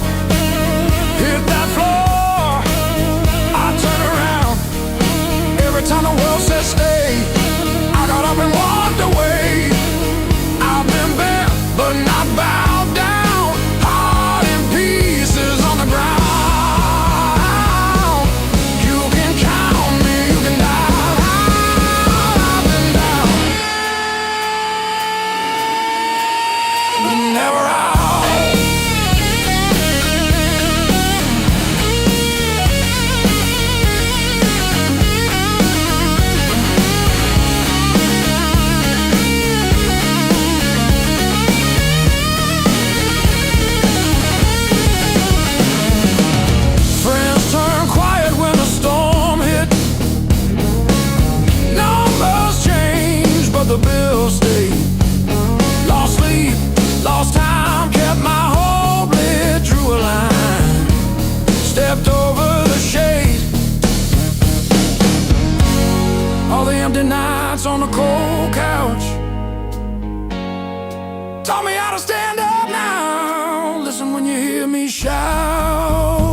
nights on the cold couch. Taught me how to stand up now. Listen when you hear me shout.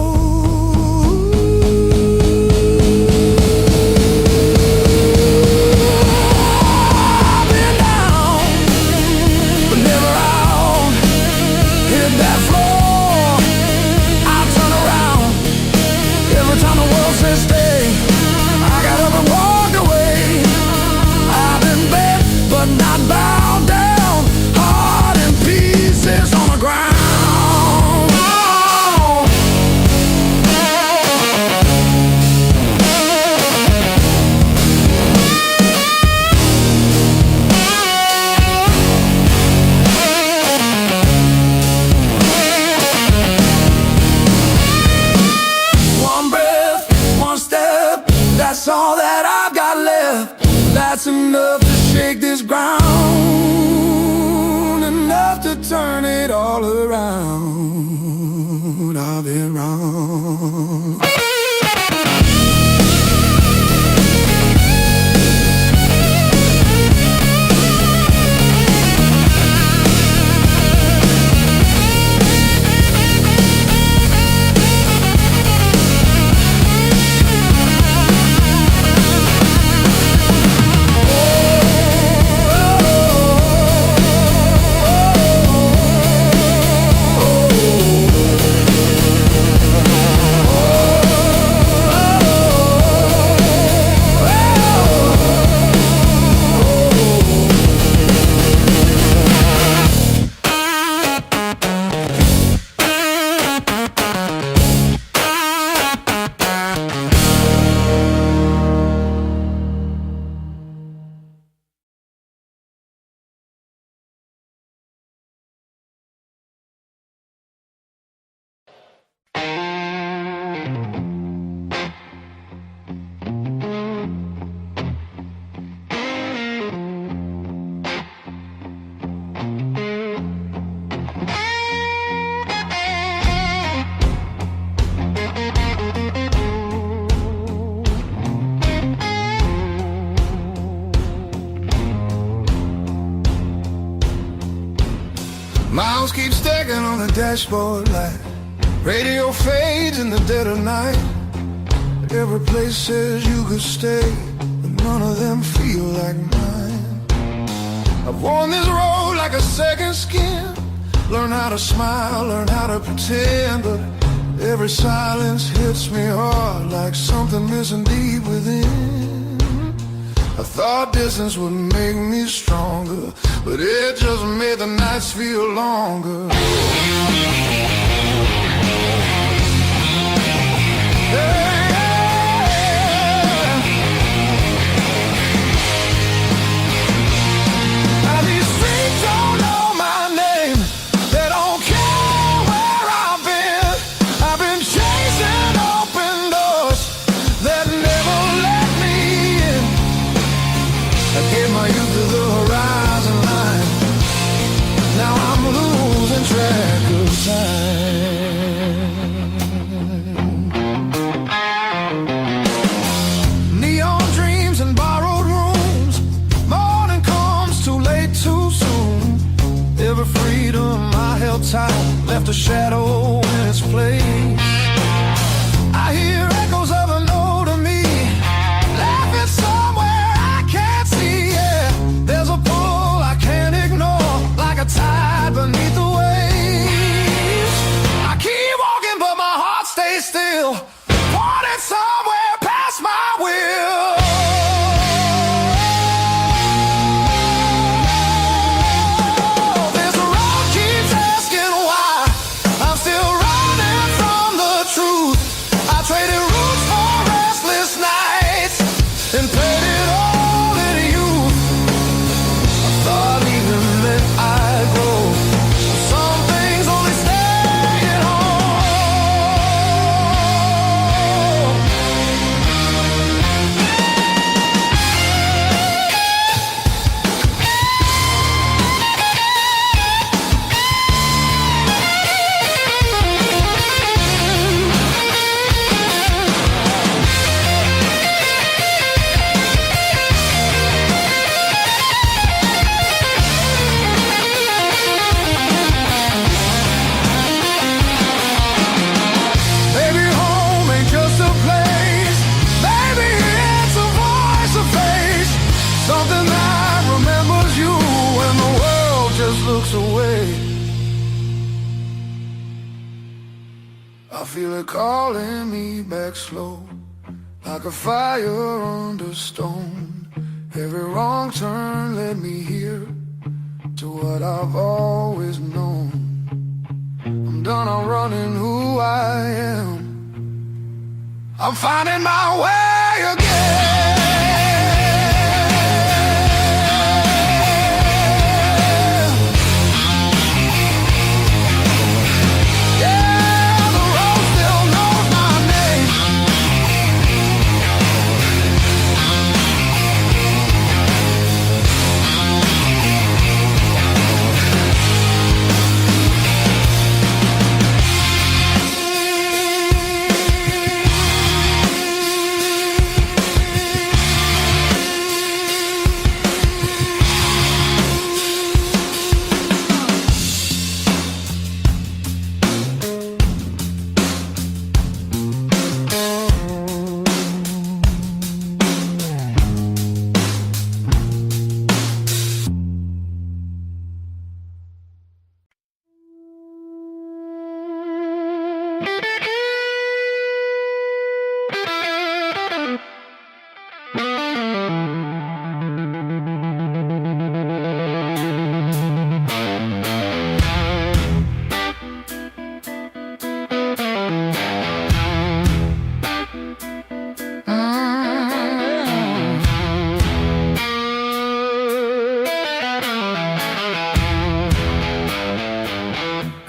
That's all that I've got left. That's enough to shake this ground, enough to turn it all around. I've been wrong. Miles keep stacking on the dashboard light. Radio fades in the dead of night. Every place says you could stay, but none of them feel like mine. I've worn this road like a second skin. Learn how to smile, learn how to pretend, but every silence hits me hard like something missing deep within. I thought distance would make me stronger, but it just made the nights feel longer. Track of time. feel it calling me back slow, like a fire under stone. Every wrong turn led me here to what I've always known. I'm done, I'm running who I am. I'm finding my way again.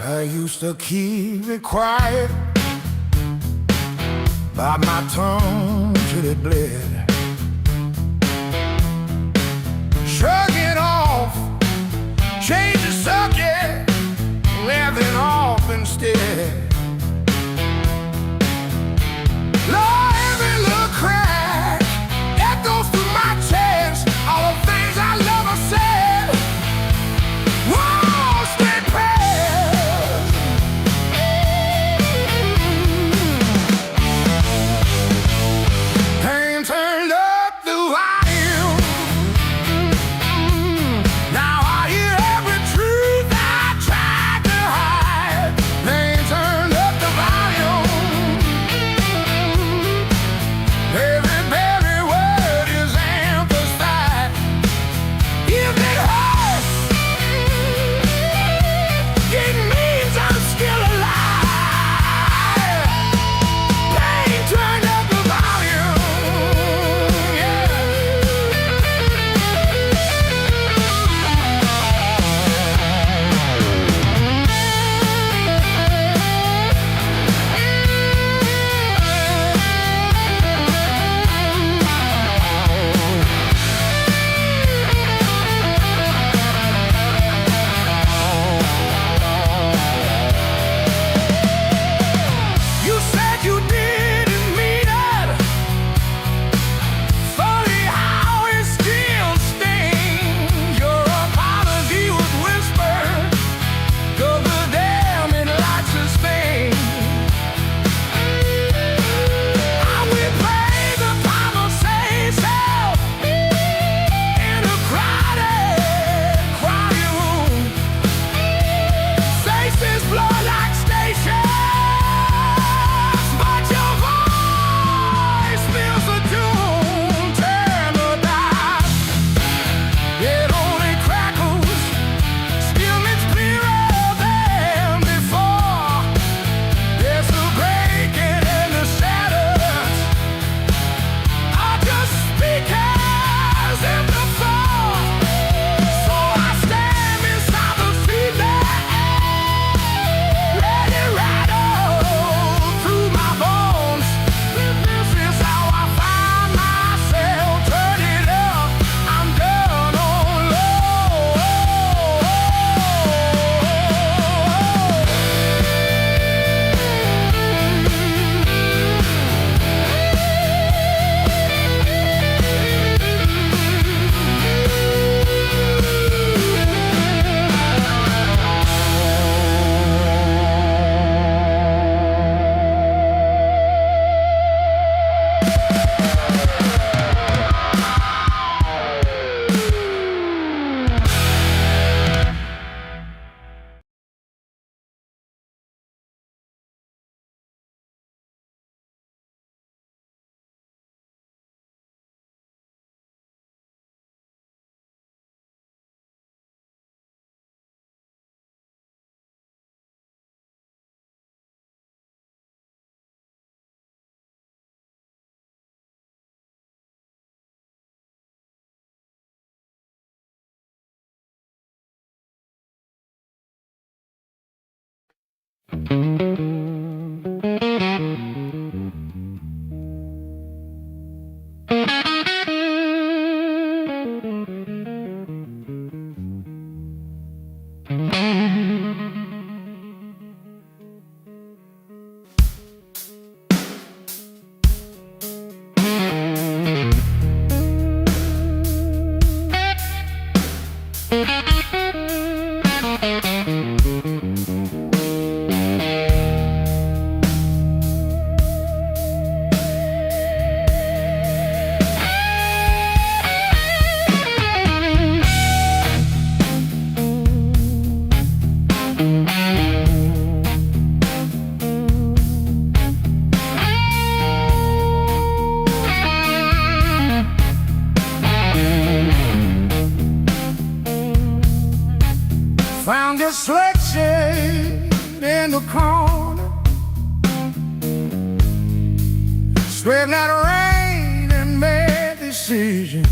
I used to keep it quiet, bite my tongue till it bled, shrug it off, change the subject, laughing off instead. Lord, every little crack echoes through my chest, all the things I love I said. Whoa, stay past. Ain't turned up. Found this selection in the corner, straightened out rain and made decisions.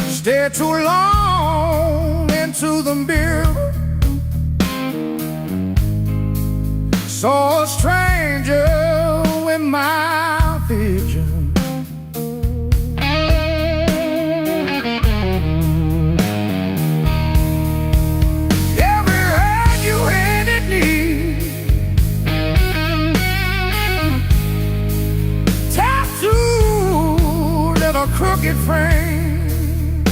Stayed too long into the mirror, saw a stranger in my vision. A crooked frame.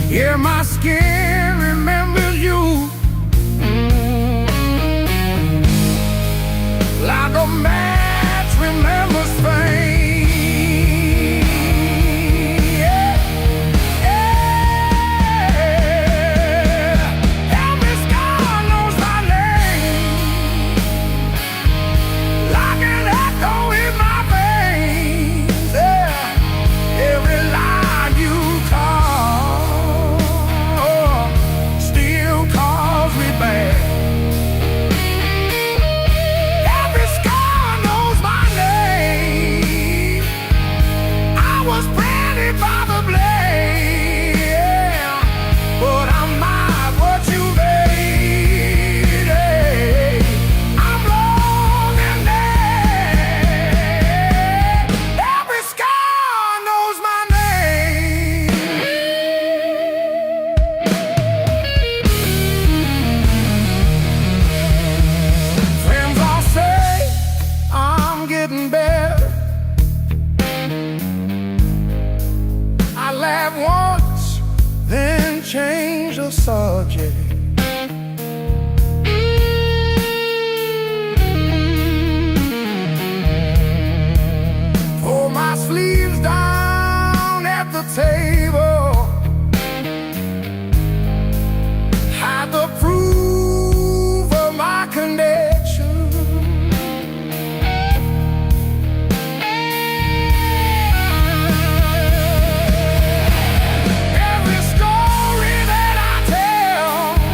Yeah, my skin remembers you like a match remembers fame. Once, then change the subject. Pull my sleeves down at the table, hide the proof of my connection. Every story that I tell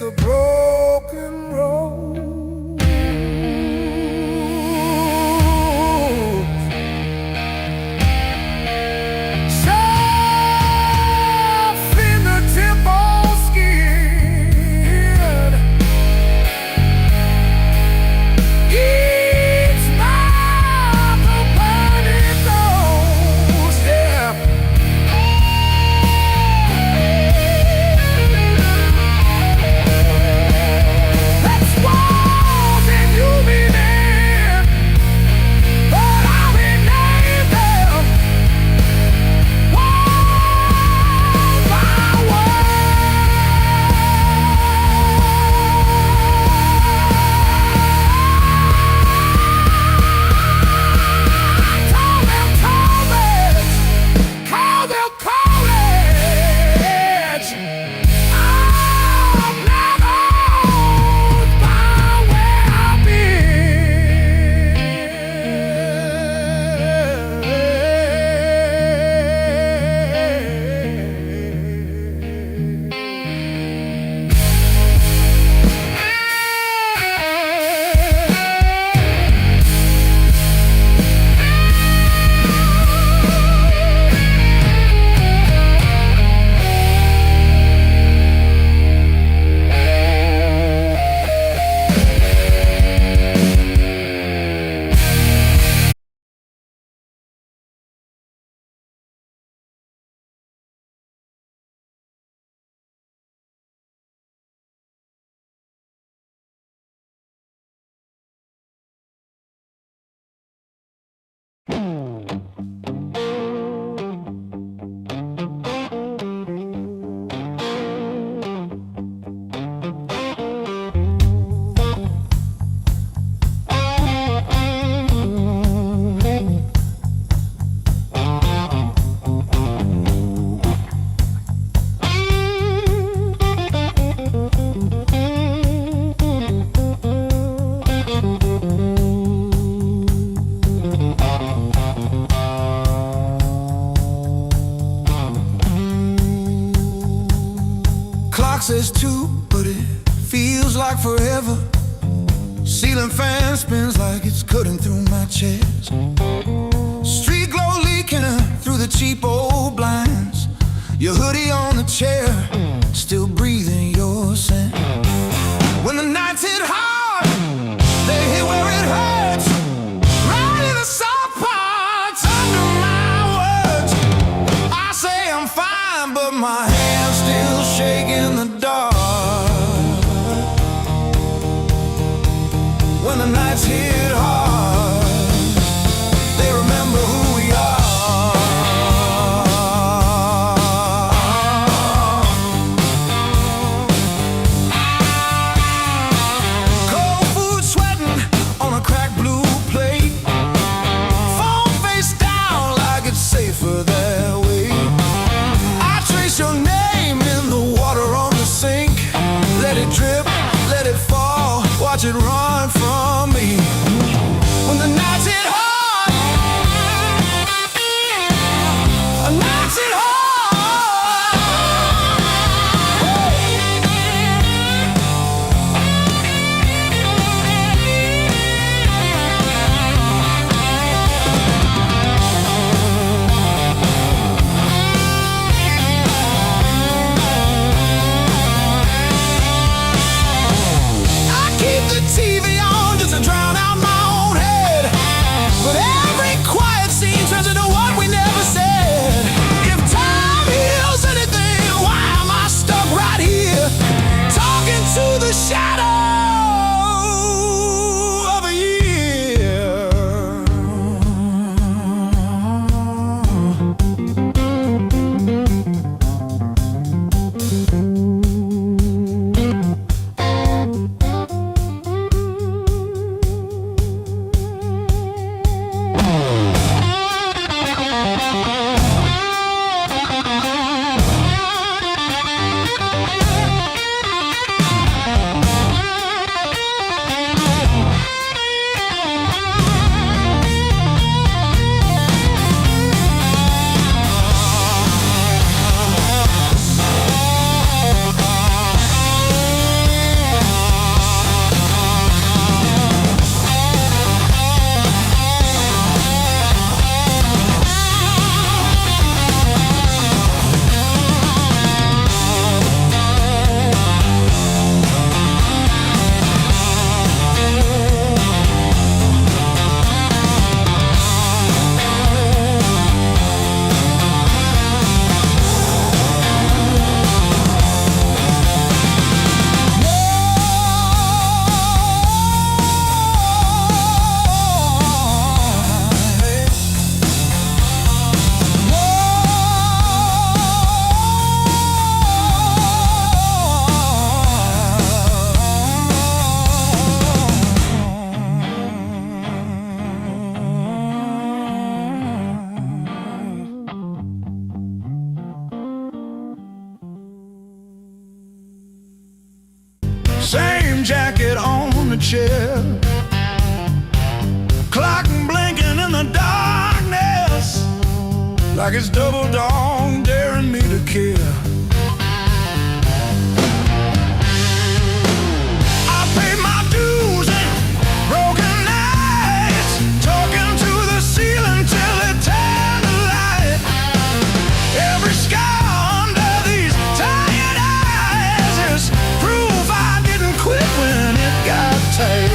the broken road. Says two, but it feels like forever. Ceiling fan spins like it's cutting through my chest. Street glow leaking through the cheap old blinds. Your hoodie on the chair, still breathing your scent. When the nights hit hard, they hit where it hurts. Right in the soft parts under my words. I say I'm fine, but my hand's still shaking the dark. When the nights hit hard, they remember who we are. Cold food sweating on a cracked blue plate. Phone face down like it's safer that way. I trace your name in the water on the sink. Let it drip, let it fall, watch it run from me. Same jacket on the chair, clock blinking in the darkness, like it's double dawn daring me to care. I paid my dues and broken nights, talking to the ceiling till it turned to light. Every scar under these tired eyes is proof I didn't quit when it got tight.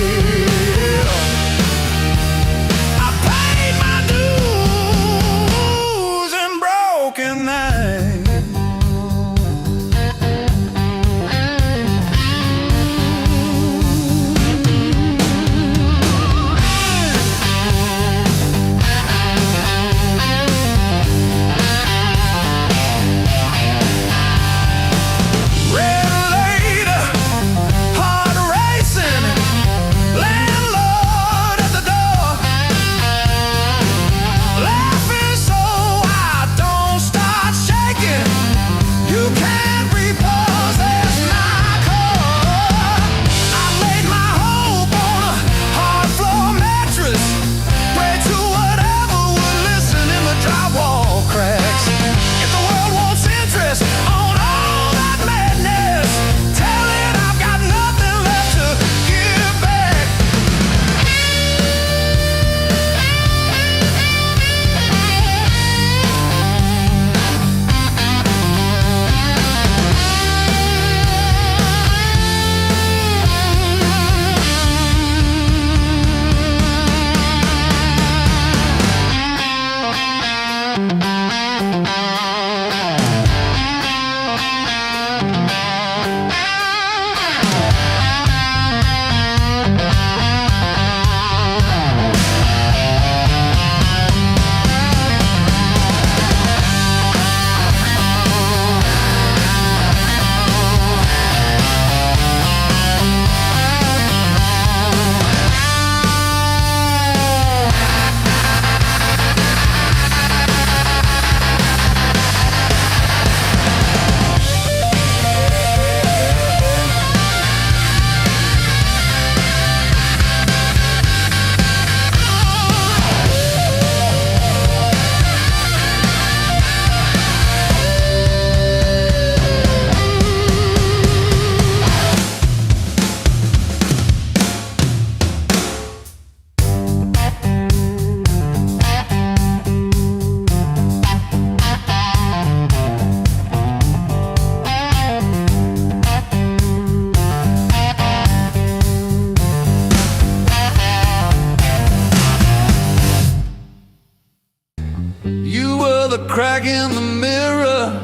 Crack in the mirror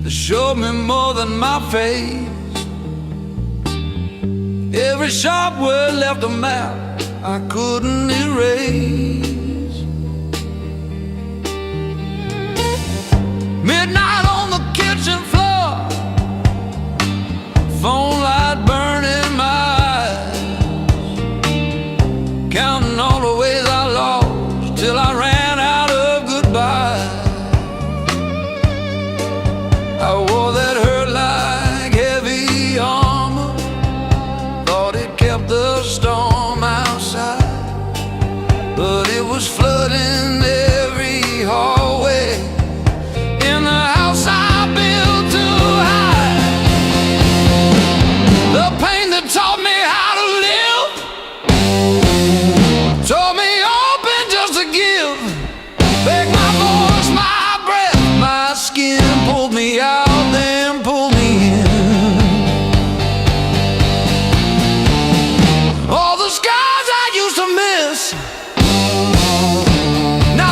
that showed me more than my face. Every sharp word left a map I couldn't erase. Midnight on the kitchen floor, phone light burning my eyes, counting all the ways I lost till I ran out of goodbye. I wore that hurt like heavy armor, thought it kept the storm outside, but it was flooding every hallway in the house I built too high. The pain that taught me how to live taught me open just to give. Beg my voice, my breath, my skin, pulled me out, then pulled me in. All the scars I used to miss, now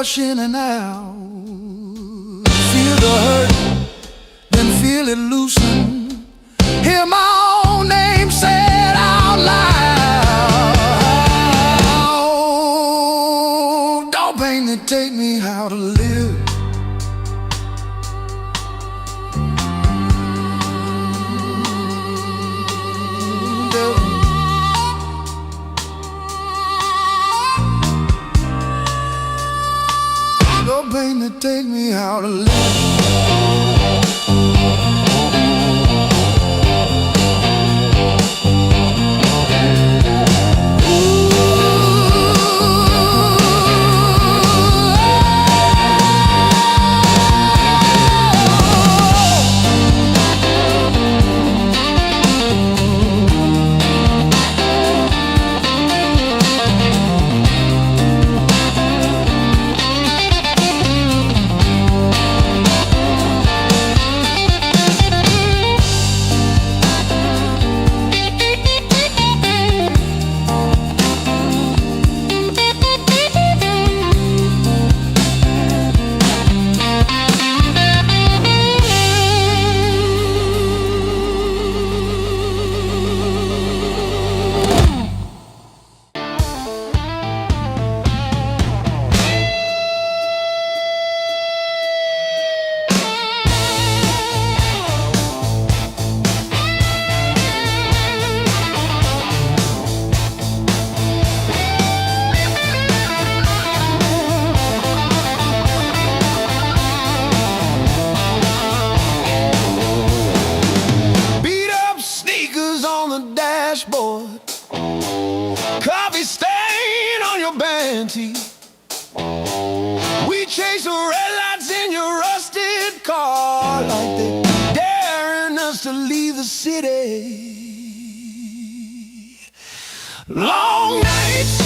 rush in and out. Feel the hurt, then feel it loosen. Hear my own name said out loud. Don't pain that take me how to live. Don't pain that take me how to live. Dashboard, coffee stain on your band tee. We chase the red lights in your rusted car like they're daring us to leave the city. Long nights,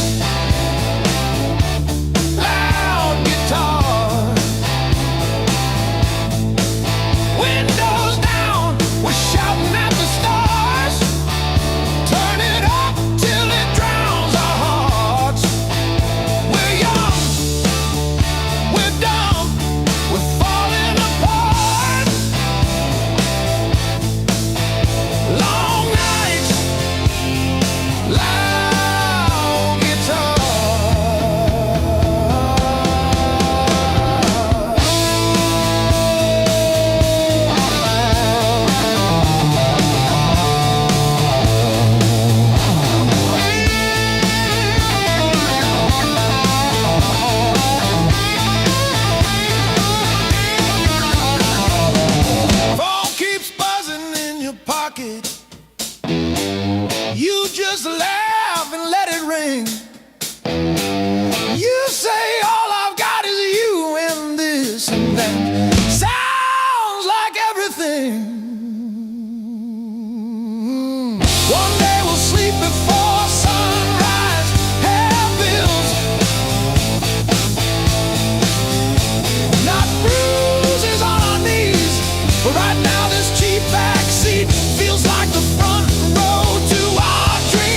loud guitar, windows down, we're shouting at the stars. You just laugh and let it ring. You say all I've got is you and this and that. Sounds like everything. One day we'll sleep before sunrise, have bills, not bruises on our knees. But right now this cheap backseat feels like the front row to our dreams.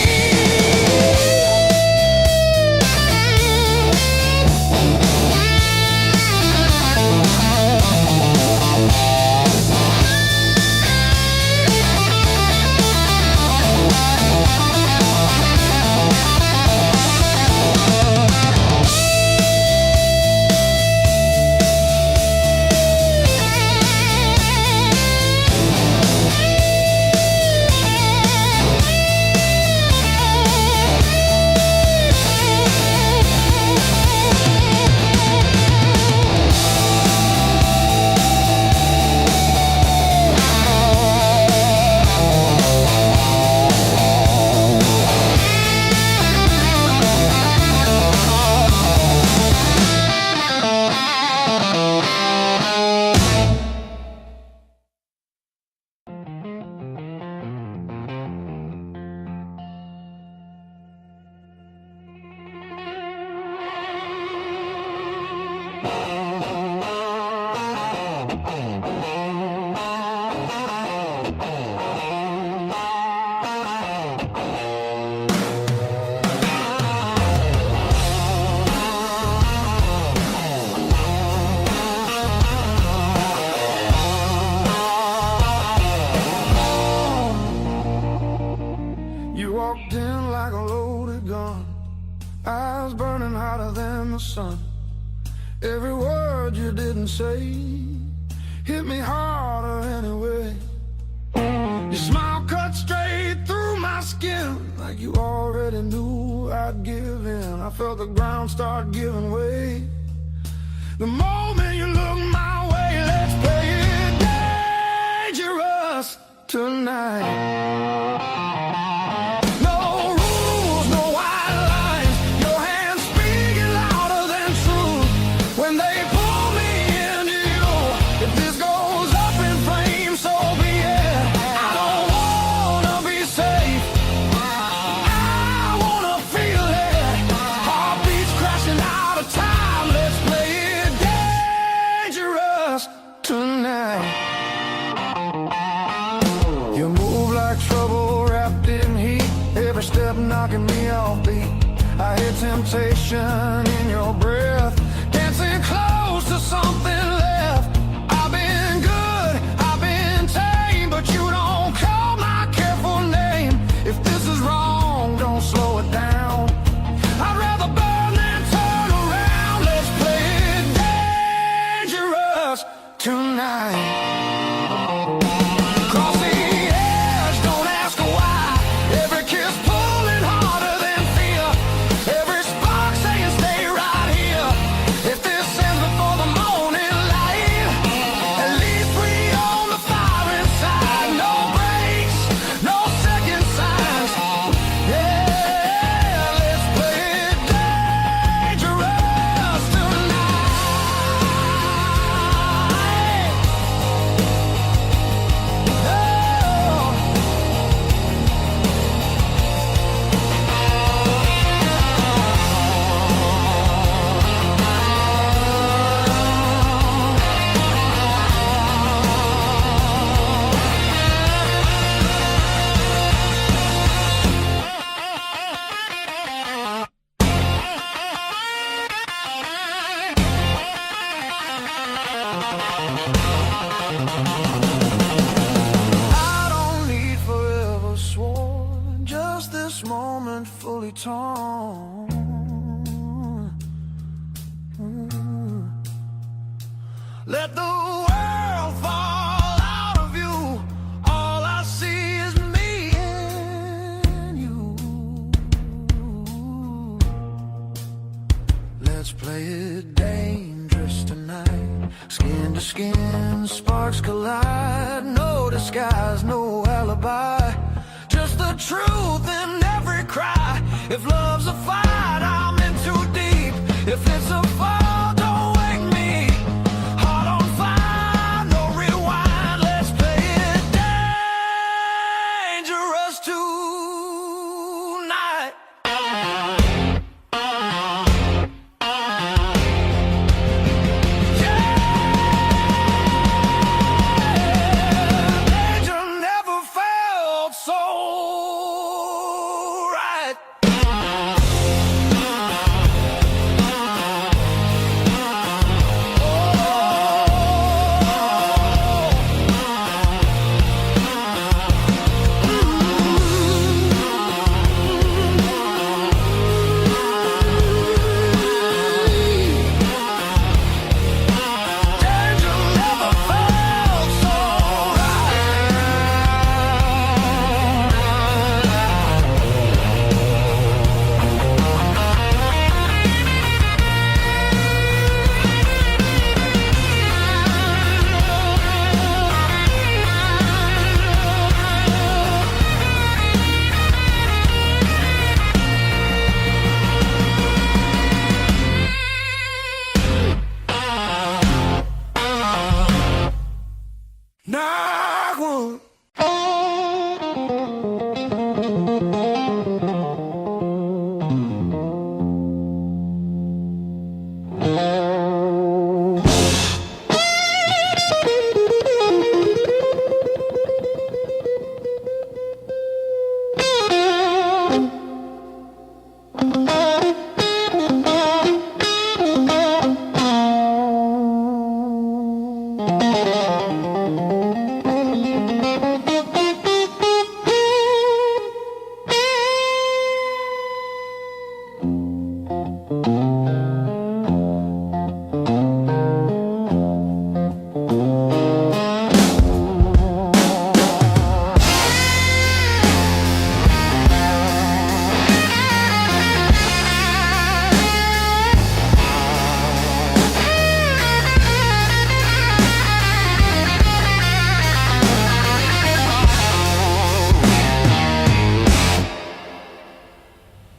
You walked in like a loaded gun, eyes burning hotter than the sun. Every word you didn't say hit me harder anyway. Your smile cut straight through my skin, like you already knew I'd give in. I felt the ground start giving way the moment you looked my way. Let's play it dangerous tonight. You move like trouble wrapped in heat, every step knocking me off beat. I hear temptation in your breath, dancing close to something left. I've been good, I've been tame, but you don't call my careful name. If this is wrong, don't slow it down. I'd rather burn than turn around. Let's play it dangerous tonight. Moment fully torn. Let the world fall out of you. All I see is me and you. Let's play it dangerous tonight. Skin to skin, sparks collide. No disguise, no alibi, just the truth in every cry. If love's a fight, I'm in too deep. If it's a fall, don't wake me. Heart on fire, no rewind. Let's play it dangerous tonight. Danger never felt so right.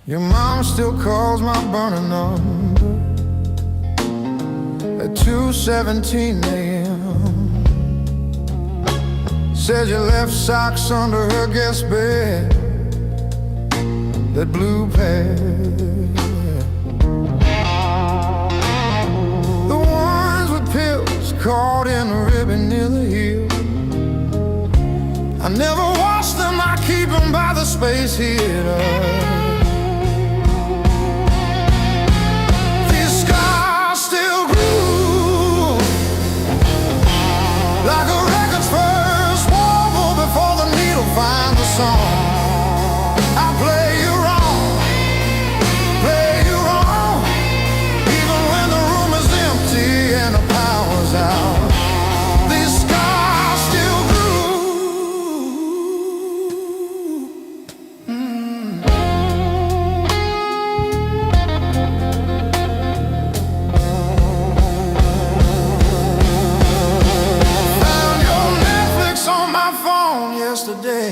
Your mom still calls my burner number at 2:17 a.m. Said you left socks under her guest bed, that blue pair, the ones with pills caught in a ribbon near the heel. I never wash them, I keep them by the space heater. These scars still groove like a record's first warble before the needle finds the song. I play you wrong, play you wrong, even when the room is empty and the power's out. These scars still yesterday,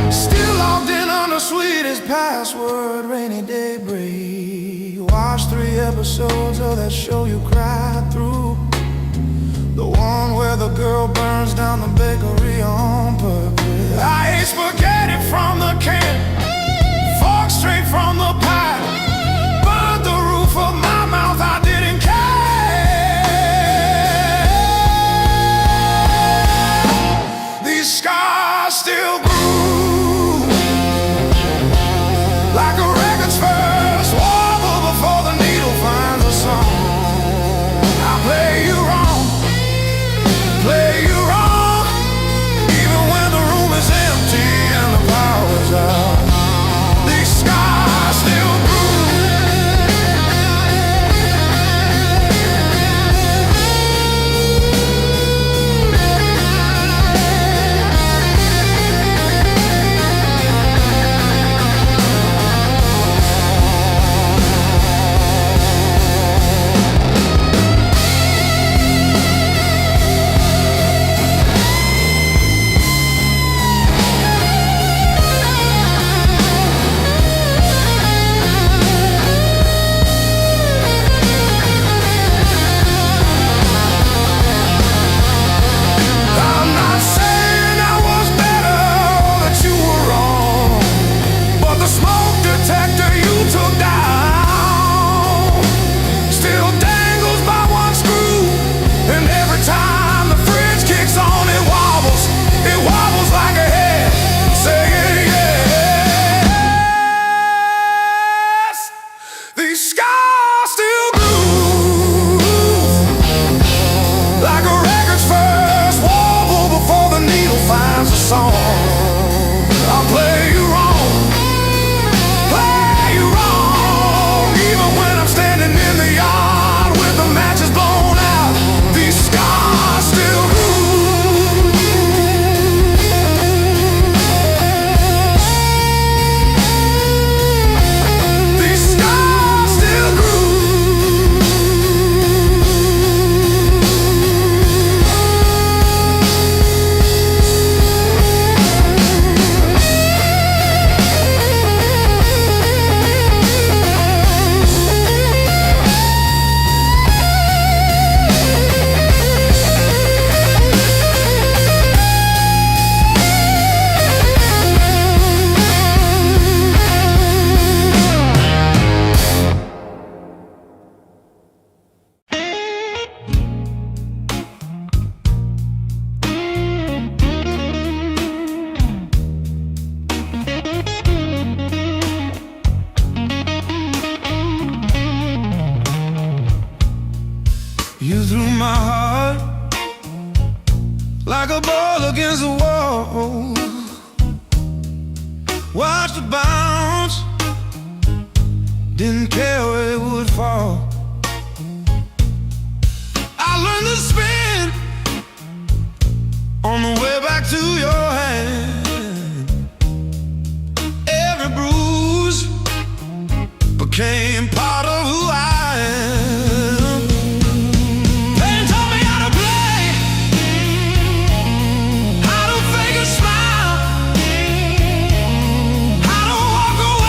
still logged in under sweetest password, rainy day break. Watched 3 episodes of that show you cried through, the one where the girl burns down the bakery on purpose. I ate spaghetti from the can, fork straight from the pie, burned the roof of my mouth, I didn't care. Scars still groove like a record's first warble before the needle finds a song. I play you wrong, play you wrong, even when the room is empty and the power's out. These scars still you threw my heart like a ball against the wall. Watched it bounce, didn't care where it would fall. I learned to spin on the way back to your hand. Every bruise became part of who I am. Pain taught me how to play, how to fake a smile, how to walk away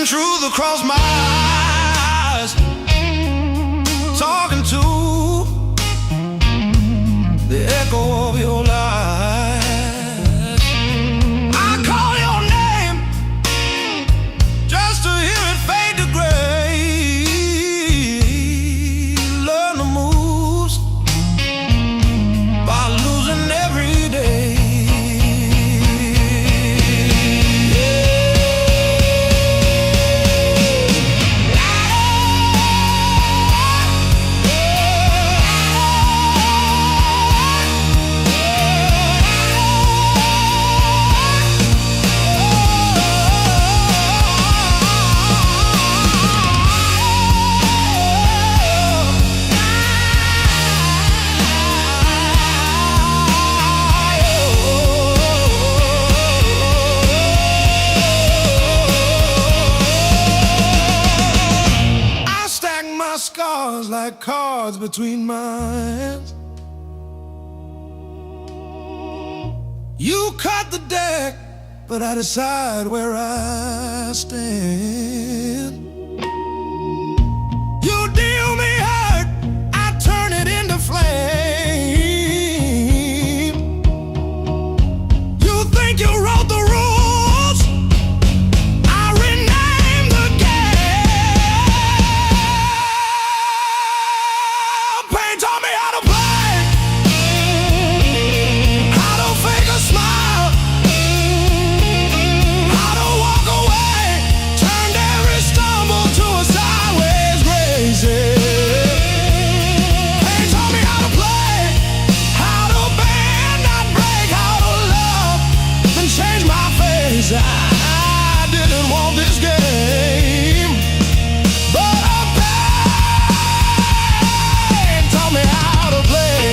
seeing truth across my eyes, talking to the echo of your lies. I call your name just to hear it fade to gray. Learn the moves by losing every day. Scars like cards between my hands. You cut the deck, but I decide where I stand. You deal me hurt, I turn it into flame. You think you wrote the rules, I rename the game. Pain taught me how to play, how to fake a smile, how to walk away, turned every stumble to a sideways grace. Pain taught me how to play, how to bend, not break, how to love, then change my face. I didn't want this game, but pain taught me how to play.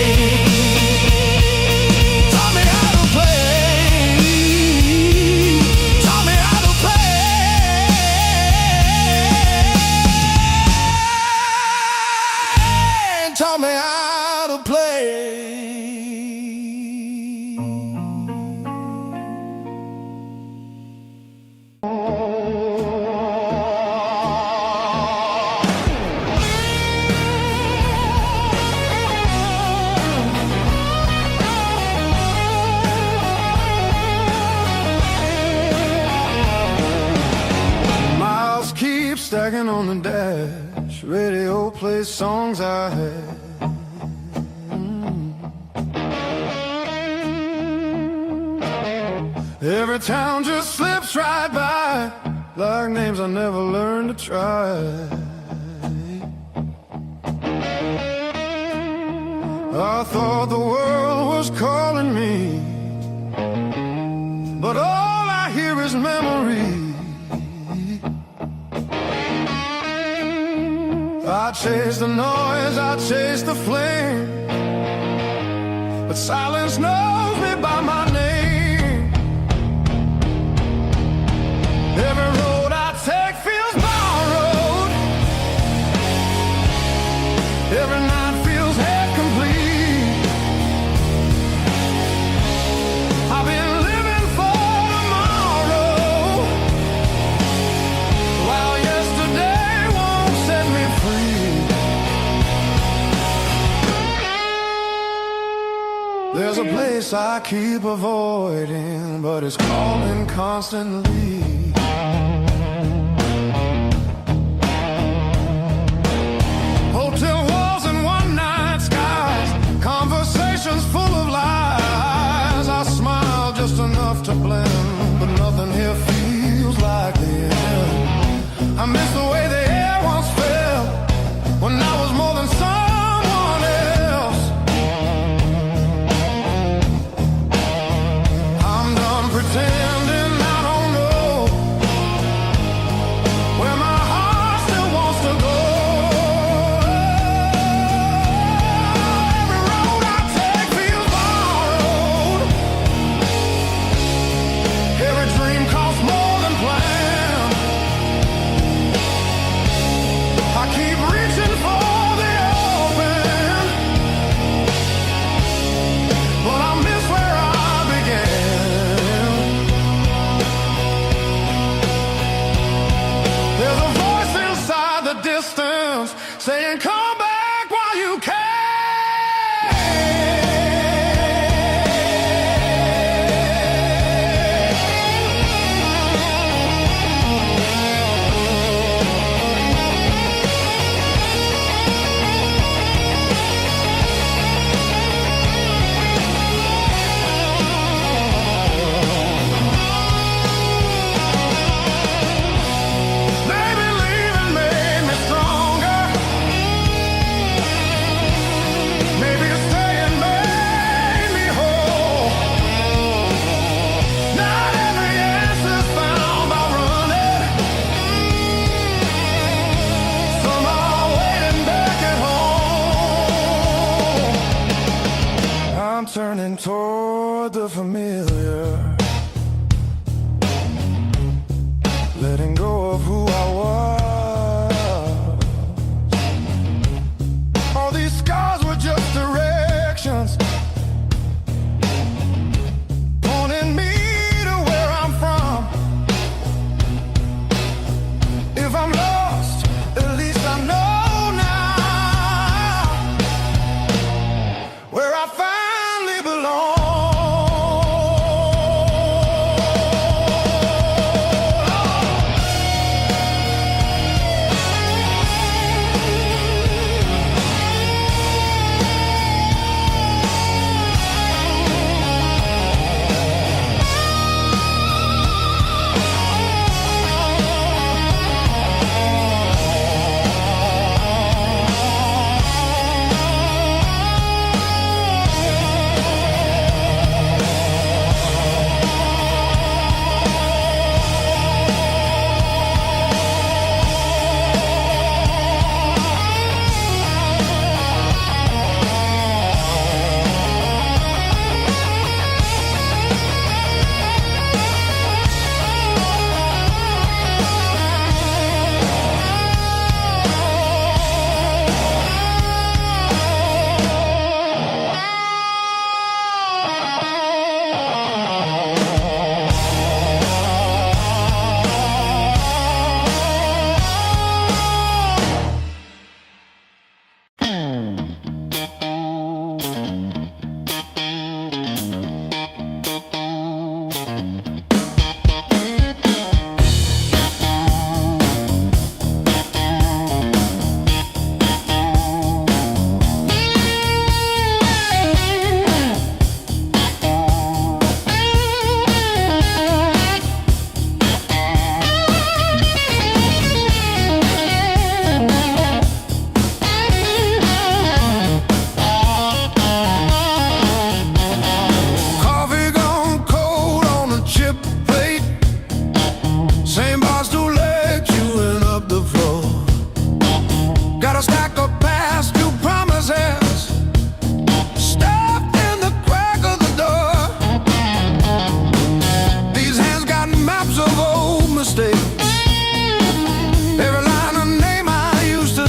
Taught me how to play. Taught me how to play. Taught me how to play. Miles keep stacking on the dash. Radio plays songs I had. Every town just slips right by, like names I never learned to try. I thought the world was calling me, but all I hear is memory. I chase the noise, I chase the flame, but silence knows me by my name. Every road I take feels borrowed, every night feels half complete. I've been living for tomorrow, while yesterday won't set me free. There's a place I keep avoiding, but it's calling constantly. Hotel walls and one-night skies, conversations full of lies. I smile just enough to blend, but nothing here feels like the end. I miss the way the air once felt, when I was more than someone else. I'm done pretending I don't know familiar, letting go of who I was. All these scars were just directions, pointing me to where I'm from. If I'm lost, at least I know now where I finally belong.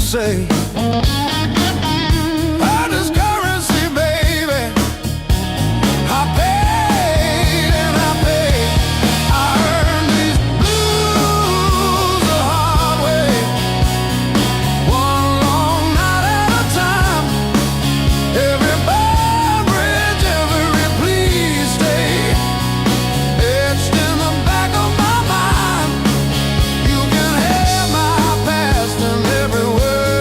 Say, hard as currency, baby. I paid and I paid. I earned these blues the hard way, one long night at a time. Every bar bridge, every please stay, etched in the back of my mind. You can hear my past and every word.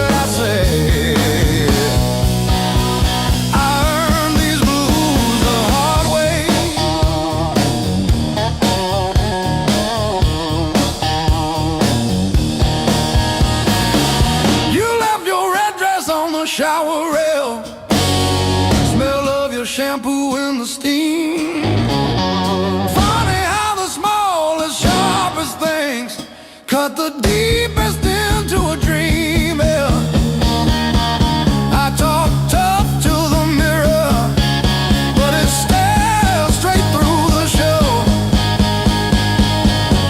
Shower rail, smell of your shampoo in the steam. Funny how the smallest, sharpest things cut the deepest into a dream. Yeah. I talk tough to the mirror, but it stares straight through the show.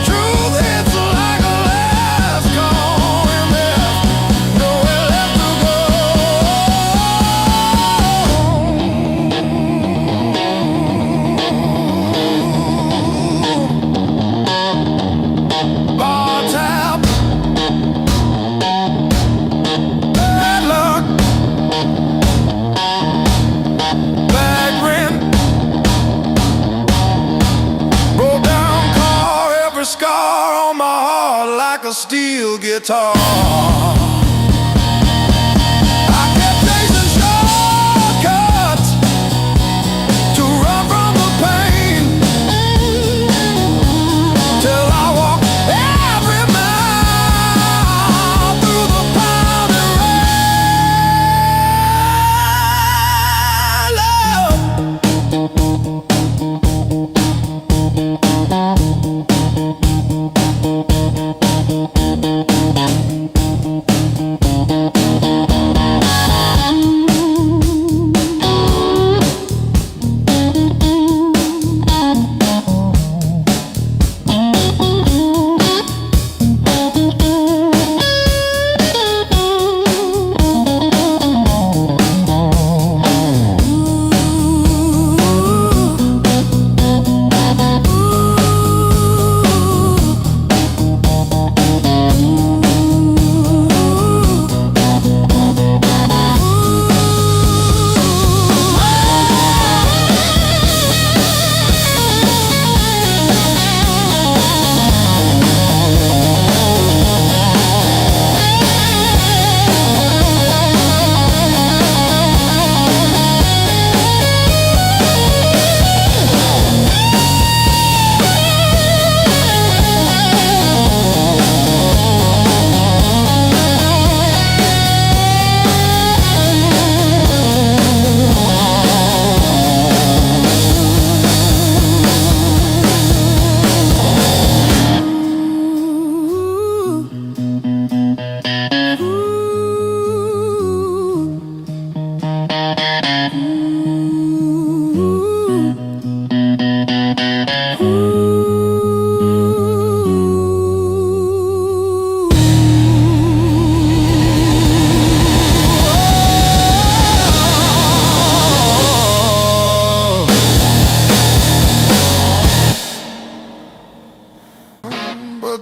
Truth hits like a last call, and there's nowhere left to go. Scar on my heart like a steel guitar. I kept chasing shortcuts to run from the pain, till I walked every mile through the pounding rain. Love.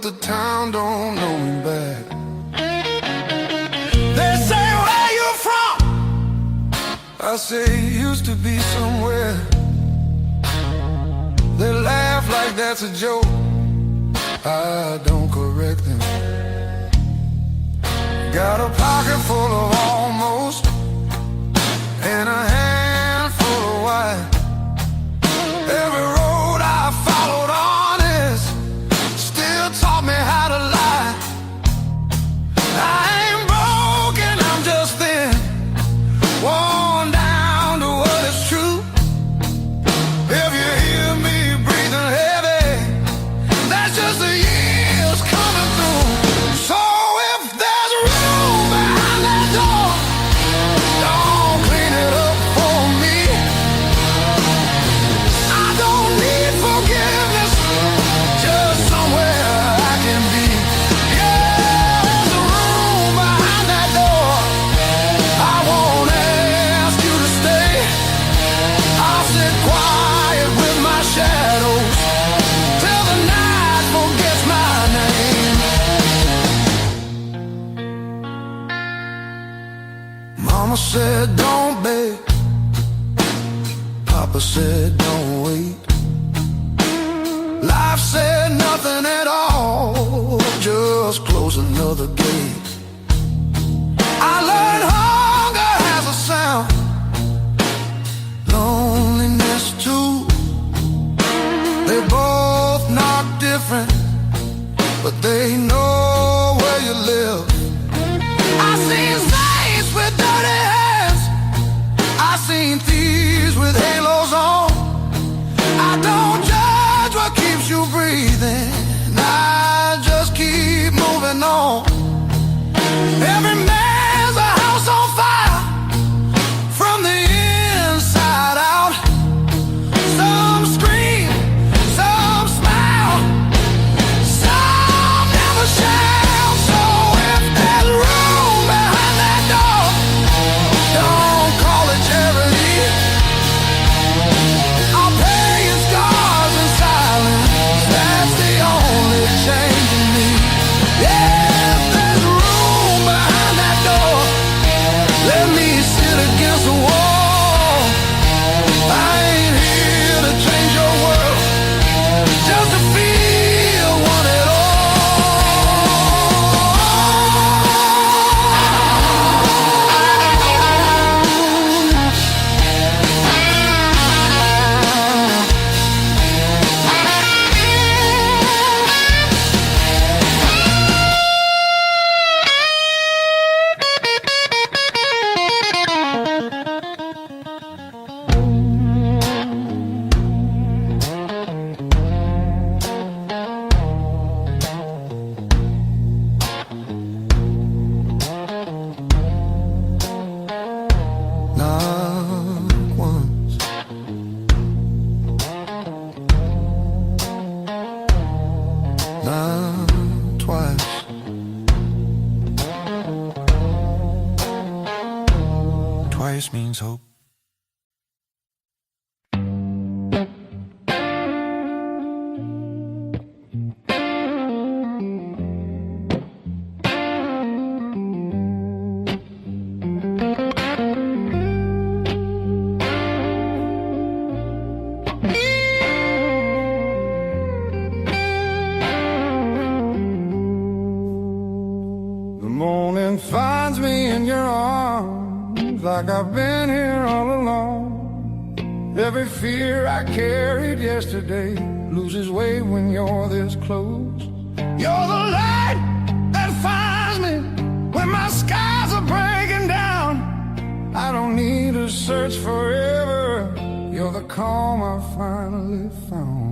the town don't know me back. They say, where you from? I say, used to be somewhere. They laugh like that's a joke. I don't correct them. Got a pocket full of almost and a handful of white. Every road I followed honest still taught me how to lie. I ain't broken, I'm just thin, worn down to what is true. If you hear me breathing heavy, that's just the years coming through. So if there's room behind that door, don't clean it up for me. I don't need forgiveness, just somewhere I can be. Yeah, there's a room behind that door. I won't ask you to stay. I'll sit quiet with my shadows till the night forgets my name. Mama said don't beg, Papa said don't wait. Life said nothing at all, just close another gate. I learned hunger has a sound, loneliness too. They both knock different, but they know where you live. I seen saints with dirty hands, I seen thieves with halos on. I don't judge what keeps you breathing, I just keep moving on. Every man's a house on fire from the inside out. Some scream, some smile, some never shout. So if there's room behind that door, don't call it charity. I'll pay your scars in silence, that's the only change in me. Yeah, if there's room behind that door, let me sit against the wall. I ain't here to change your world, just to feel one at all. Not once, not twice. Twice means hope. The morning finds me in your arms, like I've been here all along. Every fear I carried yesterday loses weight when you're this close. You're the light that finds me when my skies are breaking down. I don't need to search forever, you're the calm I finally found.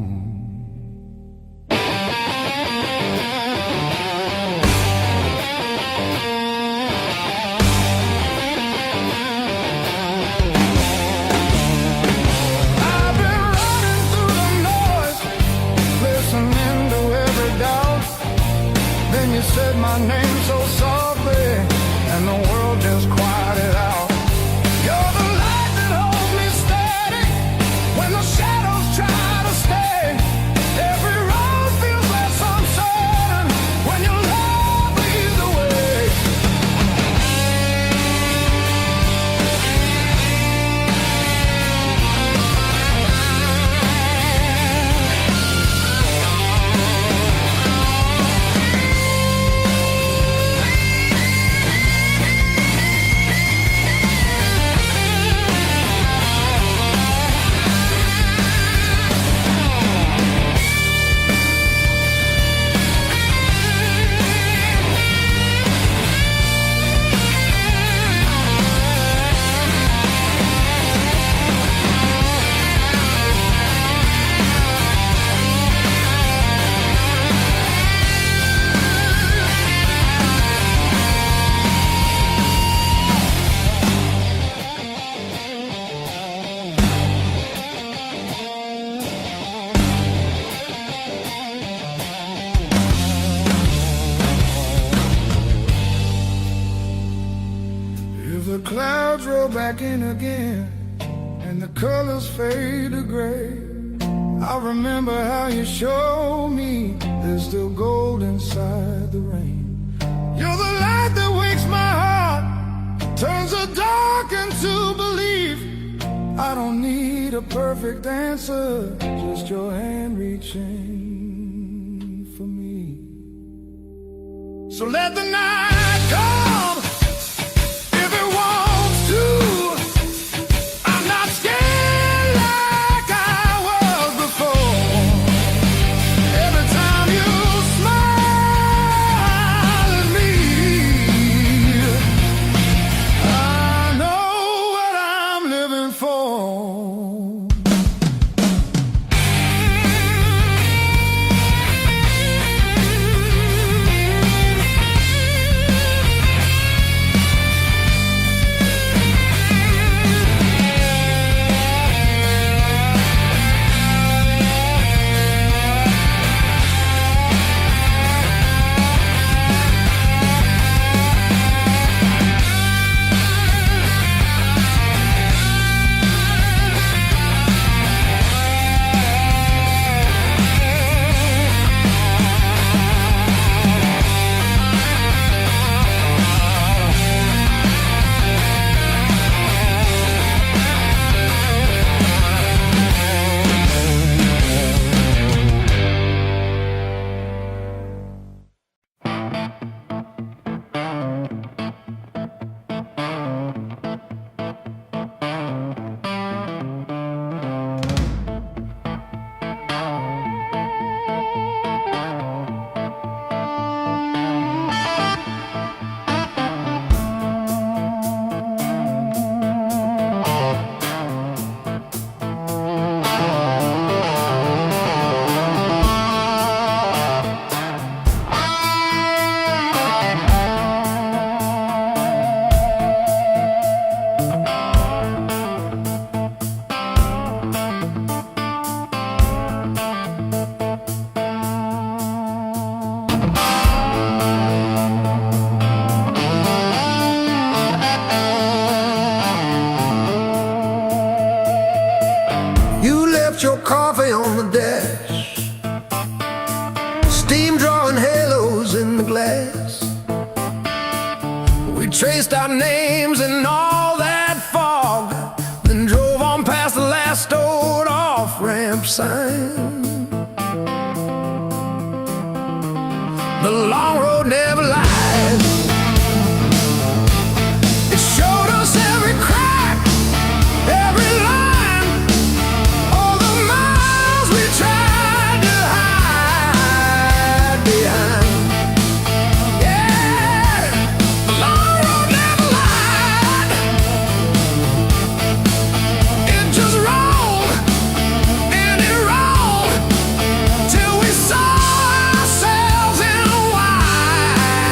You said my name so softly, and the world just quieted out. You're the light that holds me steady when the shadows try to stay. Every road feels less uncertain go back in again and the colors fade to gray. I remember how you showed me there's still gold inside the rain. You're the light that wakes my heart, turns the dark into belief. I don't need a perfect answer, just your hand reaching for me. So let the night come if it wants to. I'm not scared like I was before. Every time you smile at me, I know what I'm living for. Your coffee on the dash, steam drawing halos in the glass. We traced our names in all that fog, then drove on past the last old off-ramp sign. The long road never lies. It showed us every crack, every line. Till we saw ourselves in white.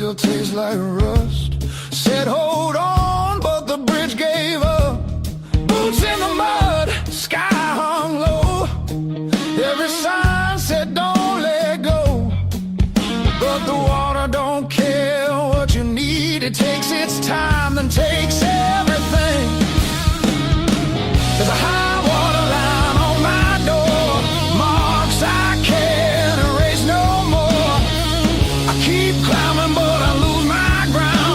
still tastes like rust. Said hold on, but the bridge gave up. Boots in the mud, sky hung low. Every sign said don't let go, but the water don't care what you need. It takes its time, then takes everything. There's a high water line on my door, marks I can't erase no more. I keep climbing, but I lose my ground.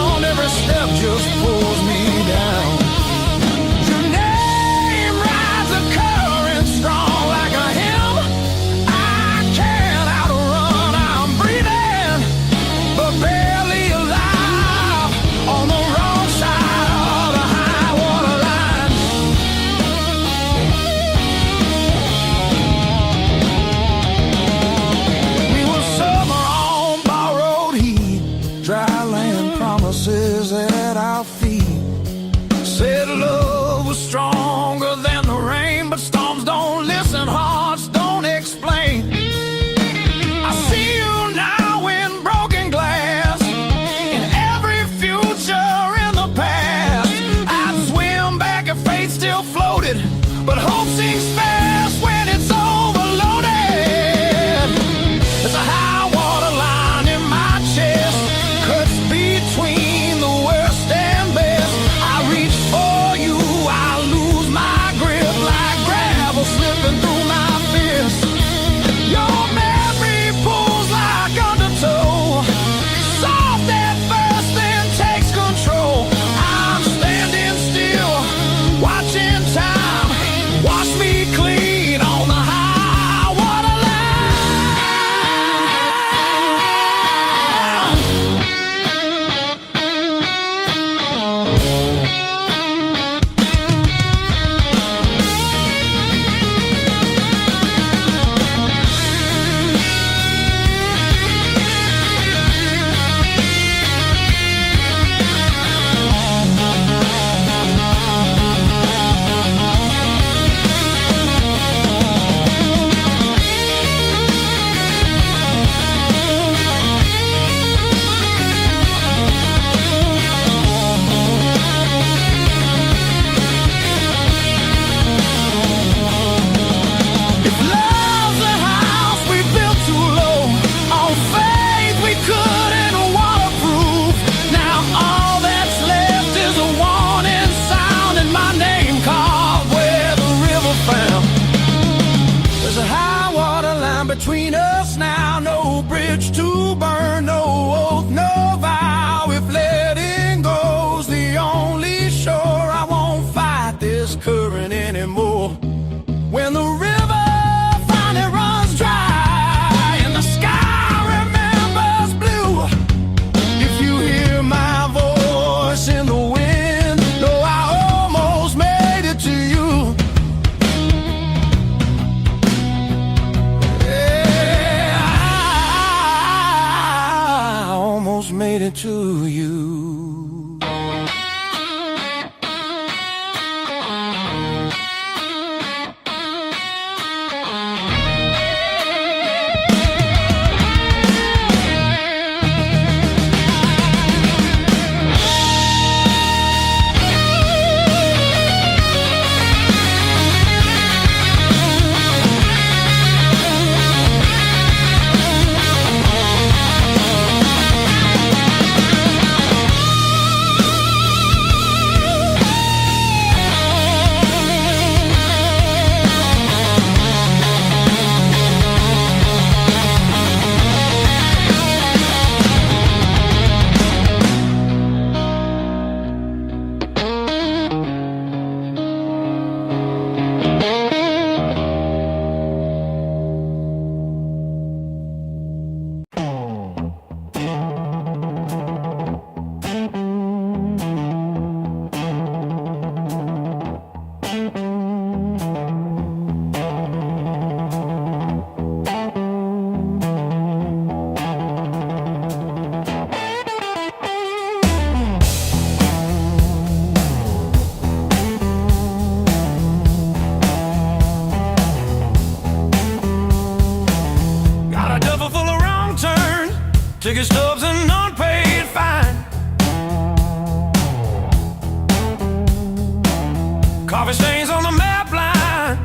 Coffee stains on the map line.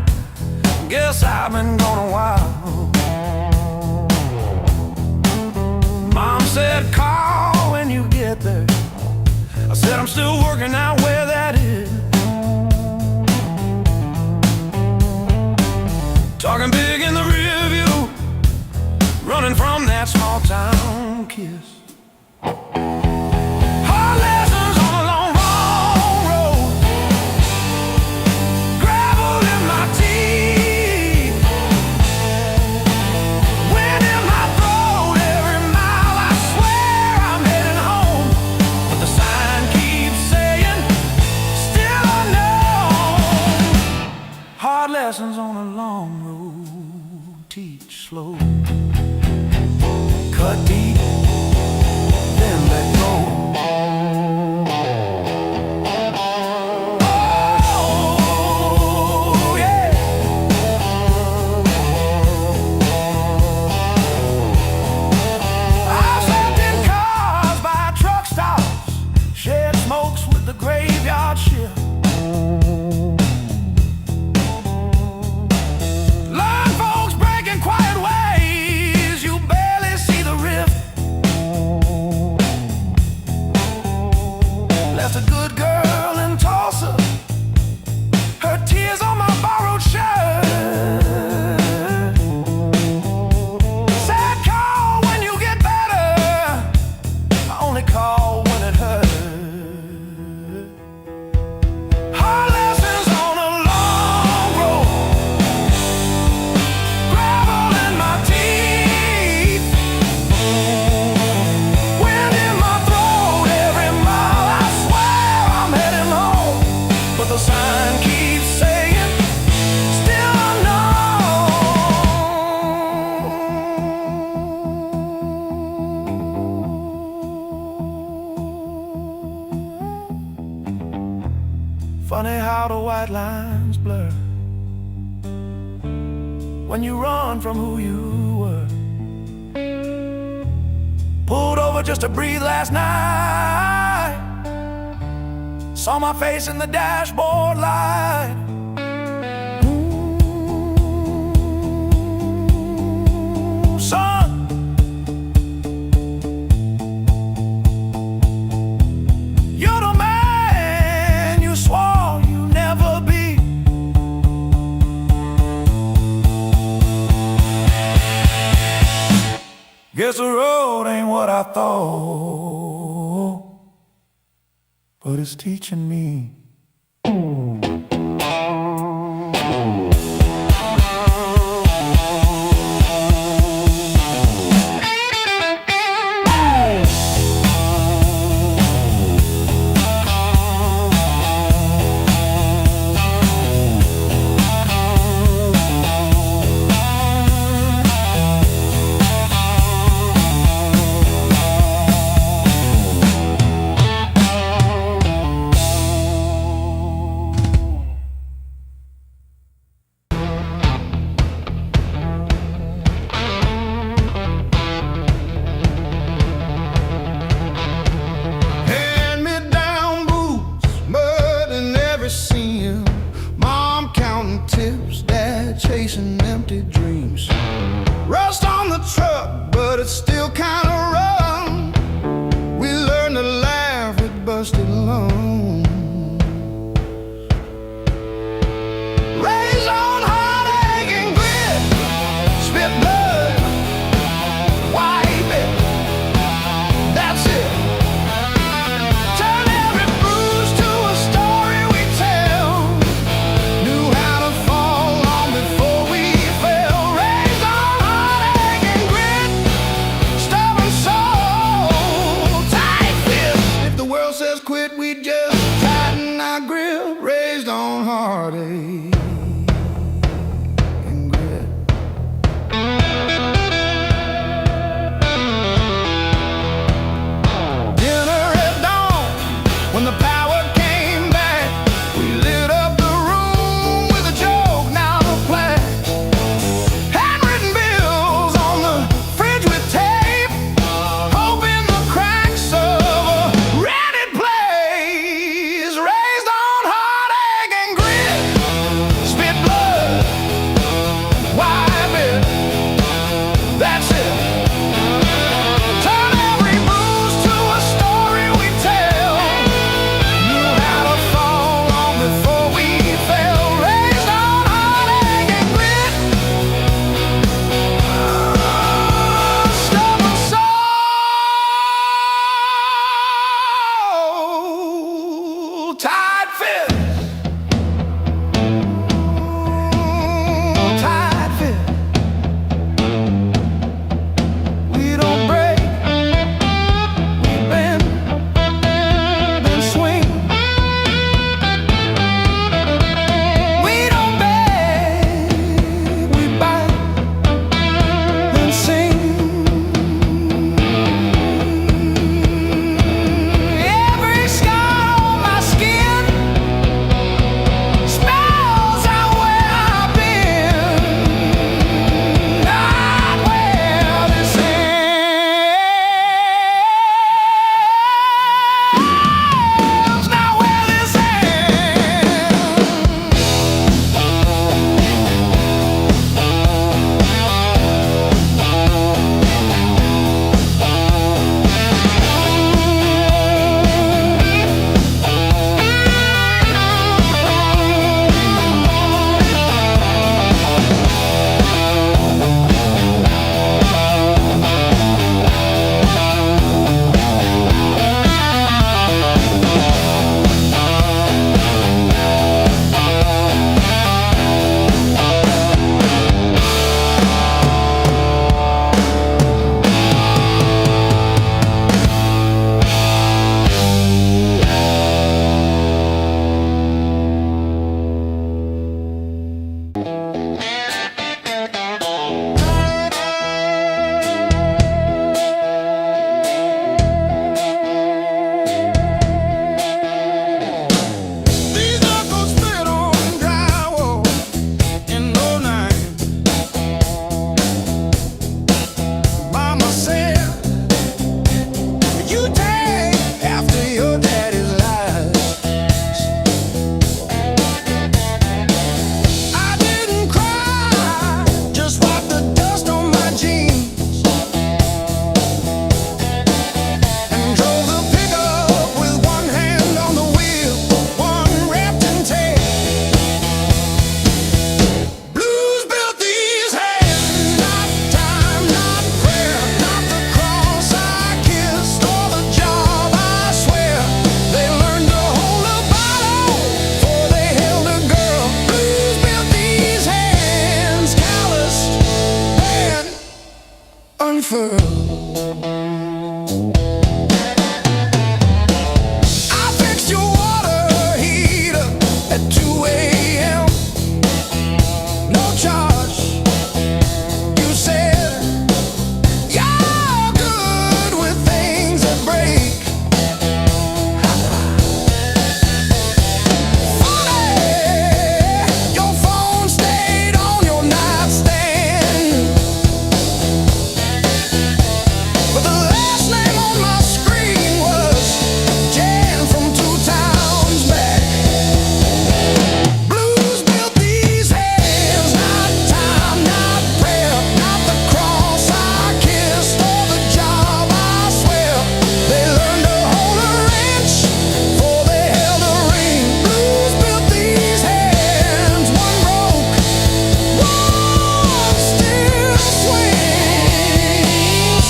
Guess I've been gone a while. Mom said call when you get there. I said I'm still working out where that is. Talking big in the rear view, running from that small town kiss. Hard lessons on a long, long road. Gravel in my teeth, wind in my throat. Every mile I swear I'm heading home, but the sign keeps saying still unknown. Hard lessons on a long road, teach slow. Cut deep, then let go. Oh, yeah. I've slept in cars by truck stops, shared smokes with the graveyard shift. Learned folks breaking quiet ways, you barely see the rift. Left a good girl in Tulsa, her tears on my borrowed shirt. Sad call when you get better, I only call when it hurts. Hard lessons on a long road, gravel in my teeth, wind in my throat. Every mile I swear I'm heading home, but the sign keeps saying still unknown. Funny how the white lines blur when you run from who you were. Pulled over just to breathe last night, saw my face in the dashboard light. Ooh, son, you're the man you swore you'd never be. Guess the road ain't what I thought, but it's teaching me. Hand-me-down boots, mud in every seam. Mom counting tips, dad chasing empty dreams. Rust on the truck, but it's still kinda rough. We learned to laugh with busted lungs. Raised on heartache and grit, spit blood, wipe it, that's it. Turn every bruise to a story we tell. fit. Tight fit. We don't break. We bend, then swing. We don't beg. We bite, then sing. Every scar on my skin spells out where I've been, not where this ends, not where this These knuckles spit on drywall in '09. By myself, you take after your daddy's lies. I didn't cry, just wiped the dust on my jeans and drove the pickup with one hand on the wheel, one wrapped in tape. Blues built these hands, not time, not prayer, not the cross I kissed or the job I swear. They learned to hold a bottle before they held a girl. Blues built these hands, calloused and unfurled. I fixed your water heater at 2 a.m. No charge. You said you're good with things that break. Funny, your phone stayed on your nightstand, but the last name on my screen was Jan from 2 towns back. Blues built these hands, not time, not prayer, not the cross I kissed or the job I swear. They learned to hold a wrench before they held a ring. Blues built these hands, one broke, one still swings.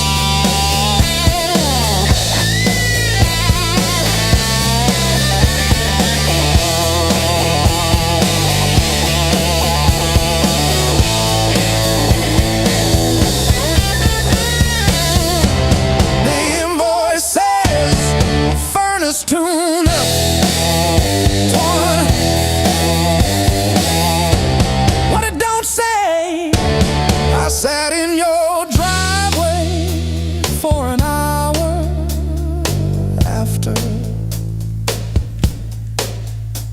The invoice says furnace tune up 20. What it don't say, I sat in your driveway for an hour after,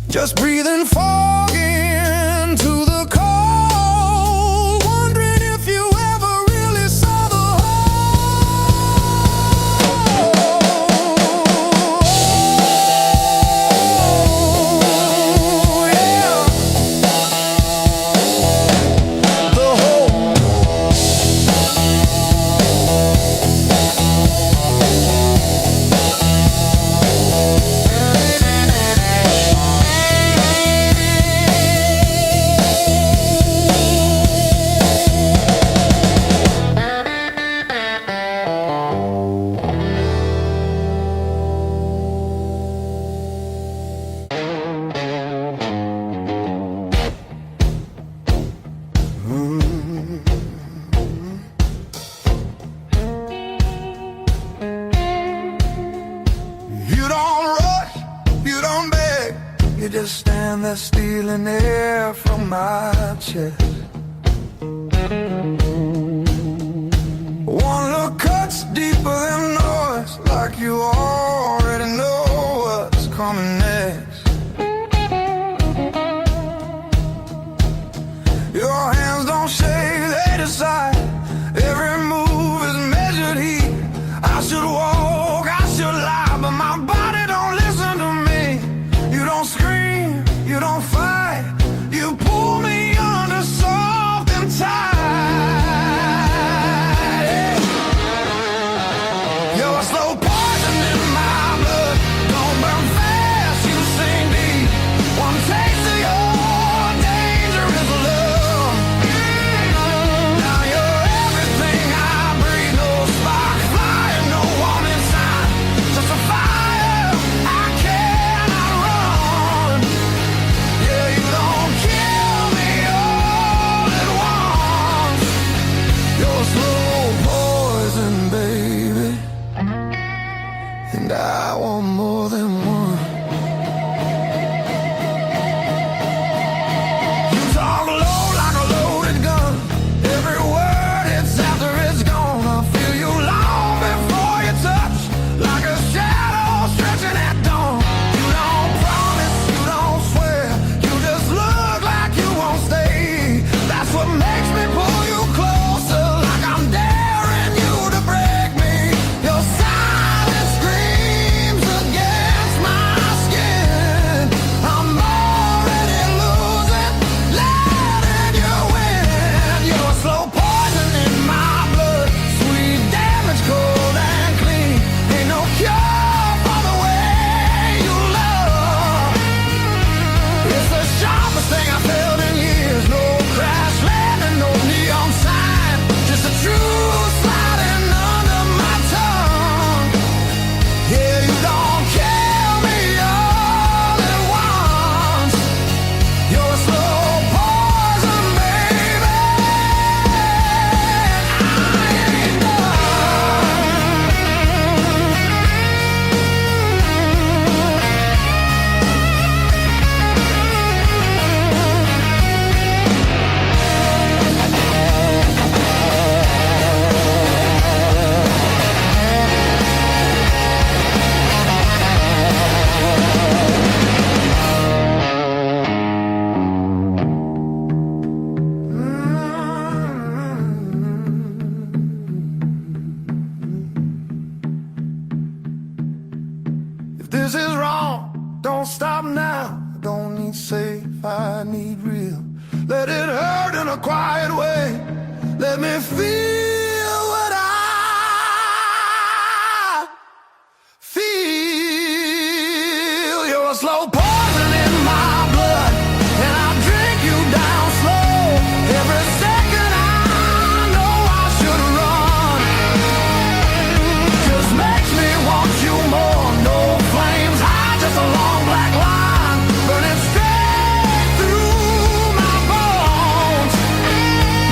just breathing fog into the cold, wondering if you ever really saw the whole. Yeah. The whole. understand that stealing air from my chest. One look cuts deeper than noise, like you already know what's coming next. Your hands don't shake, they decide. Every move is measured heat. I should walk, I should lie, but my body don't listen to me. You don't scream, you don't fight, you pull me under soft and tight. You're a slow poison in my blood. Don't burn fast, you sink deep. One taste of your dangerous love. Now you're everything I breathe. No spark flying, no warning sign. Just a fire I cannot run. Yeah, you don't kill me all at once. You're slow poison, baby, and I want more than one. You talk low like a loaded gun. Every word hits after it's gone. I feel you long before you touch, like a shadow stretching at dawn. You don't promise, you don't swear, you just look like you won't stay. That's what makes me pull you closer, like I'm daring you to break me. Your silence screams against my skin. I'm already losing, letting you win. You're slow poison in my blood, sweet damage, cold and clean. Ain't no cure for the way you love. It's the sharpest thing I felt in years. No crash landing, no neon sign, just the truth sliding under my tongue. Yeah, you don't kill me all at once. You're a slow poison, baby. I ain't done. If this is wrong, don't stop now. I don't need safe, I need real. Let it hurt in a quiet way. Let me feel what I feel. You're a slow poison in my blood, and I drink you down slow. Every second I know I should run. Just makes me want you more. No flames high, just a long black line burning straight through my bones.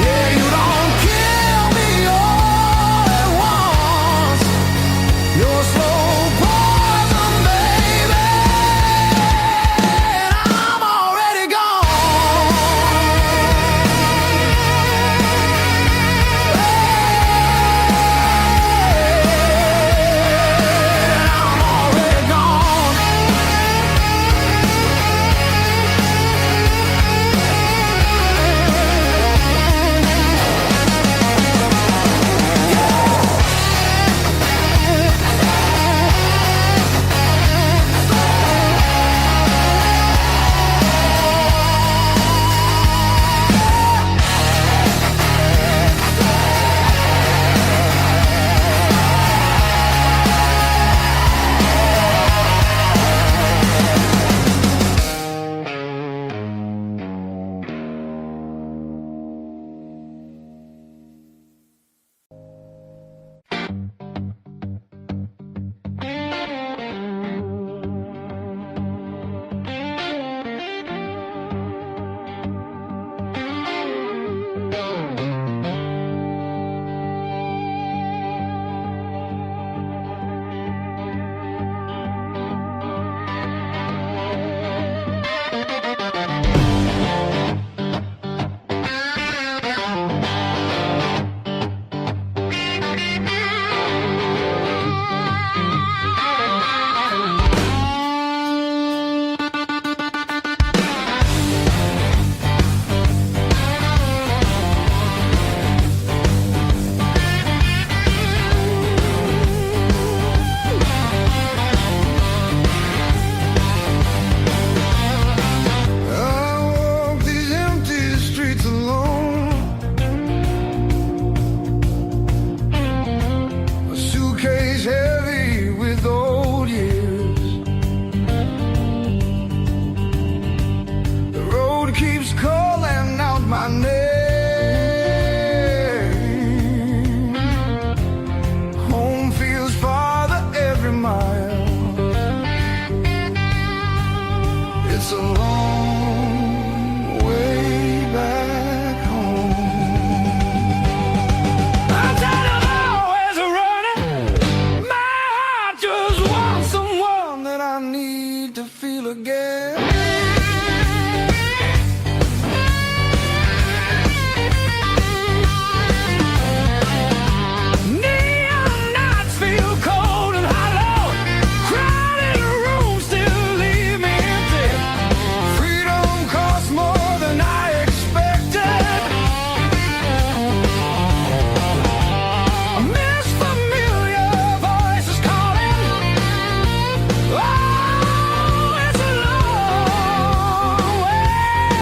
Yeah, you don't kill me keeps calling.